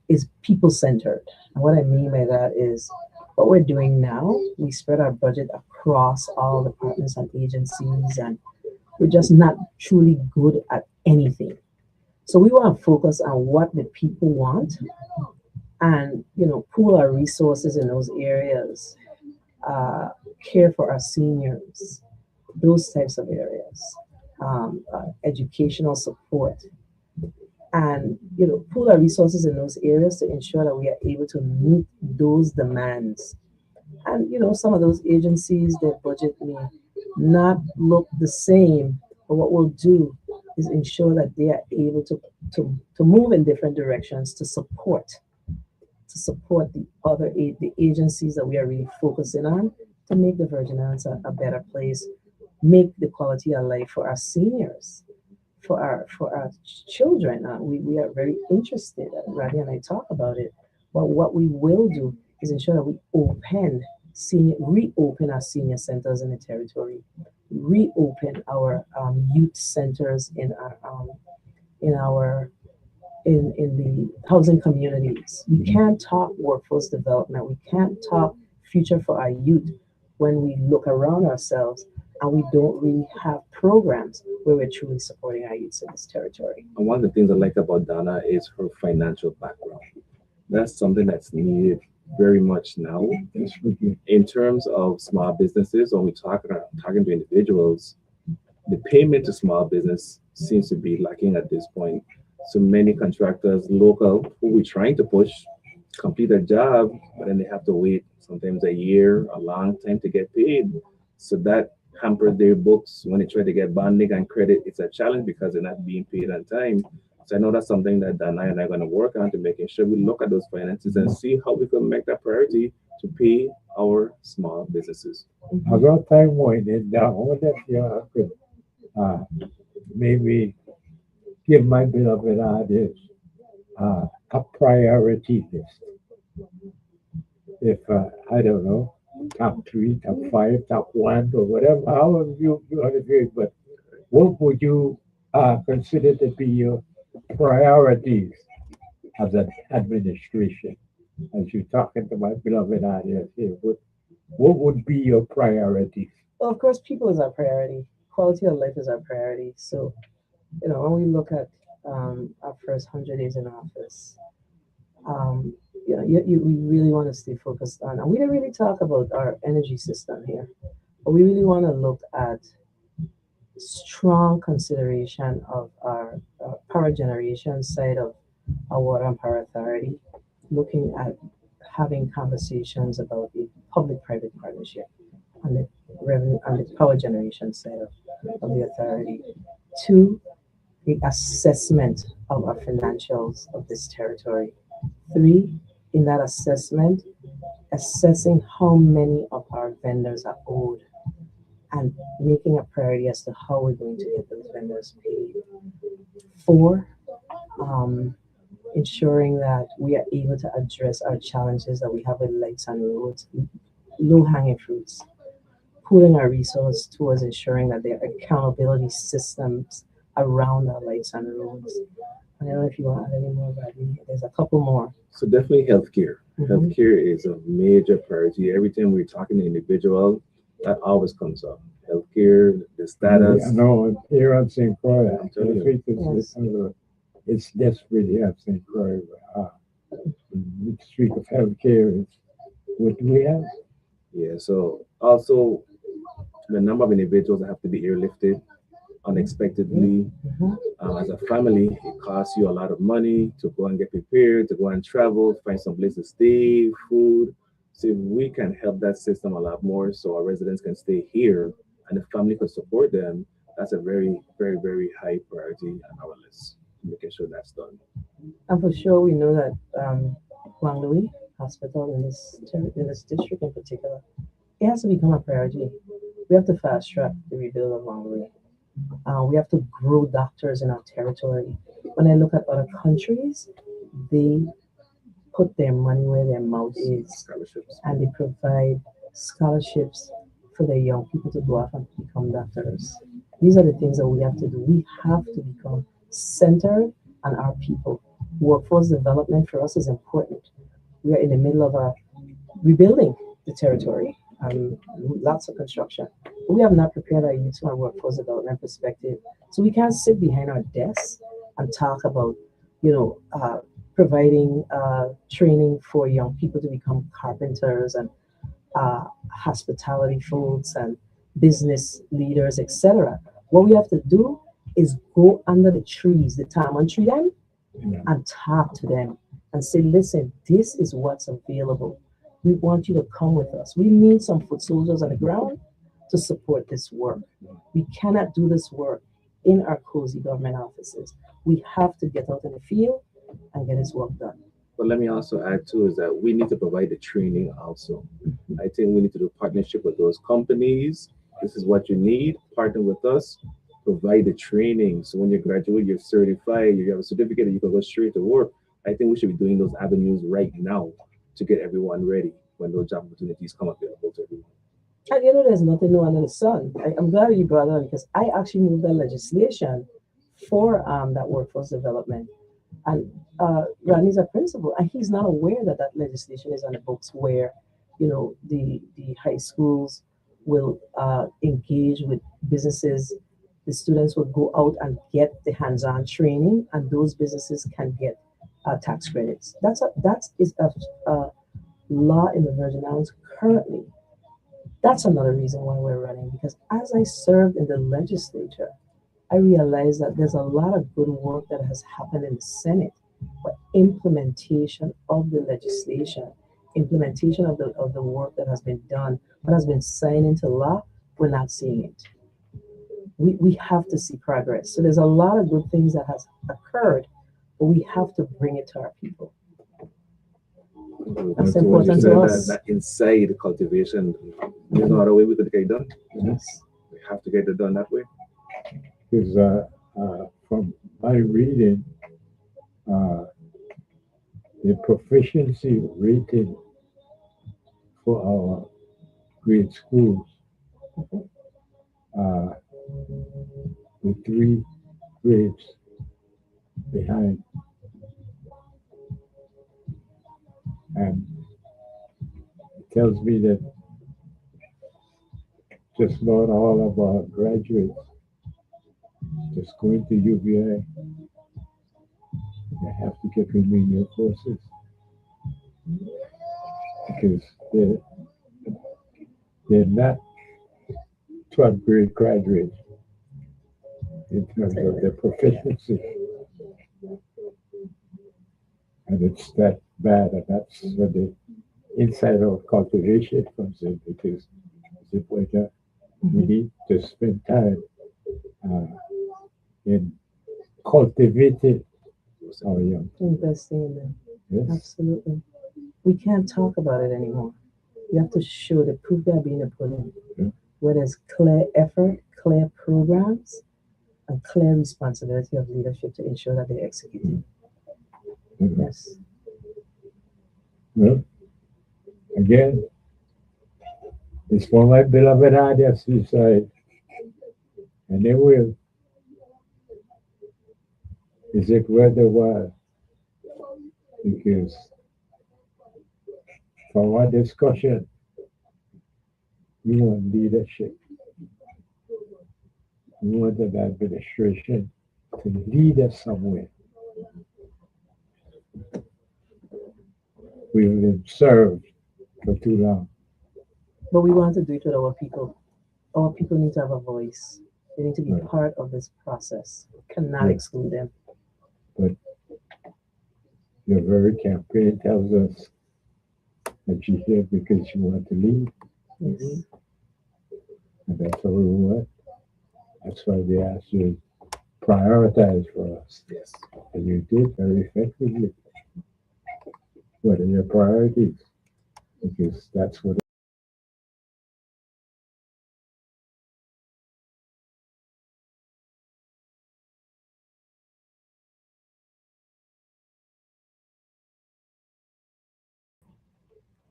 is people centered. And what I mean by that is what we're doing now, we spread our budget across all departments and agencies, and we're just not truly good at anything. So we want to focus on what the people want and, pool our resources in those areas, care for our seniors, those types of areas, educational support, and pool our resources in those areas to ensure that we are able to meet those demands. And some of those agencies, their budget may not look the same, but what we'll do is ensure that they are able to move in different directions to support the agencies that we are really focusing on to make the Virgin Islands a better place, make the quality of life for our seniors, for our children. We are very interested, Ravi and I talk about it, but what we will do is ensure that we reopen our senior centers in the territory, reopen our youth centers in the housing communities. We can't talk workforce development. We can't talk future for our youth when we look around ourselves and we don't really have programs where we're truly supporting our youths in this territory. And one of the things I like about Donna is her financial background. That's something that's needed very much now. Desperately. In terms of small businesses, when we talking to individuals, the payment to small business seems to be lacking at this point. So many contractors, local, who we're trying to push, complete a job, but then they have to wait sometimes a year, a long time to get paid. So that hampers their books when they try to get bonding and credit. It's a challenge because they're not being paid on time. So I know that's something that Dana and I are going to work on to making sure we look at those finances and see how we can make that priority to pay our small businesses. I got time winding down. I wonder if you could maybe give my beloved audience a priority list. If I don't know, top three, top five, top one, or whatever, however you want to do it, but what would you consider to be your priorities as an administration? As you're talking to my beloved audience here, what would be your priorities? Well, of course, people is our priority. Quality of life is our priority. So, when we look at our first 100 days in office, we really want to stay focused on, and we didn't really talk about our energy system here, but we really want to look at strong consideration of our power generation side of our water and power authority, looking at having conversations about the public-private partnership on the revenue on the power generation side of the authority. Two, the assessment of our financials of this territory. Three, in that assessment, assessing how many of our vendors are owed and making a priority as to how we're going to get those vendors paid. Four, ensuring that we are able to address our challenges that we have with lights and roads, low-hanging fruits, pooling our resources towards ensuring that there are accountability systems around our lights and roads. I don't know if you want to add any more, but there's a couple more. So definitely healthcare. Mhm. Healthcare is a major priority. Every time we're talking to individual, that always comes up. Healthcare, the status. I know here on St. Croix, I'm telling you. it's desperate here at St. Croix. The street of healthcare is what do we have? Yeah. So also the number of individuals that have to be airlifted unexpectedly. Mhm. As a family, it costs you a lot of money to go and get prepared, to go and travel, find some place to stay, food. So if we can help that system a lot more so our residents can stay here and the family can support them, that's a very, very, very high priority on our list, making sure that's done. And for sure, we know that Juan Louis Hospital in this district in particular, it has to become a priority. We have to fast track the rebuild of Juan Louis. We have to grow doctors in our territory. When I look at other countries, they put their money where their mouth is, Scholarships. and they provide scholarships for their young people to go off and become doctors. These are the things that we have to do. We have to become centered on our people. Workforce development for us is important. We are in the middle of rebuilding the territory, lots of construction. We have not prepared our youth from a workforce development perspective. So we can't sit behind our desks and talk about, providing training for young people to become carpenters and hospitality folks and business leaders, etc. What we have to do is go under the trees, the almond tree them, and talk to them and say, listen, this is what's available. We want you to come with us. We need some foot soldiers on the ground to support this work. We cannot do this work in our cozy government offices. We have to get out in the field and get this work done. But let me also add too is that we need to provide the training also. I think we need to do partnership with those companies. This is what you need. Partner with us. Provide the training. So when you graduate, you're certified, you have a certificate, and you can go straight to work. I think we should be doing those avenues right now to get everyone ready when those job opportunities come available to everyone. And there's nothing new under the sun. I'm glad you brought it up because I actually moved the legislation for that workforce development. And Rodney's a principal, and he's not aware that legislation is on the books where, the high schools will engage with businesses. The students will go out and get the hands-on training, and those businesses can get tax credits. That is a law in the Virgin Islands currently. That's another reason why we're running, because as I served in the legislature, I realized that there's a lot of good work that has happened in the Senate, but implementation of the legislation, implementation of the work that has been done, what has been signed into law, we're not seeing it. We have to see progress. So there's a lot of good things that has occurred, but we have to bring it to our people. That's So when you important said to that, us. that inside the cultivation, there's no other way we could get it done. Yes. We have to get it done that way. Because from my reading, the proficiency rating for our grade schools, with 3 grades behind. And it tells me that just about all of our graduates just going to UVI, they have to get remedial courses because they're not 12th grade graduates in terms of their proficiency. And it's that bad, and that's where the inside of cultivation comes in, because we need to spend time in cultivating our young. Investing in them. Yes. Absolutely. We can't talk about it anymore. You have to show the proof they're being put in. Yeah. Where there's clear effort, clear programs, and clear responsibility of leadership to ensure that they're executing. Yes. Well, again, it's for my beloved audience to decide, and they will. Is it worth the while? Because from our discussion, we want leadership. We want an administration to lead us somewhere. We've been served for too long. But we want to do it with our people. Our people need to have a voice. They need to be Right. part of this process. Cannot Right. exclude them. Your very campaign tells us that you're here because you want to lead, Yes. and that's what we want. That's why we asked you to prioritize for us, Yes. and you did very effectively. What are your priorities? Because that's what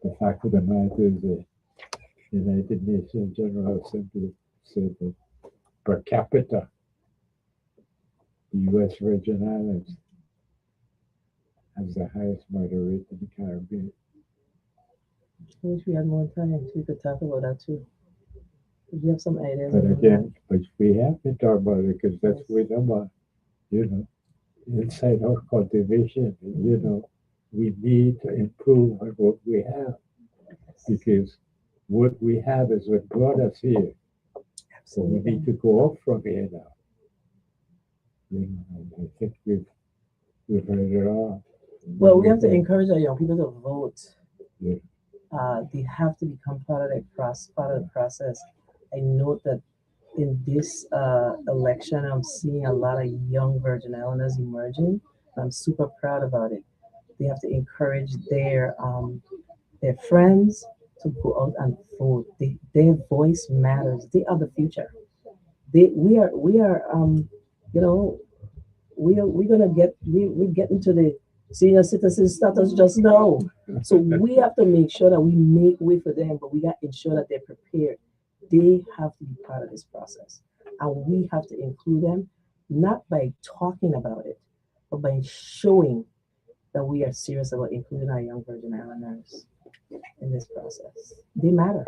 the fact of the matter is the United Nations General Assembly said that per capita, the U.S. Virgin Islands has the highest murder rate in the Caribbean. I wish we had more time so we could talk about that too. If you have some ideas But about again, but we have to talk about it because that's what I'm about, inside our cultivation, we need to improve on what we have, because what we have is what brought us here. So we Absolutely. need to go up from here now. And I think we've heard it all. Well, we have to encourage our young people to vote. Yeah. They have to become part of the process. I note that in this election, I'm seeing a lot of young Virgin Islanders emerging. I'm super proud about it. They have to encourage their friends to go out and vote. Their voice matters. They are the future. We're getting to the senior citizen status just now. So we have to make sure that we make way for them, but we got to ensure that they're prepared. They have to be part of this process. And we have to include them, not by talking about it, but by showing that we are serious about including our young Virgin Islanders in this process. They matter.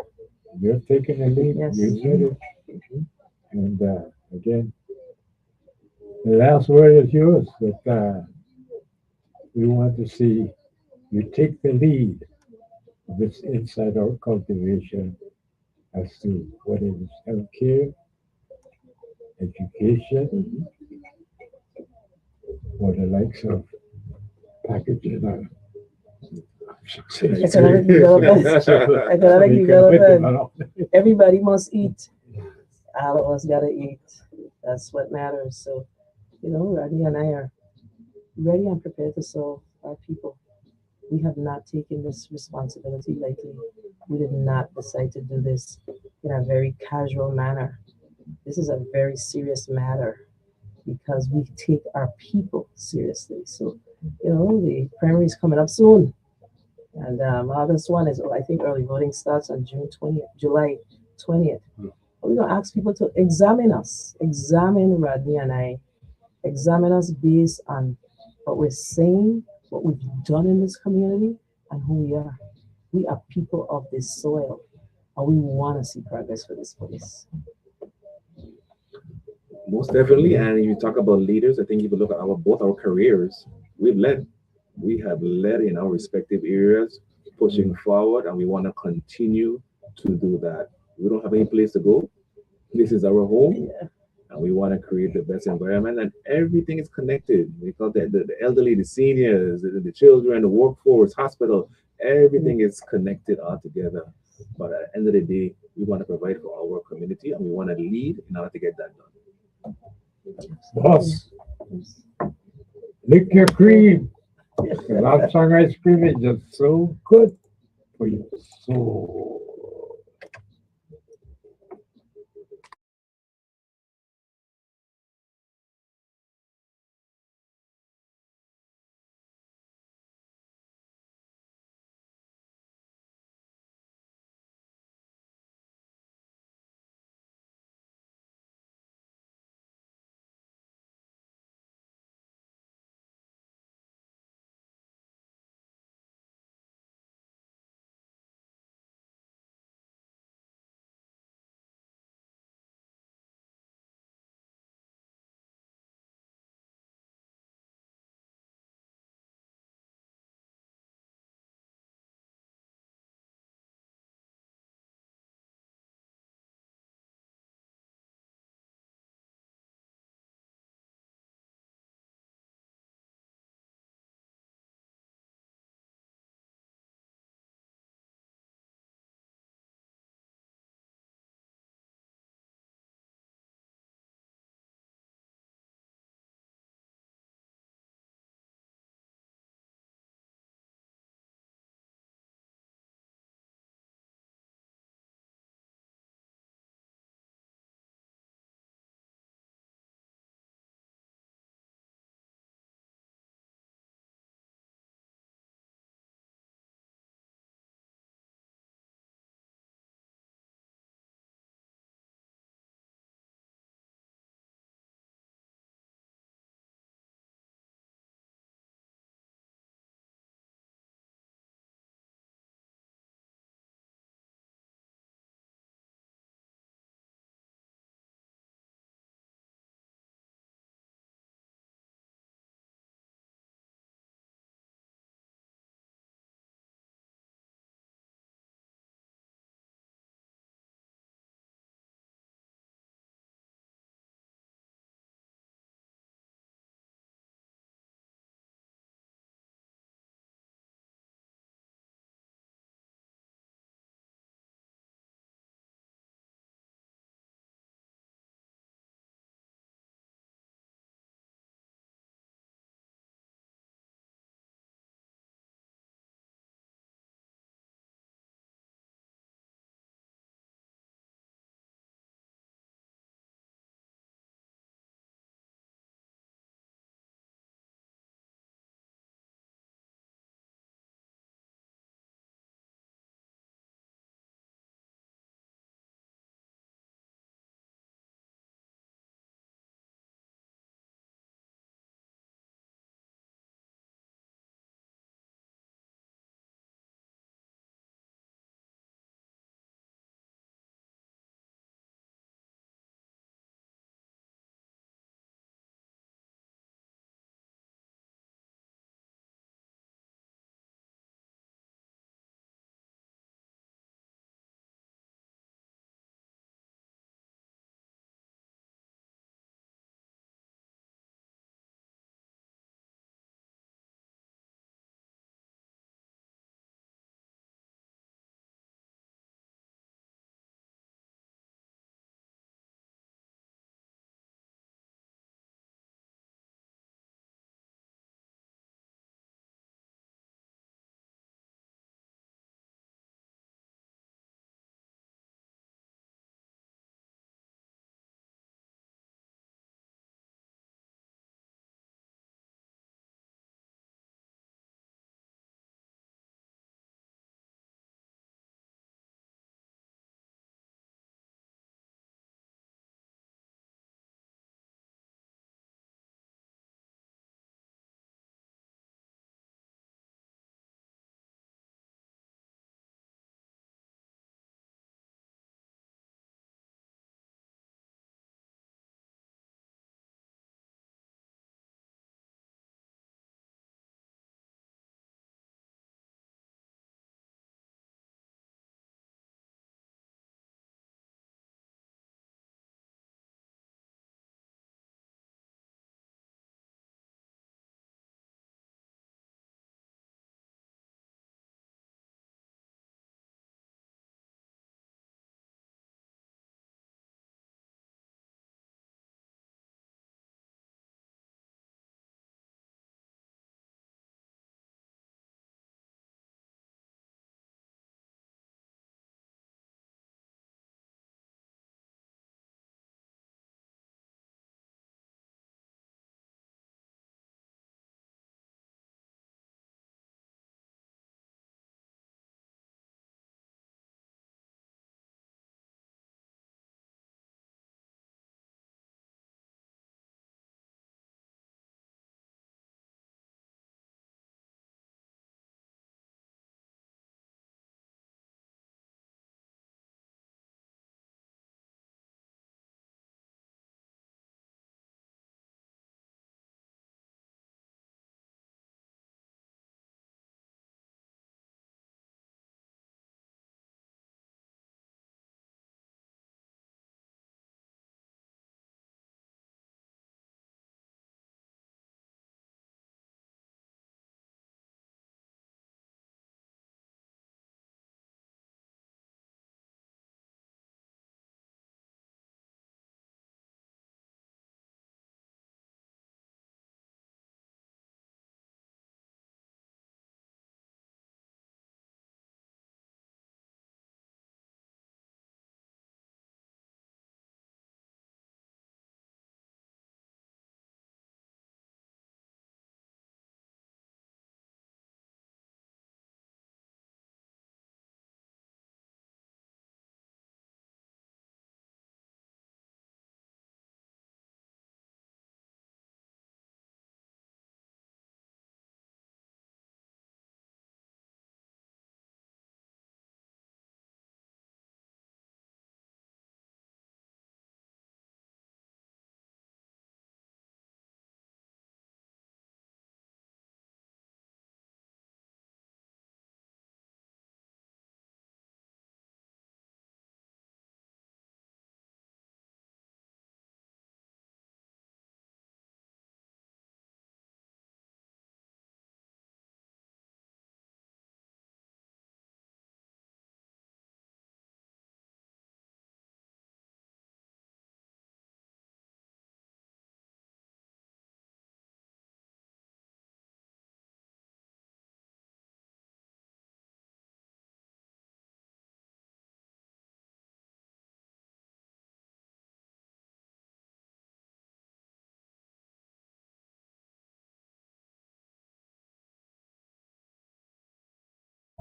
You're taking the lead. Yes. You said it. And again, the last word is yours. But we want to see you take the lead of this inside out cultivation as to what is healthcare, education, or the likes of packaging. Economic development. Economic development. Everybody must eat. All of us gotta eat. That's what matters. So, Rodney and I are ready and prepared to serve our people. We have not taken this responsibility lightly. We did not decide to do this in a very casual manner. This is a very serious matter because we take our people seriously. So, the primary is coming up soon. And August 1 is, I think, early voting starts on July 20th. We're going to ask people to examine us, examine Rodney and I, examine us based on what we're saying, what we've done in this community, and who we are. We are people of this soil, and we want to see progress for this place. Most definitely. And you talk about leaders, I think if you look at both our careers, we have led in our respective areas, pushing forward, and we want to continue to do that. We don't have any place to go. This is our home, and we want to create the best environment, and everything is connected because the elderly, the seniors, the children, the workforce, hospital, everything is connected all together. But at the end of the day, we want to provide for our community, and we want to lead in order to get that done. Boss, lick your cream. The last song ice cream is just so good for your soul.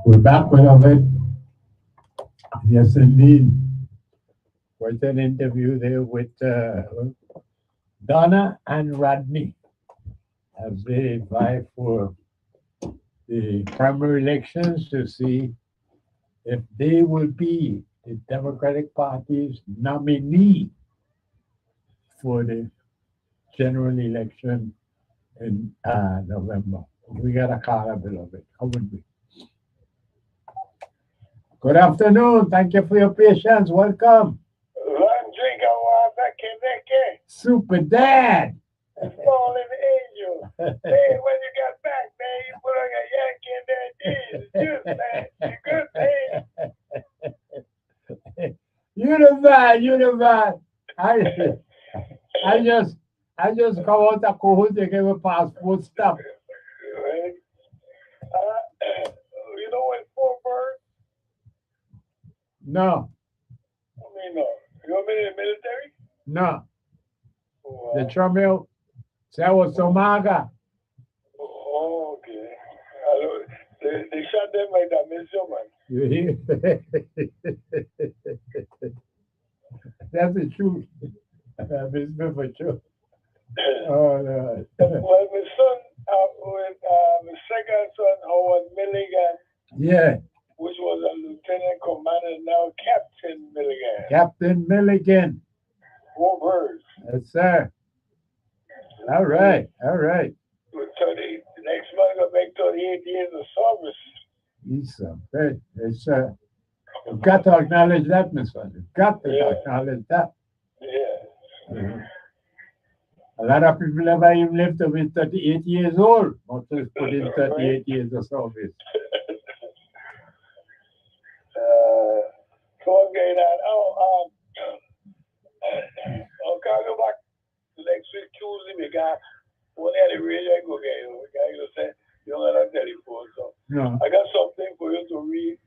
We're back with it. Yes, indeed. Quite an interview there with Donna and Rodney as they vie for the primary elections to see if they will be the Democratic Party's nominee for the general election in November. We got a call, beloved. How would we? Good afternoon. Thank you for your patience. Welcome. Super Dad. Fallen angel. Man, when you got back, man, you put on your Yankee in that jeans. Good, man. You the man. I just come out of Cohoot to give a passport stamp. You know what, four birds? No, I mean, no. You ever been in the military? no. Oh, The trouble, that was Somaga. oh, okay. They shot them like that, Miss man. You hear? That's the truth. It's good for sure. Oh, no. Well, my son, with my second son, Howard Milligan, Yeah, which was a lieutenant commander, now Captain Milligan. Captain Milligan. Four birds. Yes, sir. All right, all right. With 30, next month, I'll make 38 years of service. He's great. It's you've got to acknowledge that, Miss Funny. You've got to Yeah. acknowledge that. Yeah. Mhm. A lot of people never even live to be 38 years old. Not just put in 38 years of service. So I'm getting that. Okay, I'll go back next week, Tuesday. We got one at the radio. I go get you. You say, you're on a telephone. So No. I got something for you to read.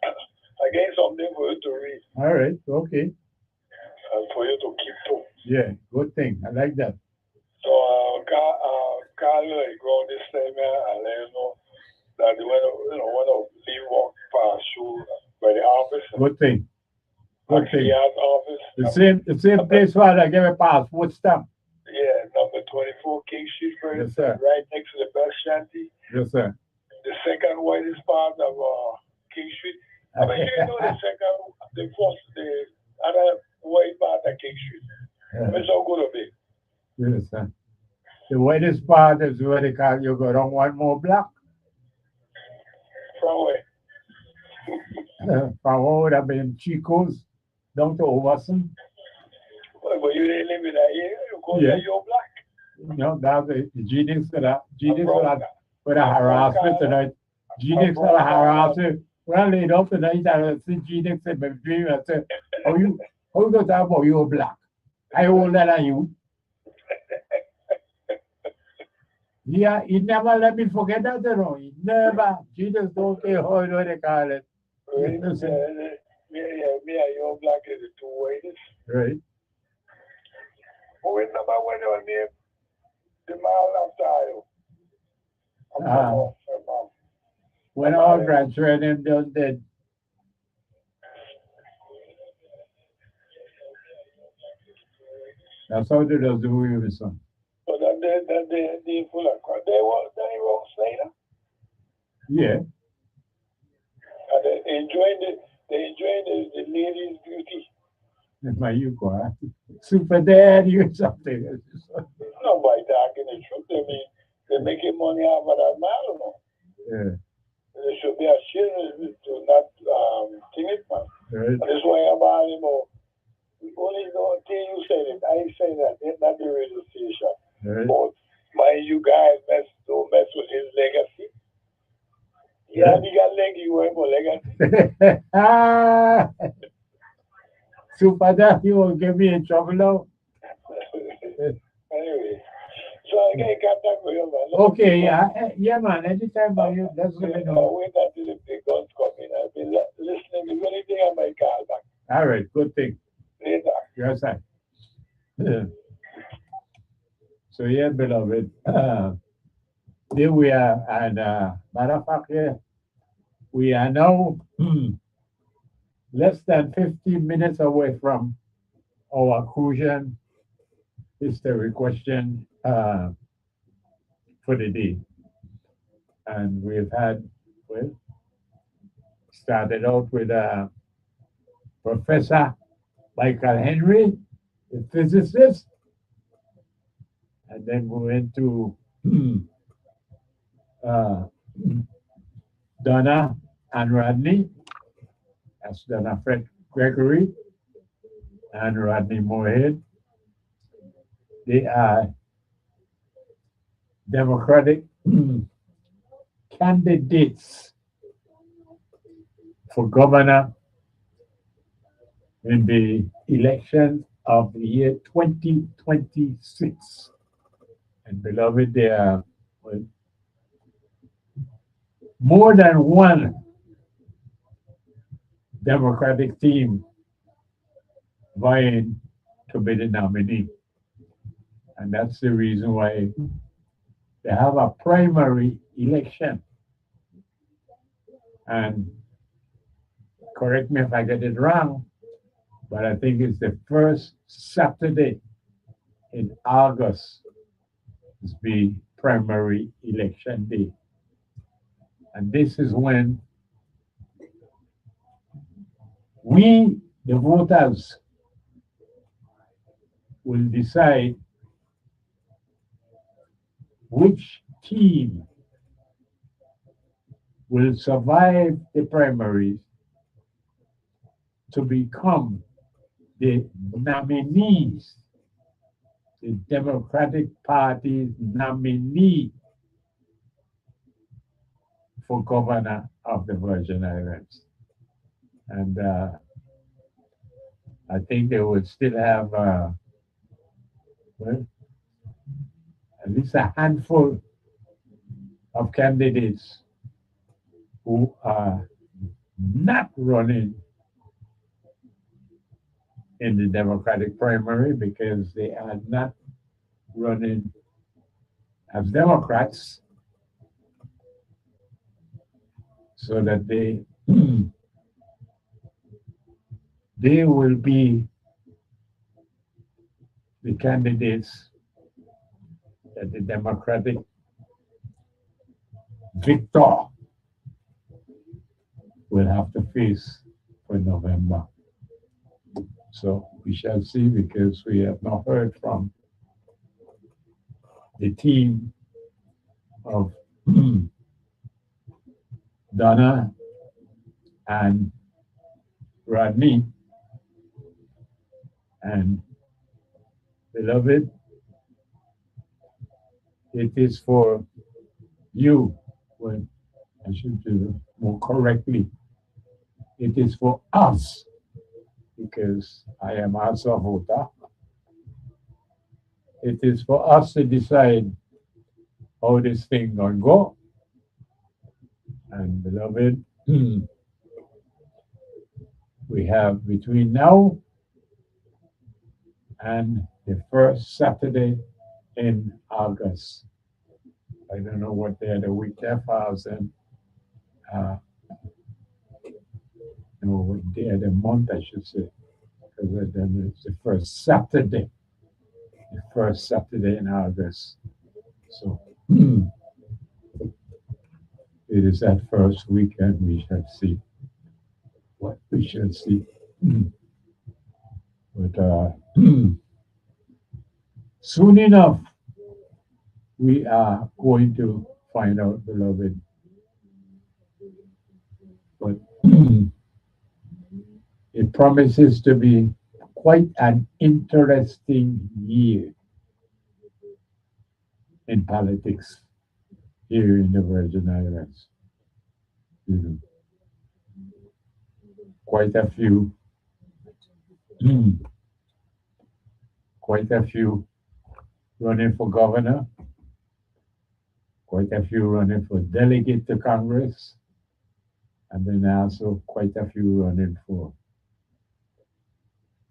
I got something for you to read All right, okay. and for you to keep too. Yeah, good thing. I like that. So, Carl, like, go on this thing, man, and let you know that when I leave walk past you by the office, Good thing. Good actually, thing. the office, The same place where I give a passport stamp. yeah, number 24 King Street, Yes, sir. right next to the best shanty, Yes, sir. the second whitest part of King Street. I mean, you know the other white part of King Street. It's so good of it. Yes, sir. The whitest part is where they call you go down one more block. From where? From what would have been Chico's down to Overson. But you didn't live in that area. You go Yeah. there, you're black. You know, that's the Genius for that. Genius I'm for brown. that. For the harassment tonight. Genius for the harassment. When I laid off tonight, I see Genius in my dream. I said, how you going to talk about you're black? I older than you. Yeah, he never let me forget that, you know. He never. Jesus don't care how you know they call it. Right? Yes, sir. Me and you're black is the two whitest. Right. But we remember when they were named the mile after Io. When our grandchildren done dead. That's how they does do with your son. So that they full of crap. They were Slater. Yeah. And they enjoying the ladies' beauty. That's my you go. Super daddy or something. Nobody talking the truth. I mean, they're making money out of that man. No? Yeah. There should be a shame to not think it, man. Right. And that's why I'm asking about. Only the thing you said it. I ain't saying that. It's not the radio station. Right. But mind you guys don't mess with his legacy. Yeah, he got legacy, you went for legacy. Ah, Super daddy will give me in trouble now. Anyway, so I get contact with you, man. Okay, yeah, man. Anytime by you, that's what I know. Wait until the big guns come in. I've been listening. If anything, I might call back All right, good thing. later. Yes, sir. Yeah. So yeah, beloved. There we are, and matter of fact, yeah, We are now less than 15 minutes away from our crucial history question for the day. And we've had, well, started out with Professor Michael Henry, a physicist, and then we went to Donna and Rodney. That's Donna Fred Gregory and Rodney Moorhead. They are Democratic candidates for governor in the election of the year 2026. And beloved, there are more than one Democratic team vying to be the nominee. And that's the reason why they have a primary election. And correct me if I get it wrong, but I think it's the first Saturday in August is the primary election day. And this is when we, the voters, will decide which team will survive the primaries to become the nominees, the Democratic Party's nominee for governor of the Virgin Islands. And I think they would still have, well, at least a handful of candidates who are not running in the Democratic primary because they are not running as Democrats, so that they they will be the candidates that the Democratic victor will have to face for November. So we shall see, because we have not heard from the team of Donna and Rodney. And beloved, it is for you, well, I should do it more correctly, it is for us, because I am also a voter. It is for us to decide how this thing gonna go. And beloved, we have between now and the first Saturday in August. I don't know what day of the week that falls in. No, what day of the month I should say, because then it's the first Saturday in August. So it is that first weekend we shall see what we shall see. But soon enough, we are going to find out, beloved. But it promises to be quite an interesting year in politics here in the Virgin Islands. Quite a few running for governor, quite a few running for delegate to Congress, and then also quite a few running for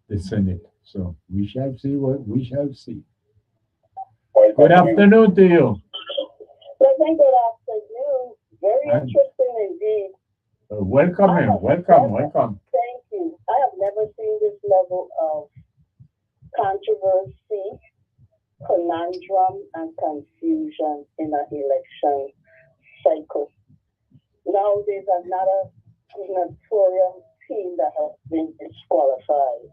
the Senate. So we shall see what we shall see. Good afternoon to you. Pleasant good afternoon. Very And- interesting indeed. Welcome him. Welcome. Thank you. I have never seen this level of controversy, conundrum, and confusion in an election cycle. Now there's another gubernatorial team that has been disqualified.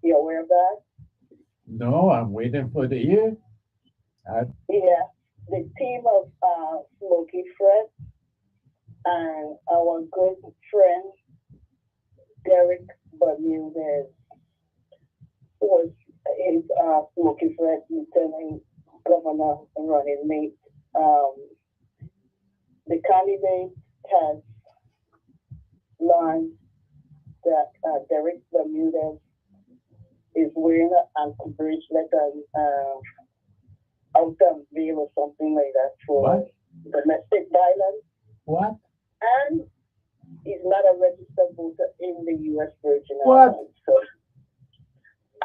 You aware of that? No, I'm waiting for the year. Yeah. The team of Smokey Fred and our good friend Derek Bermudez was his Smokey Fred Lieutenant Governor running mate. The candidate has learned that Derek Bermudez is wearing an ankle bracelet and outer veil or something like that for What? domestic violence. What? And he's not a registered voter in the U.S. Virgin What? Islands. So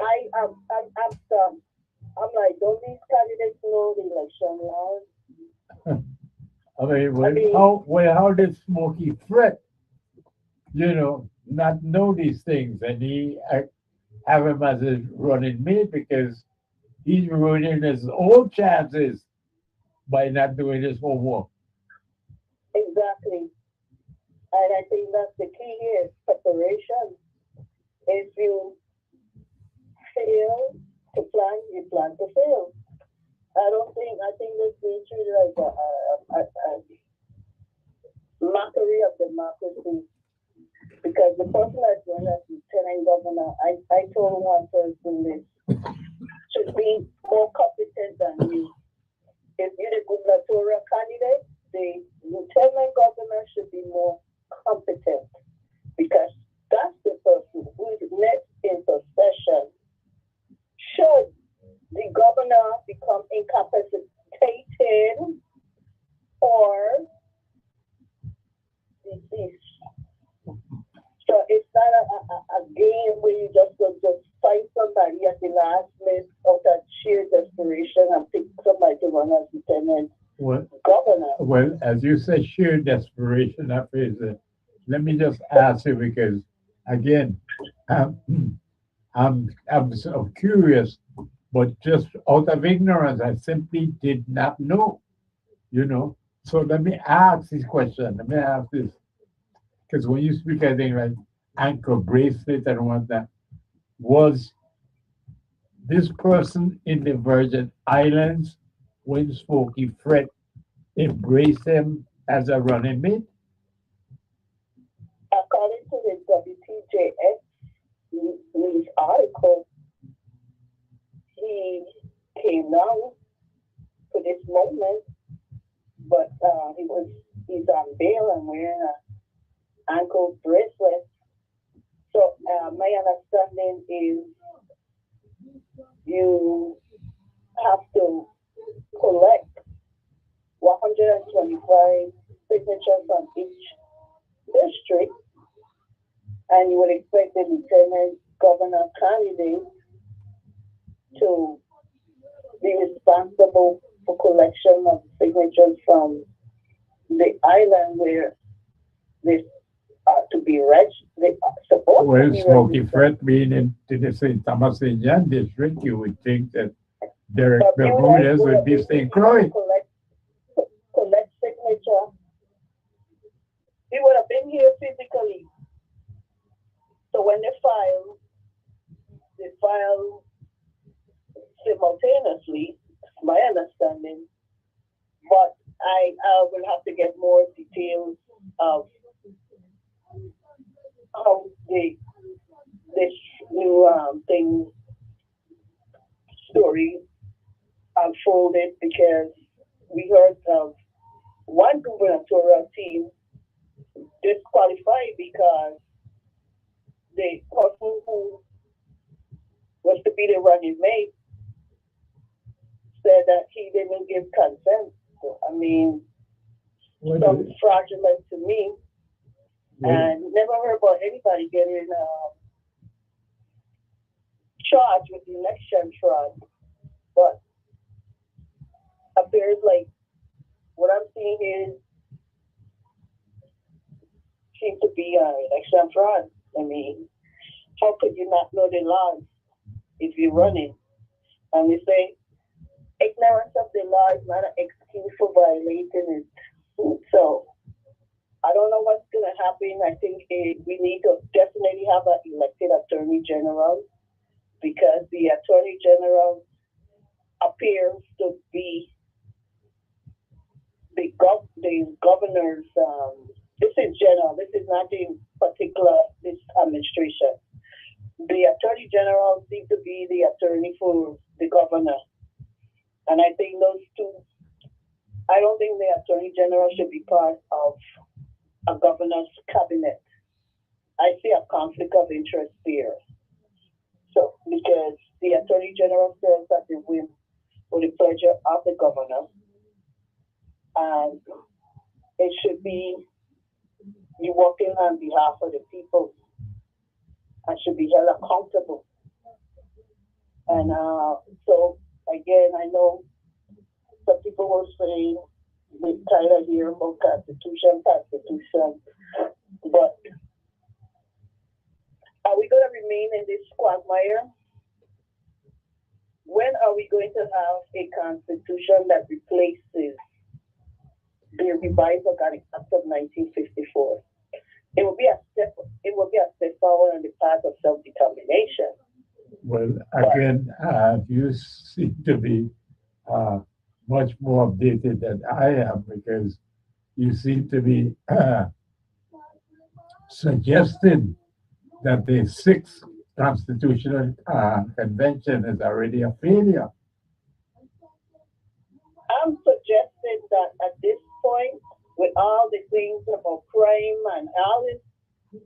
I'm stumped. I'm like, don't these candidates know the election laws? How did Smokey Fred, not know these things, and he have him as his running mate because he's ruining his own chances by not doing his homework. Exactly. And I think that's the key here, preparation. If you fail to plan, you plan to fail. I think this being treated like a mockery of democracy. Because the person that's running as lieutenant governor, I told one person this, should be more competent than you. If you're the gubernatorial candidate, the lieutenant governor should be more competent because that's the person who is next in succession. Should the governor become incapacitated or deceased? So it's not a game where you just fight somebody at the last minute out of sheer desperation and pick somebody to run as lieutenant governor. Well, as you said, sheer desperation. That is it. Let me just ask you because, again, I'm so curious, but just out of ignorance, I simply did not know. So let me ask this question. Let me ask this because when you speak, I think like ankle bracelet and whatnot, was this person in the Virgin Islands when Smokey Fred embraced him as a running mate? According to the WTJX news article, he came down for this moment, but he's on bail and wearing an ankle bracelet. So my understanding is you have to collect 125 signatures from each district, and you would expect the lieutenant governor candidate to be responsible for collection of signatures from the island where they are to be registered. They are supposed to be Smokey registered. Fred being in the St. Thomas Indian district, you would think that Derek But Bermudez would would have be been St. Croix. collect signature. He would have been here physically. So when they file simultaneously, my understanding. But I will have to get more details of how this new thing story unfolded because we heard of one gubernatorial team disqualified because the person who was to be the running mate said that he didn't give consent. So, I mean, some fraudulent to me. And never heard about anybody getting charged with election fraud. But appears like what I'm seeing is seem to be election fraud. I mean, how could you not know the laws if you're running? And we say ignorance of the law is not an excuse for violating it. So I don't know what's going to happen. I think we need to definitely have an elected attorney general, because the attorney general appears to be the governor's. This is general. This is not in particular this administration. The attorney general seems to be the attorney for the governor, and I think those two. I don't think the attorney general should be part of a governor's cabinet. I see a conflict of interest there. So, because the attorney general serves at the whim or the pleasure of the governor, and it should be you working on behalf of the people and should be held accountable. And so, again, I know some people will say we kind of hear about constitution, but are we going to remain in this quagmire? When are we going to have a constitution that replaces the revised Organic Act of 1954? It will be a step. It will be a step forward on the path of self-determination. Well, again, you seem to be much more updated than I am, because you seem to be suggesting that the sixth constitutional convention is already a failure. I'm suggesting that at this point, with all the things about crime and all this,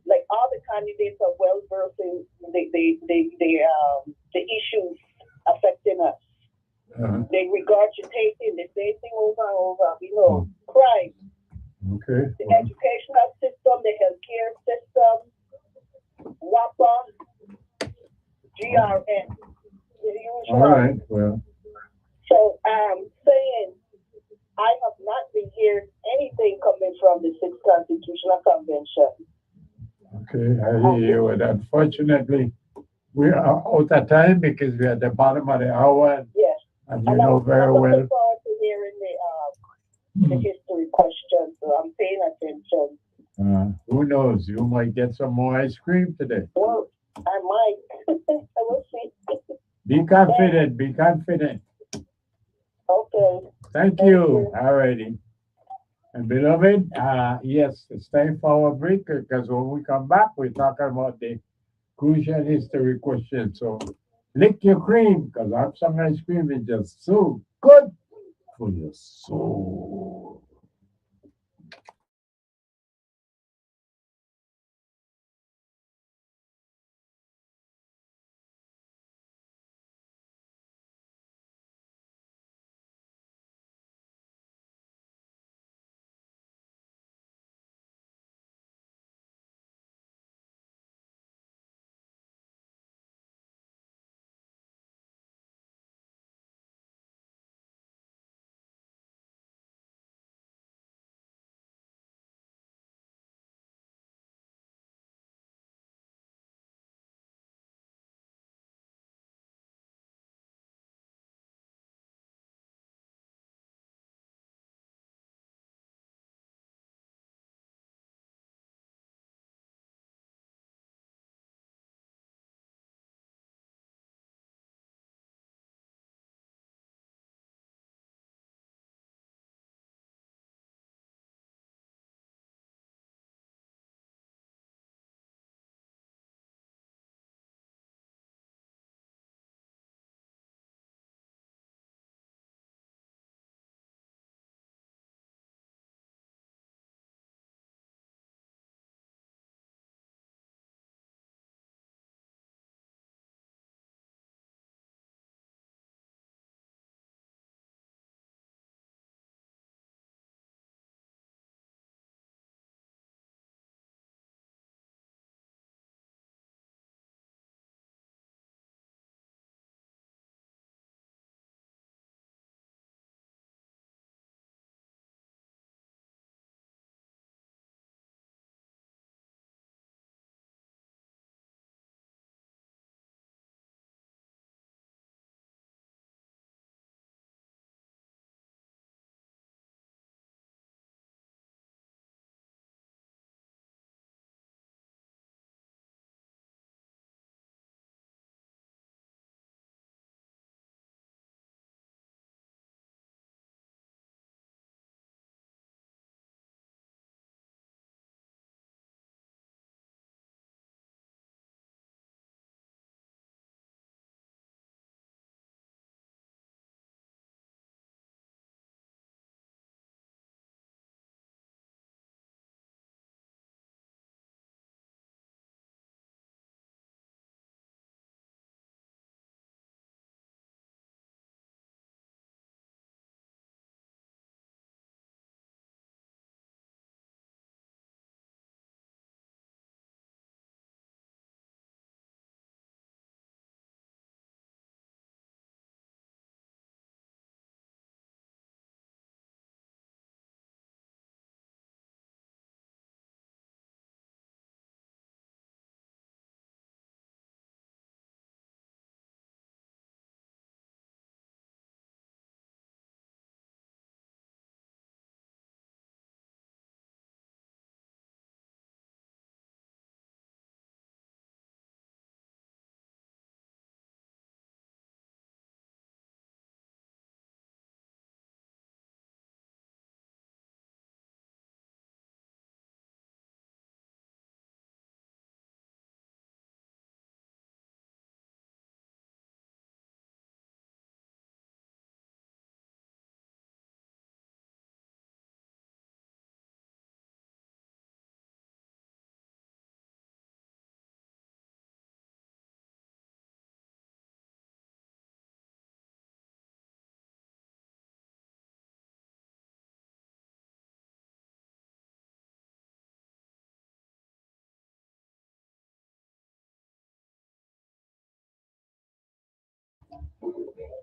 like all the candidates are well versed in the issues affecting us. They regurgitating the same thing over and over. Crime, Okay. the educational system, the healthcare system, WAPA, GRN, the usual. All right. Well, So I'm saying I have not been hearing anything coming from the Sixth Constitutional Convention. okay, I hear you. And unfortunately, we are out of time because we're at the bottom of the hour, Yes. and you know very I'm well. looking forward to hearing the history questions, so I'm paying attention. Who knows? You might get some more ice cream today. Well, I might. I will see. Be confident. Be confident. Okay. Thank you. All righty. And beloved, yes, it's time for our break, because when we come back, we're talking about the crucial history question. So lick your cream, because some ice cream is just so good for your soul.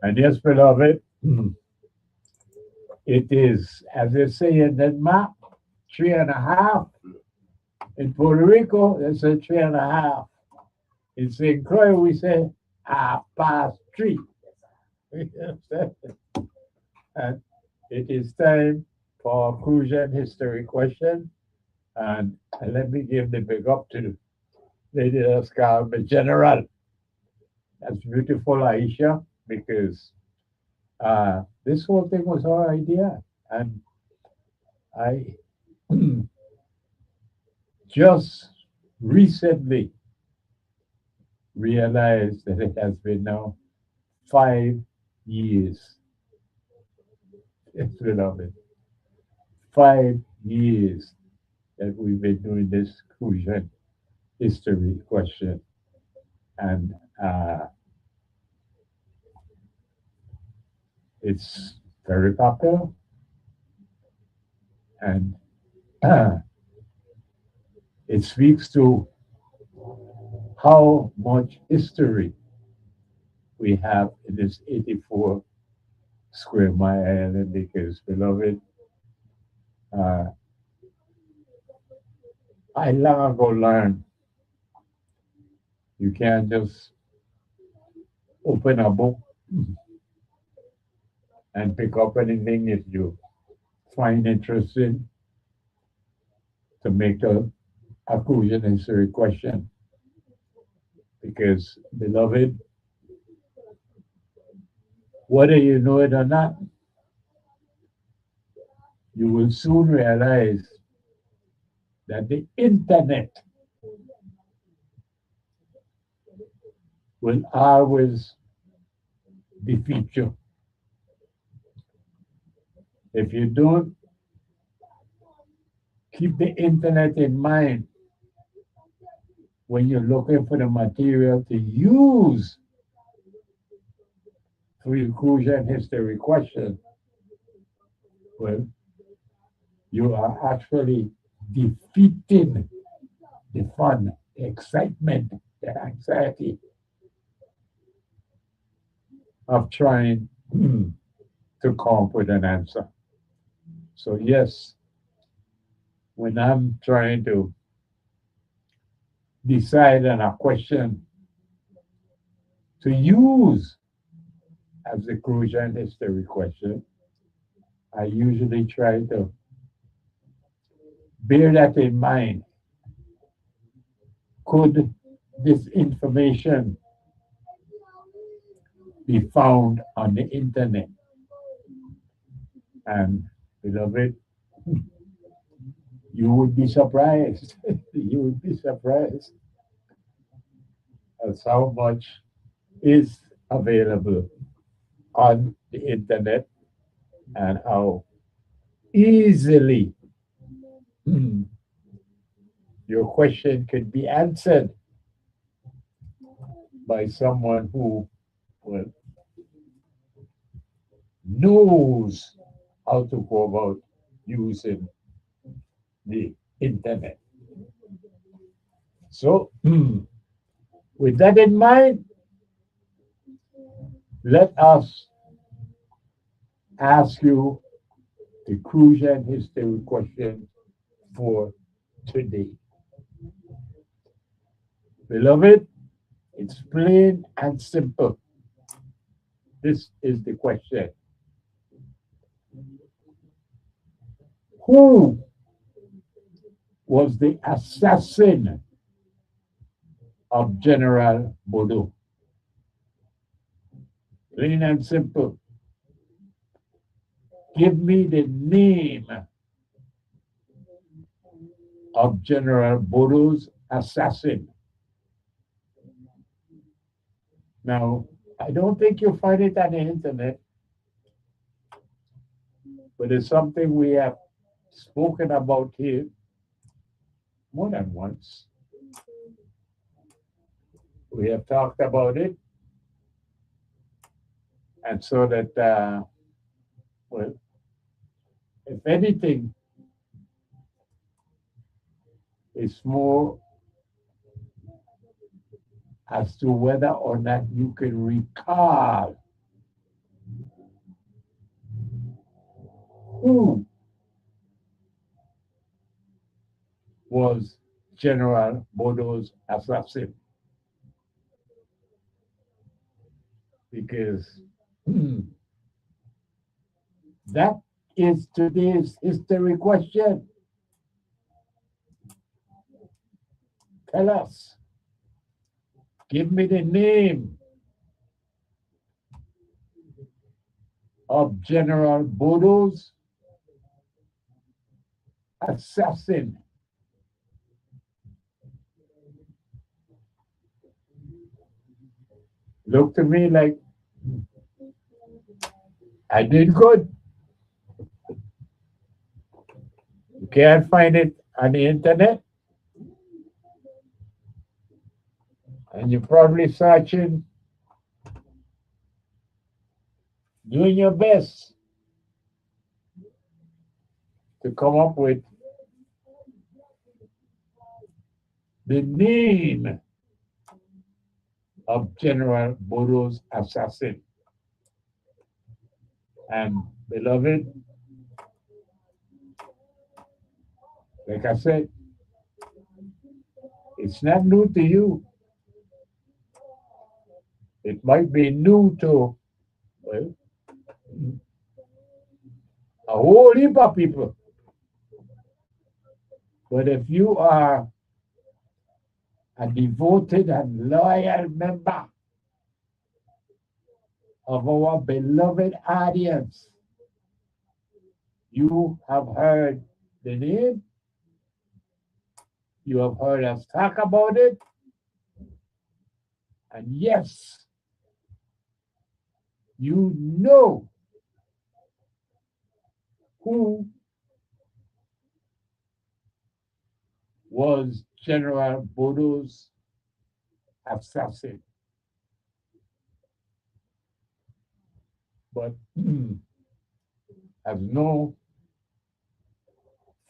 And yes, beloved, it is, as they say in the map, 3.5. In Puerto Rico, they say 3.5. In St. Croix, we say 3:30. And it is time for Crucian history question. And let me give the big up to Lady that's called the General. That's beautiful, Aisha, because this whole thing was our idea. And I just recently realized that it has been now 5 years. It's beloved. 5 years that we've been doing this Crucian history question. And it's very popular. And it speaks to how much history we have in this 84 square mile island because, beloved, I long ago learned you can't just open a book and pick up anything if you find interesting to make a Crucian history question. Because, beloved, whether you know it or not, you will soon realize that the internet will always defeat you. If you don't keep the internet in mind when you're looking for the material to use for your Crucian history question, well, you are actually defeating the fun, the excitement, the anxiety of trying to come up with an answer. So yes, when I'm trying to decide on a question to use as the Crucian history question, I usually try to bear that in mind. Could this information be found on the internet? And beloved, you would be surprised. You would be surprised as how much is available on the internet and how easily your question could be answered by someone who, well, knows how to go about using the internet. So, with that in mind, let us ask you the Crucian history question for today. Beloved, it's plain and simple. This is the question. Who was the assassin of General Bodo? Plain and simple. Give me the name of General Bodo's assassin. Now, I don't think you'll find it on the internet, but it's something we have spoken about here more than once. We have talked about it. And so that, well, if anything, it's more as to whether or not you can recall who was General Bodo's assassin. Because that is today's history question. Tell us. Give me the name of General Bodo's assassin. Look to me like I did good. You can't find it on the internet. And you're probably searching, doing your best to come up with the name of General Bodo's assassin. And beloved, like I said, it's not new to you. It might be new to, well, a whole heap of people. But if you are a devoted and loyal member of our beloved audience, you have heard the name, you have heard us talk about it, and yes, you know who was General Bodo's assassin. But as no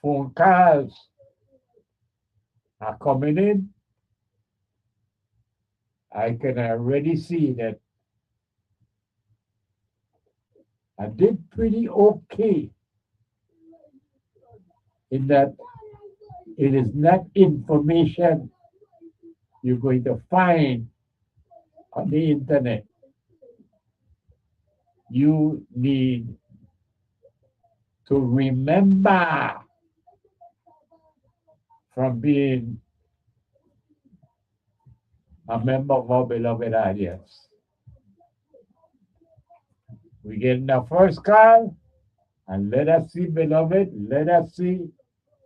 phone calls are coming in, I can already see that I did pretty okay in that it is not information you're going to find on the internet. You need to remember from being a member of our beloved audience. We get the first call, and let us see, beloved, let us see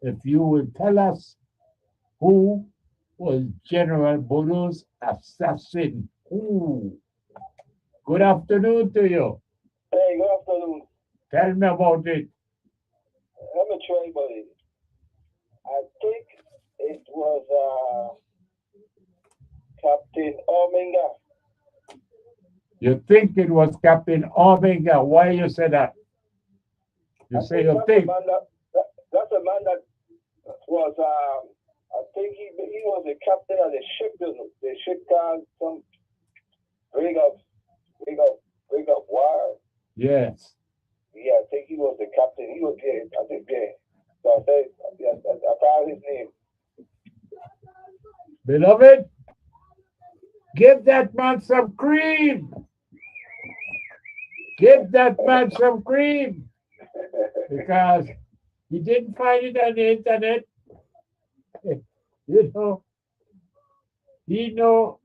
if you will tell us who was General Bodo's assassin. Ooh. Good afternoon to you. Hey, good afternoon. Tell me about it. Let me try, buddy. I think it was Captain Ominga. You think it was Captain Omega? Why you say that? You say you think. That's a man that was, I think he was the captain of the ship, the ship called some brig of war. Yes. Yeah, I think he was the captain. He was there, I think there. So I said, I found his name. Beloved, give that man some cream. Give that man some cream. Because he didn't find it on the internet. You know, he know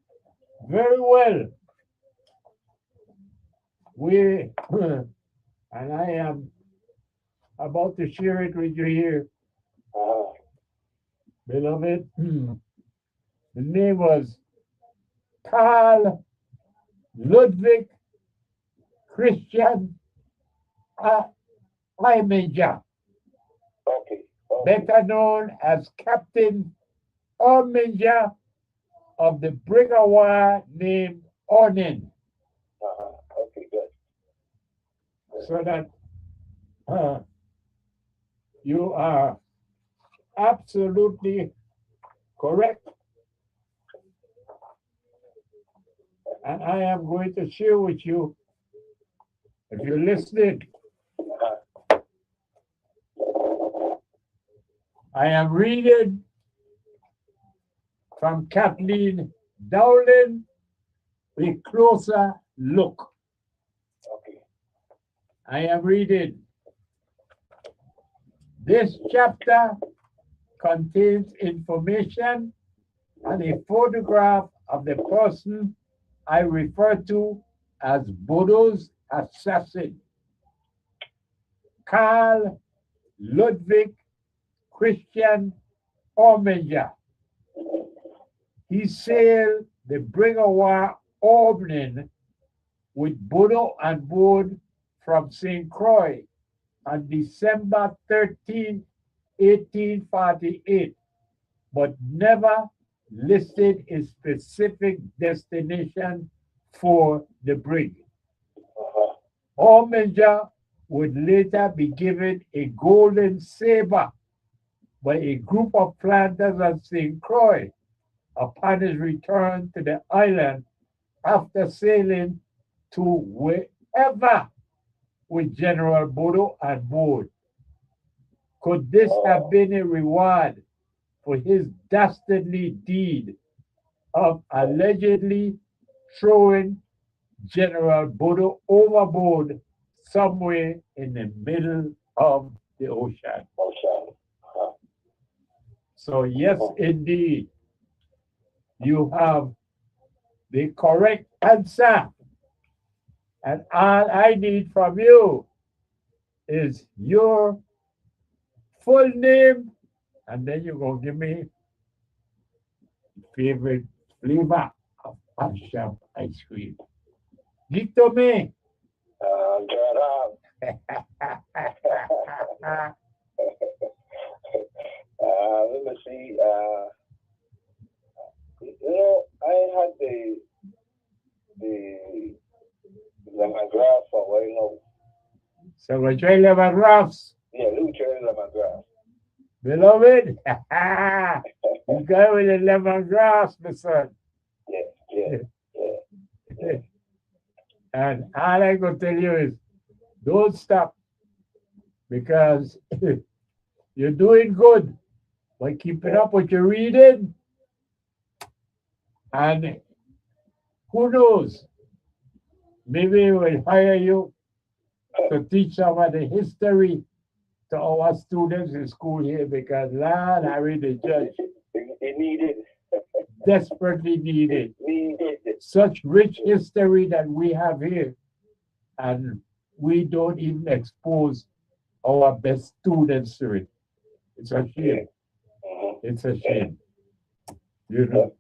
very well. We, and I am about to share it with you here. Beloved, the name was Carl Ludwig Christian Ominger, Okay. better known as Captain Ominger of the brig of war named Onin. Okay, good. So that you are absolutely correct. And I am going to share with you, if you're listening, I am reading from Kathleen Dowling, A Closer Look. Okay. I am reading. This chapter contains information and a photograph of the person I refer to as Bodo's assassin, Carl Ludwig Christian Orminger. He sailed the Brig-O-War Opening with Bodo and Board from St. Croix on December 13, 1848, but never listed a specific destination for the brig. Orminger would later be given a golden saber by a group of planters at St. Croix upon his return to the island after sailing to wherever with General Bodo and Board. Could this have been a reward for his dastardly deed of allegedly throwing General Bodo overboard somewhere in the middle of the ocean? So yes, indeed, you have the correct answer. And all I need from you is your full name, and then you're going to give me favorite flavor of Asham ice cream. Give to me. Let me see. I had the lemongrass for So we try lemongrass. Yeah, Lucha lemongrass. Beloved, you go with the lemongrass, my son. Yeah. And all I can tell you is don't stop, because you're doing good by keeping up with your reading. And who knows, maybe we'll hire you to teach some of the history to our students in school here, because Lord, I read the judge. It needed. Desperately needed. Such rich history that we have here, and we don't even expose our best students to it. It's a shame. It's a shame. You know.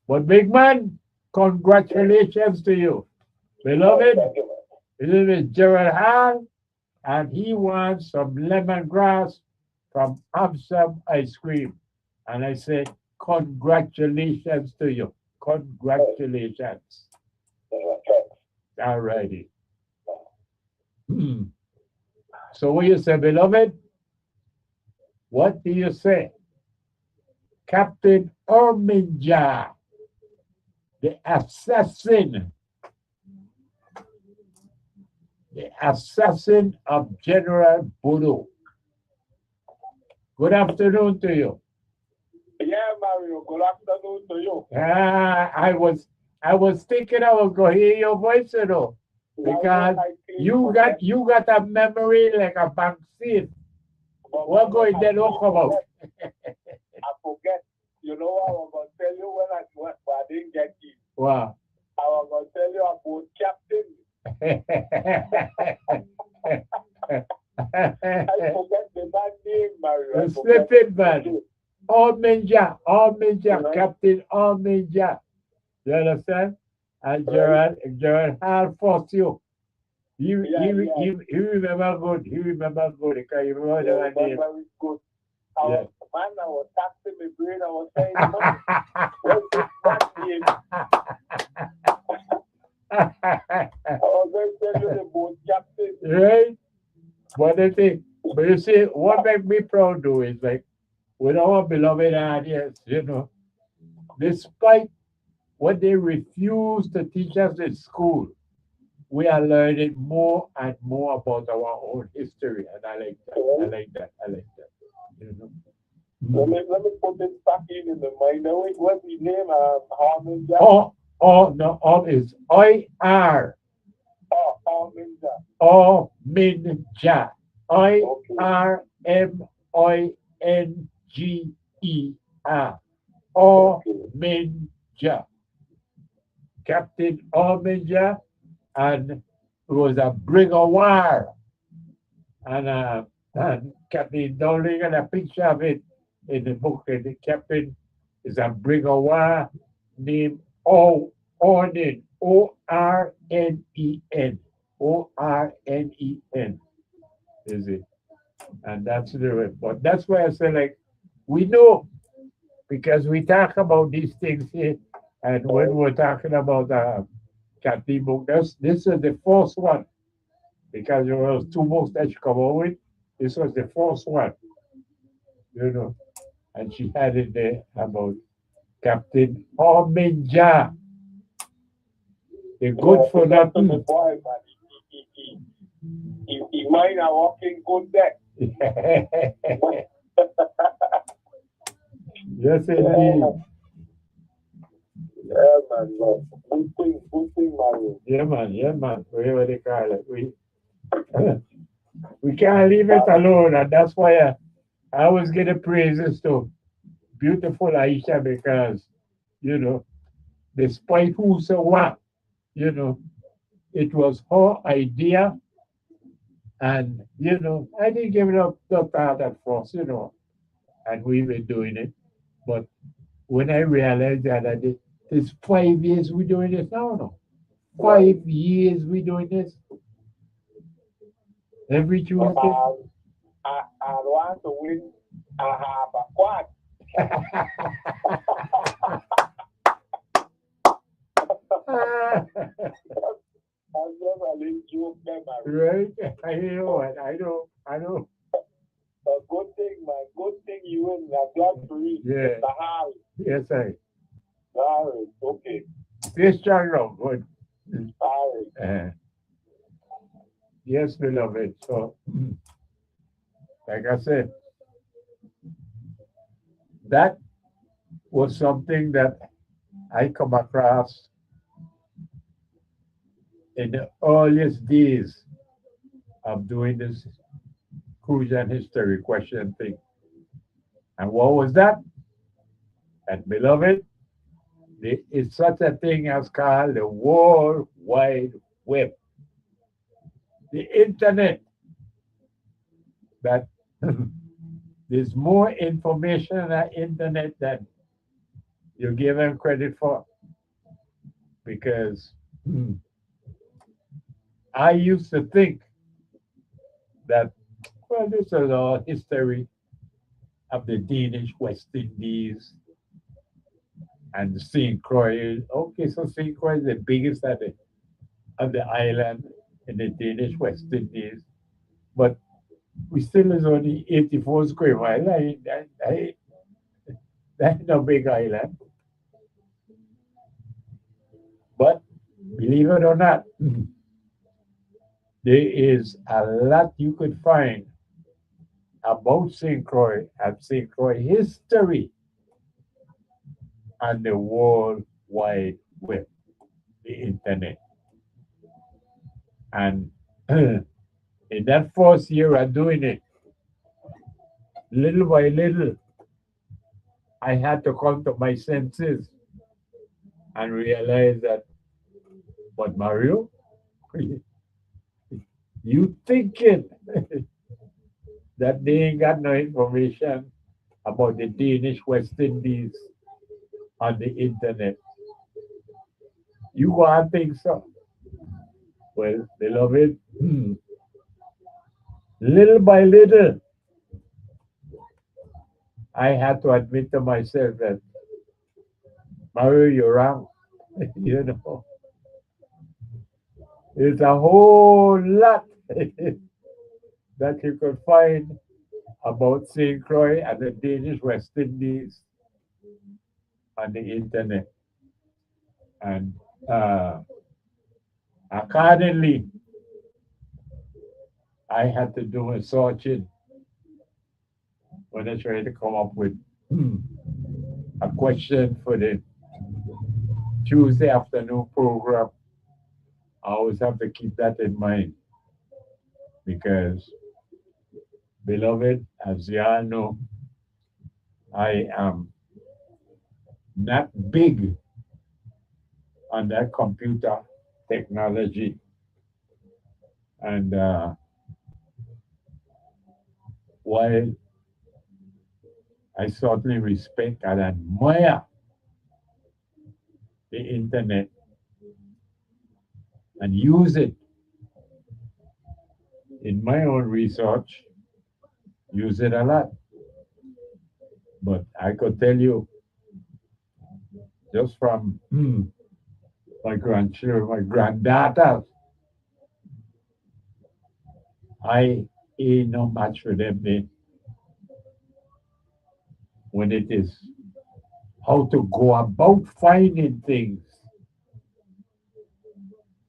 But big man, congratulations to you. Beloved, his name is Gerald Hall, and he wants some lemongrass from Amsam Ice Cream. And I say, congratulations to you. Congratulations. All righty. So what you say, beloved? What do you say? Captain Orminger, the assassin of General Bodo. Good afternoon to you. Yeah, Mario, good afternoon to you. I was thinking I was going to hear your voice, you know, because you got a memory like a bank safe. What going there don't come out? I forget. You know what I was going to tell you when I didn't get you. Wow. I was going to tell you about Captain. I forget the man name, Mario. Slip it, man. Orminger, Captain Orminger. You understand? And Gerald Hall forced you. He remember good. He remember good. Because you remember the name. Very good. I was taxing my brain. I was saying, what's that name? I was going to tell you about Captain. Right? But you see, what makes me proud though is like, with our beloved audience, you know, despite what they refuse to teach us in school, we are learning more and more about our own history, and I like that. I like that. I like that. You know? Let me put this back in the mind. Now, what's his name? Harmon Jack? No, is OIR. Harmon Jack. Minja. IRMINGER. Minja. Captain Minja, and it was a brig of war. And Captain Dowling got a picture of it in the book, and the captain is a brig of war named Ornen. ORNEN. ORNEN. Is it? And that's the way. But that's why I say, like, we know, because we talk about these things here, and when we're talking about Captain book, this is the first one, because there was two books that she come out with. This was the first one, you know, and she had it there about Captain Ominja. The good for nothing. The boy, man. He might not walking good deck. Yes, indeed. Yeah, man. Good thing, man. Yeah, man. Whatever they call it. We can't leave it alone, and that's why I always give the praises to beautiful Aisha, because, you know, despite who so what, you know, it was her idea, and, you know, I didn't give it up the thought at first, you know, and we've been doing it. But when I realized that it's 5 years we're doing this now, no. 5 years we're doing this. Every Tuesday. I want to win. I have a quad. I'm just a little joke there, man. Right? I know. A good thing, man. Good thing you win. I'm glad to read. Yeah. The Harry. Yes, I. Harry. Okay. Stay strong now. Good. Harry. Yes, beloved. So, like I said, that was something that I come across in the earliest days of doing this Crucian history question thing. And what was that? And beloved, there is such a thing as called the World Wide Web. The internet, that there's more information on the internet than you give them credit for. Because I used to think that, well, this is all history of the Danish West Indies and St. Croix. Okay, so St. Croix is the biggest of the island in the Danish West Indies, but we still is only 84 square miles. That's no big island. But believe it or not, there is a lot you could find about St. Croix and St. Croix history on the World Wide Web, the internet. And in that first year of doing it, little by little, I had to come to my senses and realize that, but Mario, you thinking that they ain't got no information about the Danish West Indies on the internet. You go and think so. Well, beloved, little by little, I had to admit to myself that, Mario, you're wrong. You know, there's a whole lot that you could find about St. Croix and the Danish West Indies on the internet. And accordingly, I had to do a searching when I tried to come up with a question for the Tuesday afternoon program. I always have to keep that in mind because, beloved, as you all know, I am not big on that computer technology. And while I certainly respect and admire the internet and use it in my own research, use it a lot. But I could tell you just from my grandchildren, my granddaughters, I ain't no match for them then when it is how to go about finding things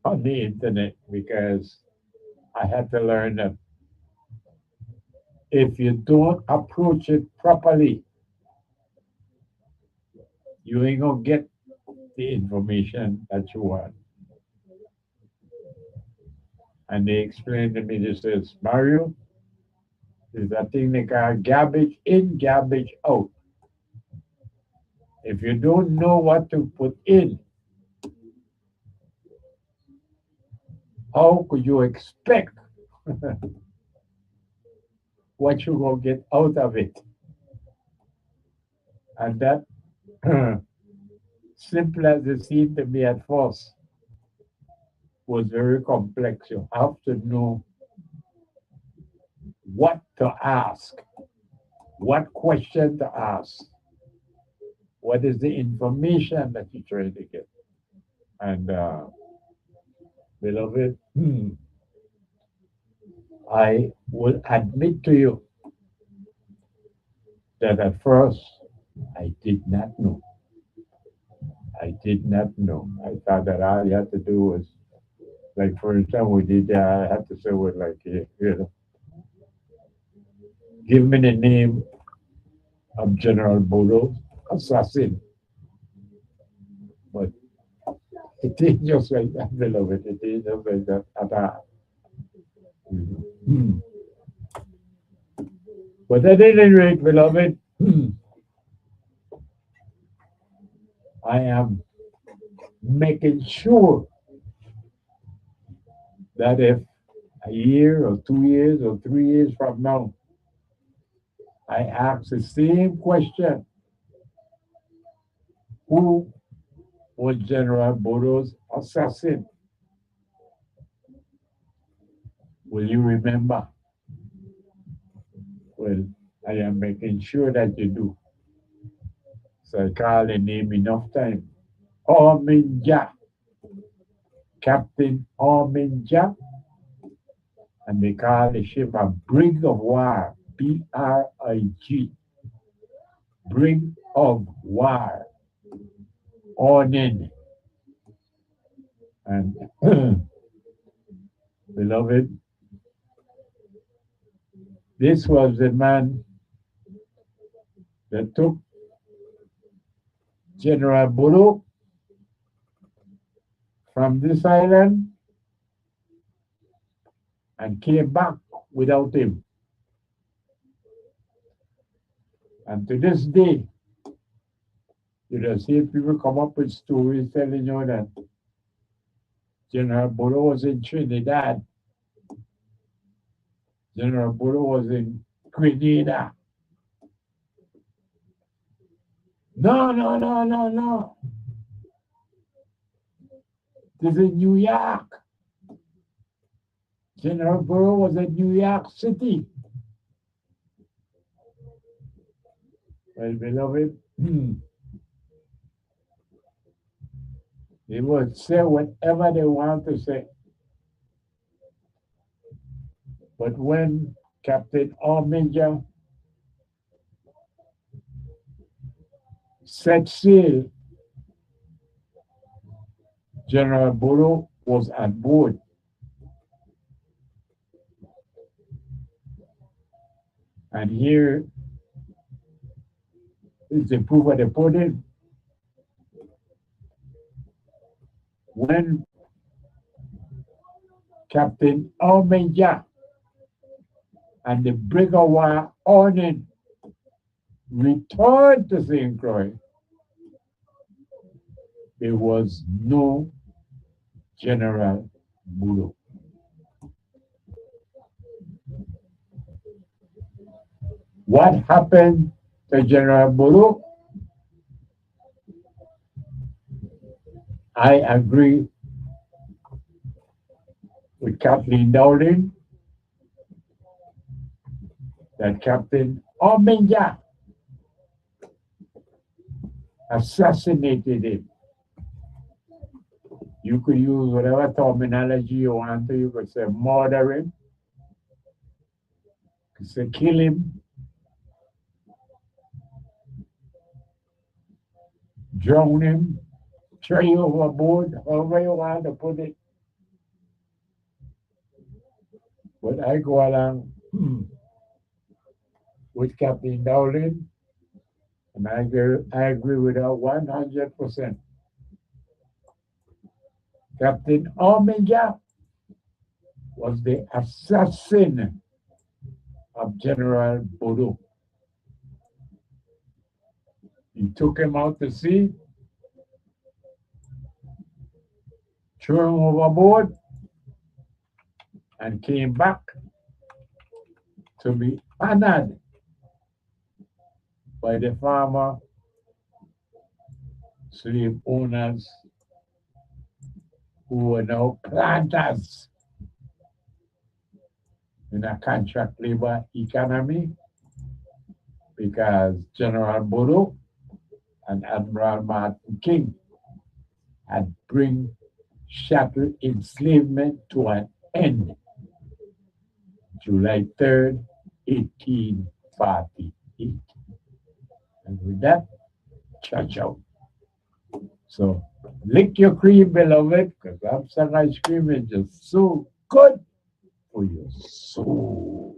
on the internet, because I had to learn that if you don't approach it properly, you ain't gonna get the information that you want. And they explained to me, this says, Mario, there's a thing they call garbage in, garbage out. If you don't know what to put in, how could you expect what you will get out of it? And that, simple as it seemed to me at first, was very complex. You have to know what to ask, what question to ask, what is the information that you're trying to get. And beloved, I will admit to you that at first I did not know. I did not know. I thought that all you had to do was, like for instance, we did. I had to say, "With like, give me the name of General Bodo assassin." But it ain't just like that, beloved. It ain't just like that at all. But at any rate, beloved, I am making sure that if a year or 2 years or 3 years from now, I ask the same question, who was General Bodo's assassin? Will you remember? Well, I am making sure that you do. So I call the name enough time. Orminja. Captain Orminja. And they call the ship a brig of war. B-R-I-G. Brig of war. Ornin. And beloved, this was the man that took General Bodo from this island and came back without him. And to this day, you see people come up with stories telling you that General Bodo was in Trinidad, General Bodo was in Grenada. No. This is New York. General Bodo was in New York City. Well, beloved, they would say whatever they want to say. But when Captain Orminja set sail General Bolo was on board. And here is the proof of the pudding. When Captain Almeida and the Brigadier Ornan returned to St. Croix, there was no General Bulo. What happened to General Bulo? I agree with Kathleen Dowling that Captain Almeida assassinated him. You could use whatever terminology you want to. You could say murder him. You could say kill him. Drown him. Throw him overboard. However you want to put it. But I go along with Captain Dowling, and I agree with her 100%. Captain Almeida was the assassin of General Bodo. He took him out to sea, threw him overboard, and came back to be honored by the former slave owners who were now planters in a contract labor economy, because General Bodo and Admiral Martin King had bring chattel enslavement to an end July 3rd, 1848. And with that, church out. So lick your cream, beloved, because Upside ice cream is just so good for your soul.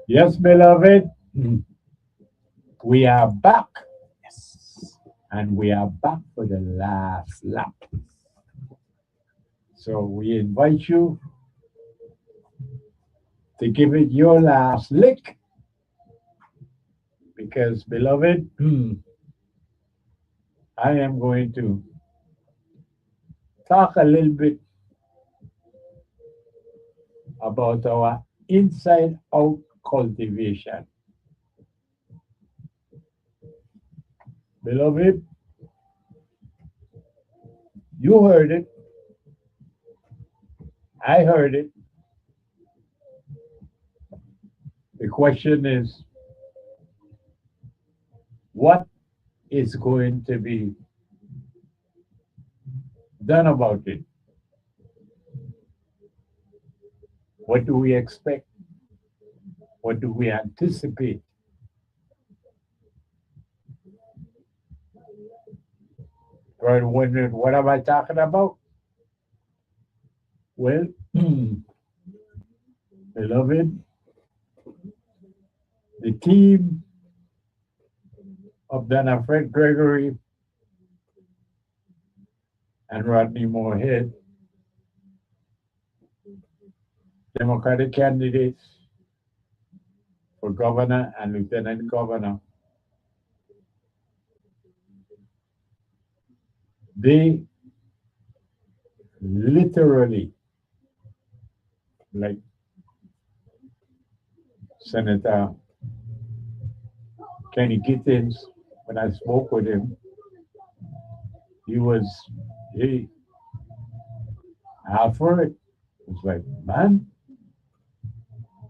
Yes, beloved, we are back. Yes. And we are back for the last lap. So we invite you to give it your last lick. Because, beloved, I am going to talk a little bit about our inside out cultivation. Beloved, you heard it. I heard it. The question is, what is going to be done about it? What do we expect? What do we anticipate? Wondering, what am I talking about? Well, beloved, the team of Dana Fred Gregory and Rodney Moorhead, Democratic candidates for governor and lieutenant governor, they literally, like Senator Kenny Gittins, when I spoke with him, he was, hey, out for it. It's like, man,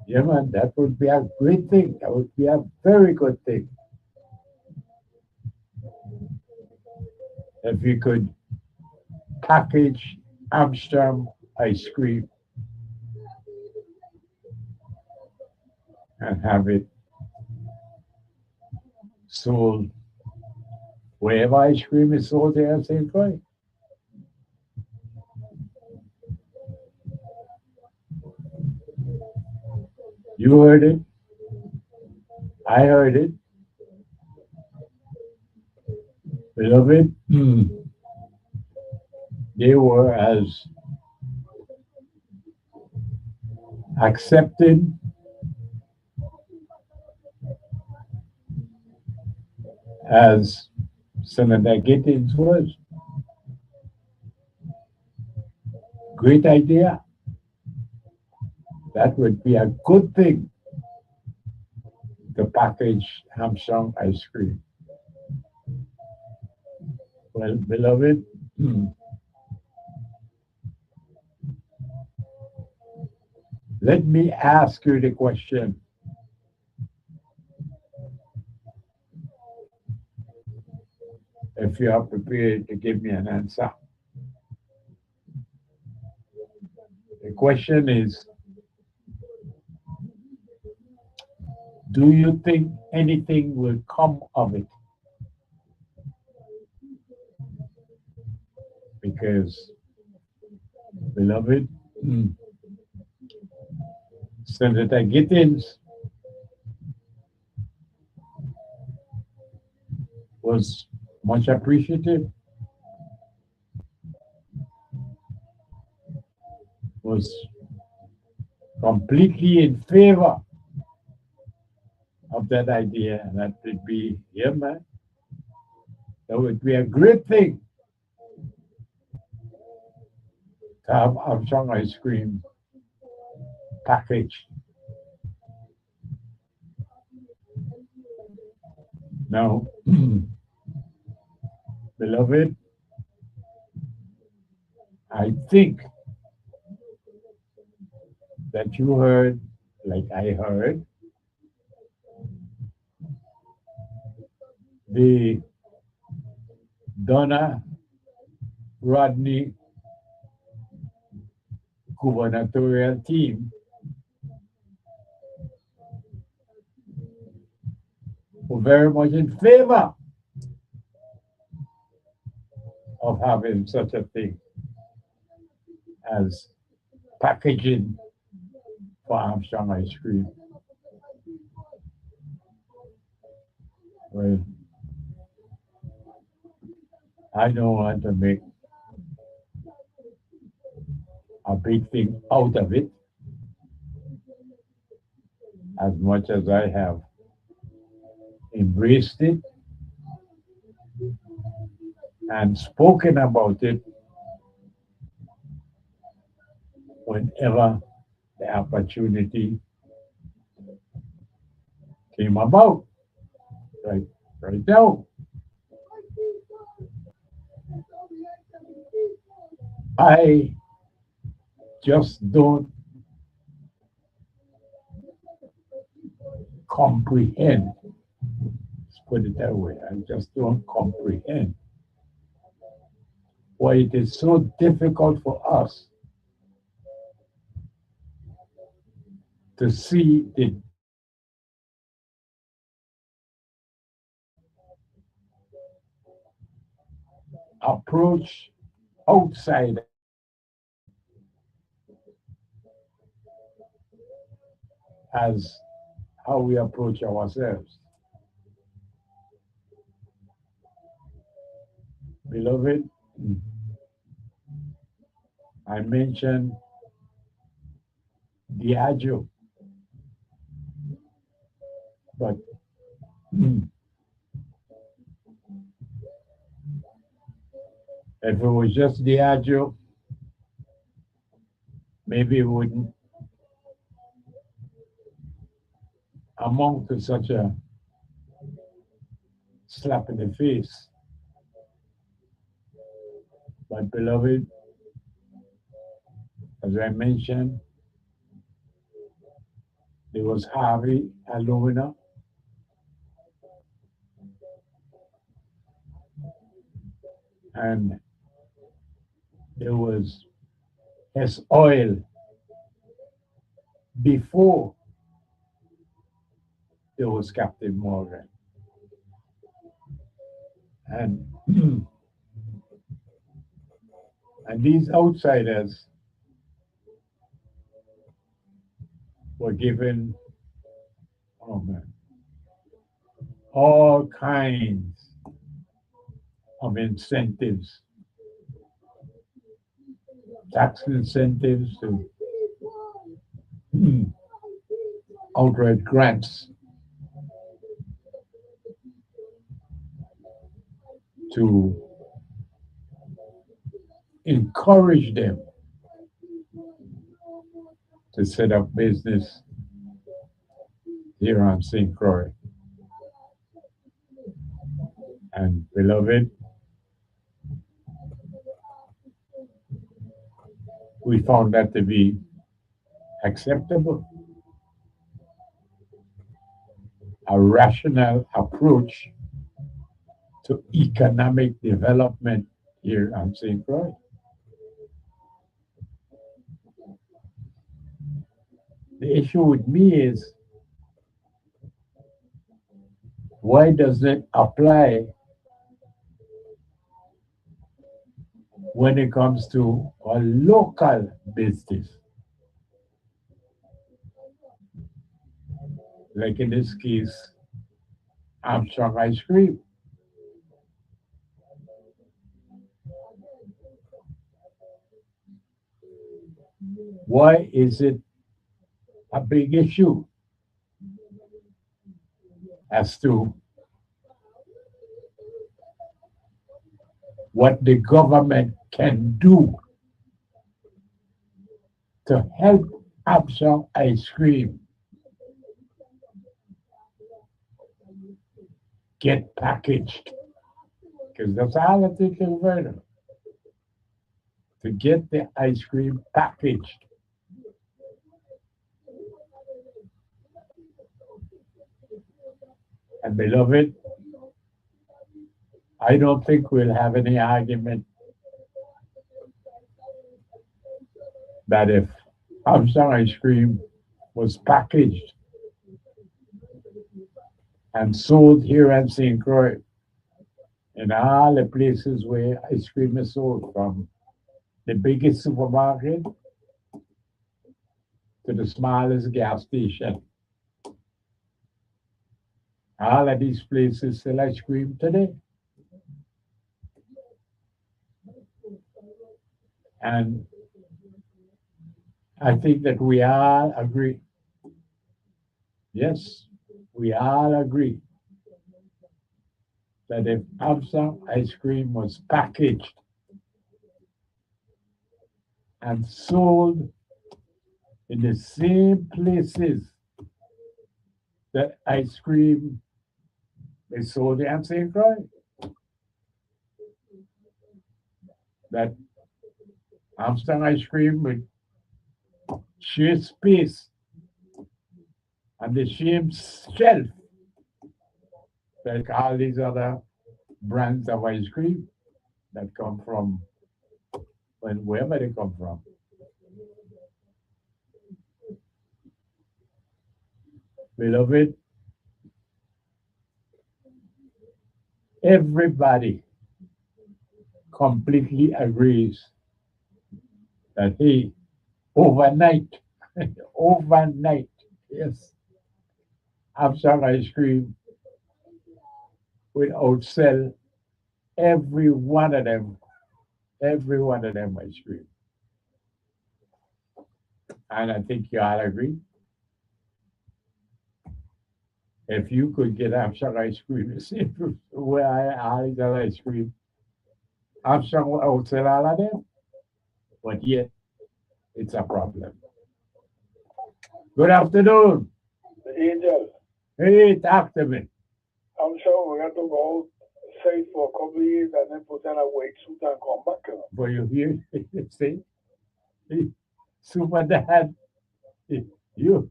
yeah, man, that would be a great thing. That would be a very good thing. If you could package Armstrong ice cream and have it sold wherever ice cream is sold there in St. Croix. You heard it. I heard it. Beloved, they were as accepted as Senator Gittins was. Great idea. That would be a good thing to package Armstrong ice cream. Well, beloved, let me ask you the question. If you are prepared to give me an answer. The question is, do you think anything will come of it? Because, beloved, Senator Gittins was much appreciative, was completely in favor of that idea. That would be, yeah, man, that would be a great thing to have Armstrong ice cream packaged. Now, beloved, I think that you heard, like I heard, the Donna Rodney gubernatorial team were very much in favor of having such a thing as packaging for Armstrong ice cream. Well, I don't want to make a big thing out of it as much as I have embraced it and spoken about it whenever the opportunity came about. Right now, I just don't comprehend. Let's put it that way. I just don't comprehend why it is so difficult for us to see the approach outside as how we approach ourselves. Beloved, I mentioned Diageo, but if it was just Diageo, maybe it wouldn't amount to such a slap in the face. But beloved, as I mentioned, there was Harvey Alumina, and there was Hess Oil before there was Captain Morgan. And and these outsiders were given, oh man, all kinds of incentives, tax incentives to outright grants to encourage them to set up business here on St. Croix. And beloved, we found that to be acceptable, a rational approach to economic development here on St. Croix. The issue with me is, why does it apply when it comes to a local business? Like in this case, Armstrong Ice Cream. Why is it a big issue as to what the government can do to help Armstrong Ice Cream get packaged? Because that's all it takes to get the ice cream packaged. And beloved, I don't think we'll have any argument that if Armstrong Ice Cream was packaged and sold here at St. Croix, in all the places where ice cream is sold, from the biggest supermarket to the smallest gas station, All of these places sell ice cream today. And I think that we all agree. Yes, we all agree that if Armstrong ice cream was packaged and sold in the same places that ice cream is sold in St. Croix, that Armstrong ice cream would share space and the same shelf like all these other brands of ice cream that come from wherever they come from. Beloved, everybody completely agrees that hey, overnight, overnight, yes, Armstrong ice cream will outsell every one of them ice cream. And I think you all agree. If you could get Armstrong ice cream, the same where I got ice cream, Armstrong will outsell all of them, but yet it's a problem. Good afternoon. Angel, Hey, talk to me. I'm sure we have to go say for a couple of years and then put on a weight suit and come back. For you here, see, super dad, you,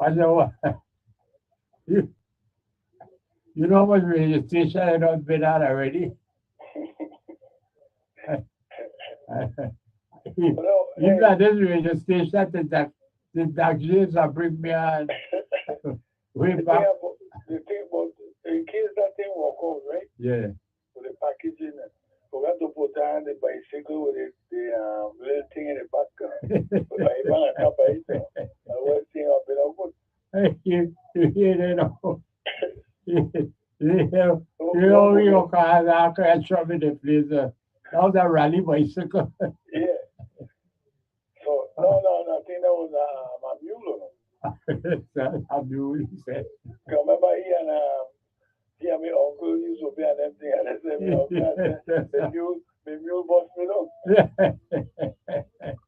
I know, you, you know what radio station I don't been on already. You Hey, got this radio station the Doc James bring me on way back. the thing about, in case that thing walk out, right? Yeah, With the packaging, we have to put on the bicycle with the little thing in the back. But I even a cup of it. I was saying, I've been a good. you hear that? You know, your car after I shove in the place. That was a rally bicycle. Yeah. So, no, I think that was my mule. I'm doing it. Remember he and my uncle used to be an empty and I said, my uncle, the mule bust me down.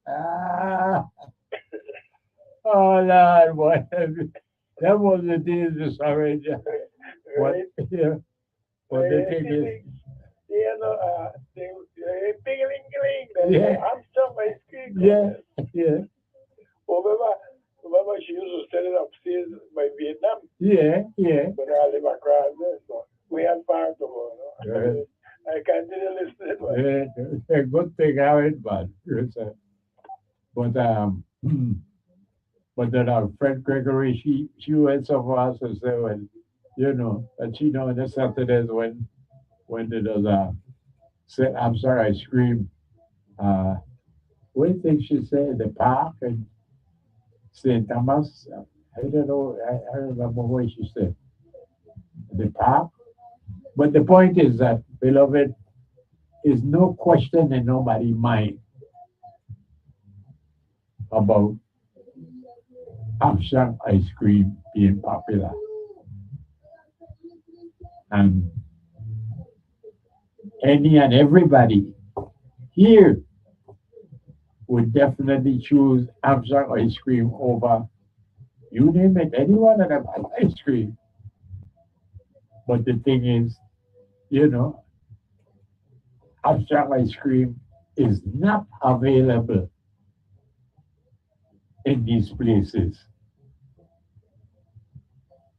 Ah. Oh Lord, what that was the days of surrender. What Right? yeah. But the thing is, Yeah, no, bing-a-ling-a-ling. Yeah. I'm still my skin. yeah, yeah, Remember, she used to sell it upstairs by Vietnam yeah, yeah. when I live across there. So we had far to go. You know? Right. I continue listening. But Yeah, a good thing I went, but but then our friend Gregory, she went so far as to say, well, you know, that she know the Saturdays when there does say, I'm sorry, ice cream. What do you think she said? The park and St. Thomas. I don't know. I remember what she said. The park. But the point is that, beloved, is no question in nobody's mind about Armstrong ice cream being popular. And any and everybody here would definitely choose Armstrong ice cream over, you name it, any one of them ice cream. But the thing is, you know, Armstrong ice cream is not available in these places.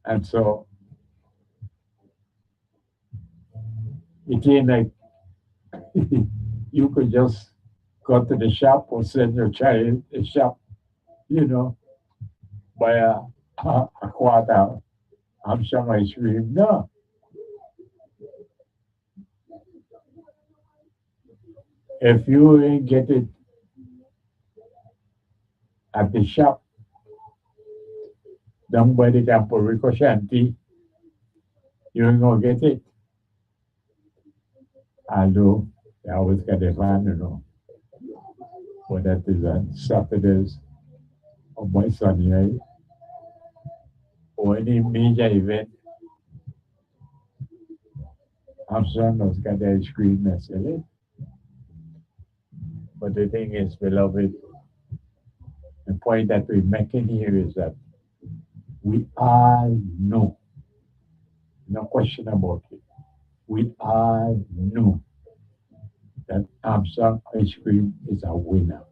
And so it ain't like you could just go to the shop or send your child to the shop, you know, buy a quarter Armstrong ice cream. No. If you ain't get it at the shop down by the Campo Rico Shanty, You ain't gonna get it. Although they always got a van, you know. But that is on Saturdays on my son here. Or any major event, Armstrong has got the ice cream necessarily. But the thing is, beloved, the point that we're making here is that we all know, no question about it, we all know that Armstrong ice cream is a winner.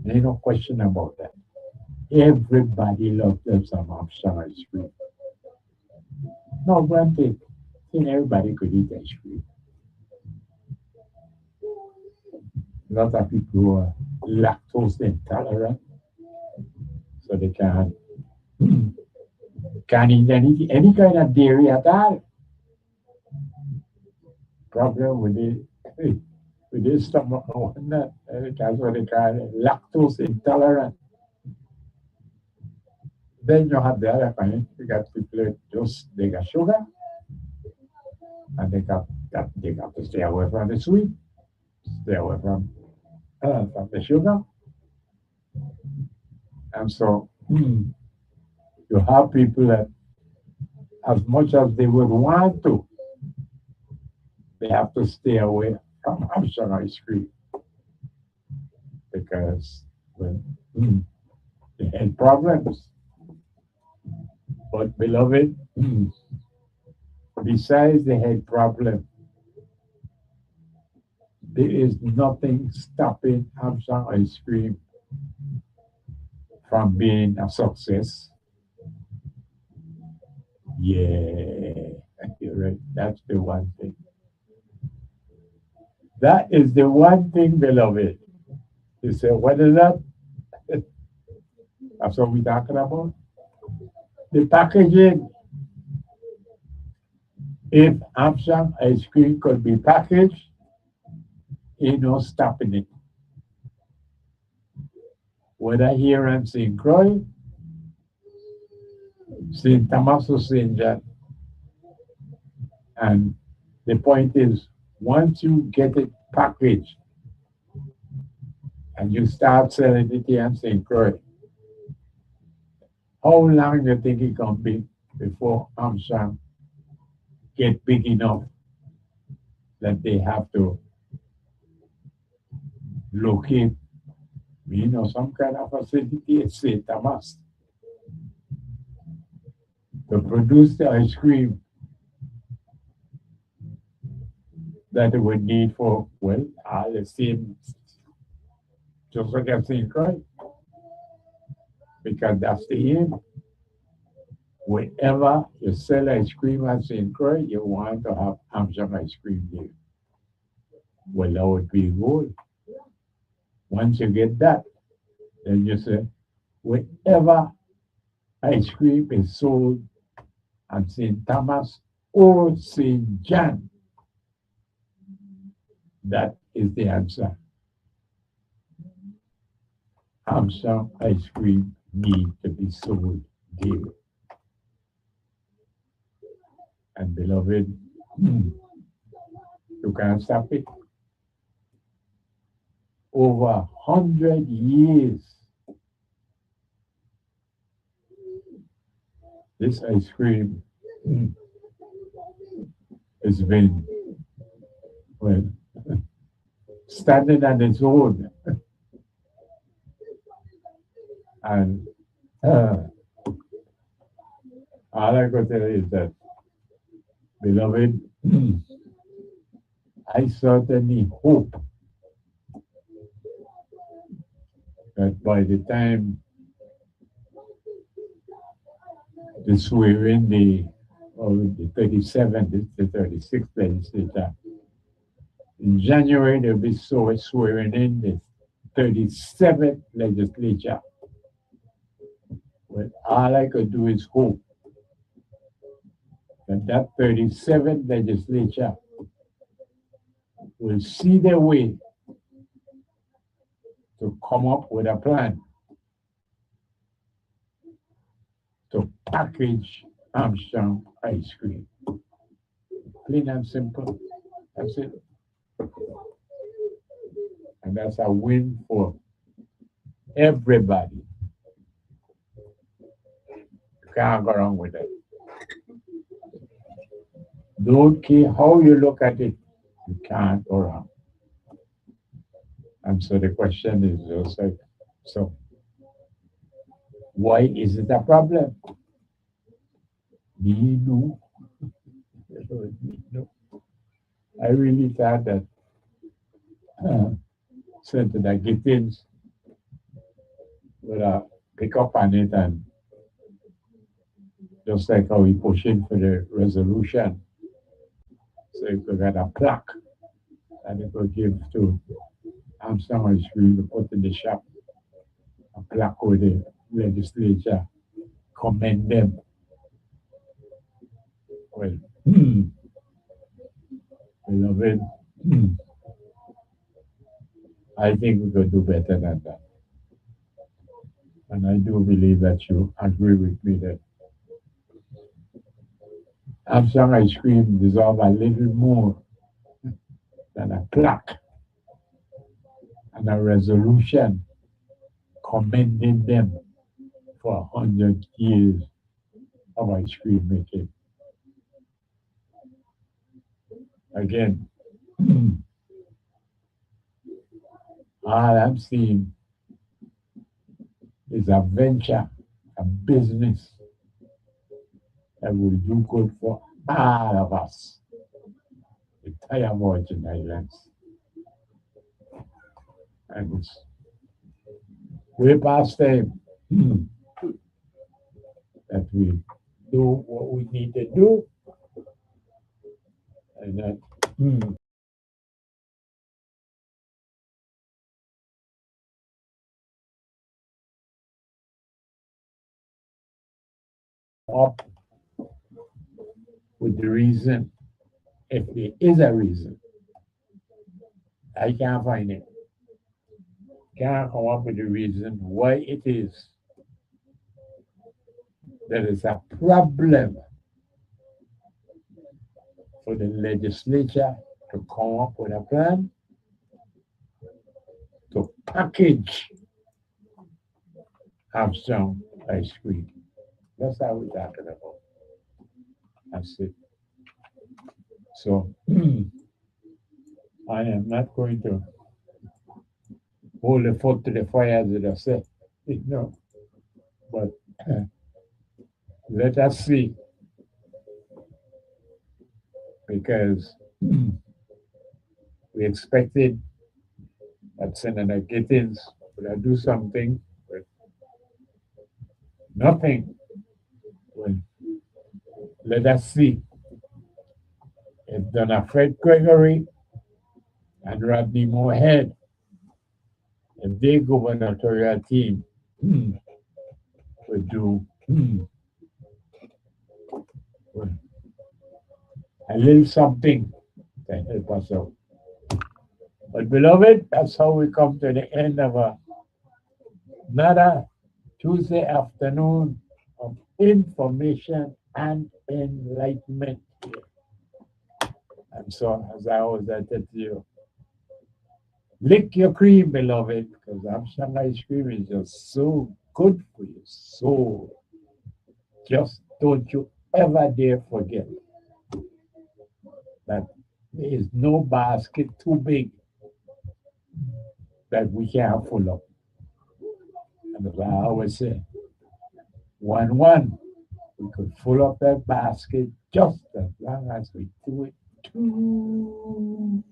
There's no question about that. Everybody loves them some Armstrong ice cream. No, granted, I think everybody could eat ice cream. A lot of people who are lactose intolerant, so they can't eat any kind of dairy at all. Problem with the stomach, that's what they call it, lactose intolerant. Then you have the other kind. You got people just they got sugar, and they got to stay away from the sweet, stay away from the sugar, and so you have people that, as much as they would want to, they have to stay away from Armstrong ice cream because they had problems. But beloved, besides the head problem, there is nothing stopping Armstrong ice cream from being a success. Yeah, you're right. That's the one thing. That is the one thing, beloved. You say, what is that? That's what we're talking about. The packaging. If Armstrong ice cream could be packaged, ain't no stopping it. Whether here in St. Croix, St. Thomas or St. John. And the point is, once you get it packaged and you start selling it here in St. Croix, how long do you think it can be before Armstrong get big enough that they have to locate, some kind of facility at St. Thomas to produce the ice cream that they would need for, well, all the same, just like I'm saying, right? Because that's the aim. Whenever you sell ice cream at St. Croix, you want to have Armstrong ice cream there. Well, that would be good. Once you get that, then you say, whenever ice cream is sold at St. Thomas or St. John, that is the answer. Armstrong ice cream need to be sold there. And beloved, you can't stop it. Over 100 years, this ice cream has been, well, standing on its own. And all I can tell you is that, beloved, I certainly hope that by the time the swearing, the 37th, the 36th legislature, in January there'll be swearing in the 37th legislature. Well, all I could do is hope that 37th legislature will see their way to come up with a plan to package Armstrong ice cream. Plain and simple. That's it. And that's a win for everybody. You can't go wrong with it. Don't care how you look at it, you can't go wrong. And so the question is just like, so why is it a problem? Me no. I really thought that Senator Gittins would pick up on it, and just like how we pushing for the resolution, so you could get a plaque that you could give to Armstrong Ice Cream to put in the shop, a plaque with the legislature, commend them. Well, beloved, I think we could do better than that. And I do believe that you agree with me that Armstrong Ice Cream deserves a little more than a plaque and a resolution commending them for 100 years of ice cream making. Again, all I'm seeing is a venture, a business that will do good for all of us, the entire Virgin Islands. And it's way past time that we do what we need to do, and that up with the reason, if there is a reason. I can't find it. Can't come up with the reason why it is that it's a problem for the legislature to come up with a plan to package Armstrong Ice Cream. That's how we're talking about. That's it. So I am not going to hold the foot to the fire, as I said, no. But let us see, because we expected that Senator Gittins would do something, but nothing. Well, let us see if Donna Fred Gregory and Rodney Moorhead, if their gubernatorial team would do a little something to help us out. But beloved, that's how we come to the end of another Tuesday afternoon of information and enlightenment here. And so, as I always said to you, lick your cream, beloved, because Armstrong Ice Cream is just so good for your soul. Just don't you ever dare forget that there is no basket too big that we can't full up. And as I always say, 1-1, we could full up that basket just as long as we do it 2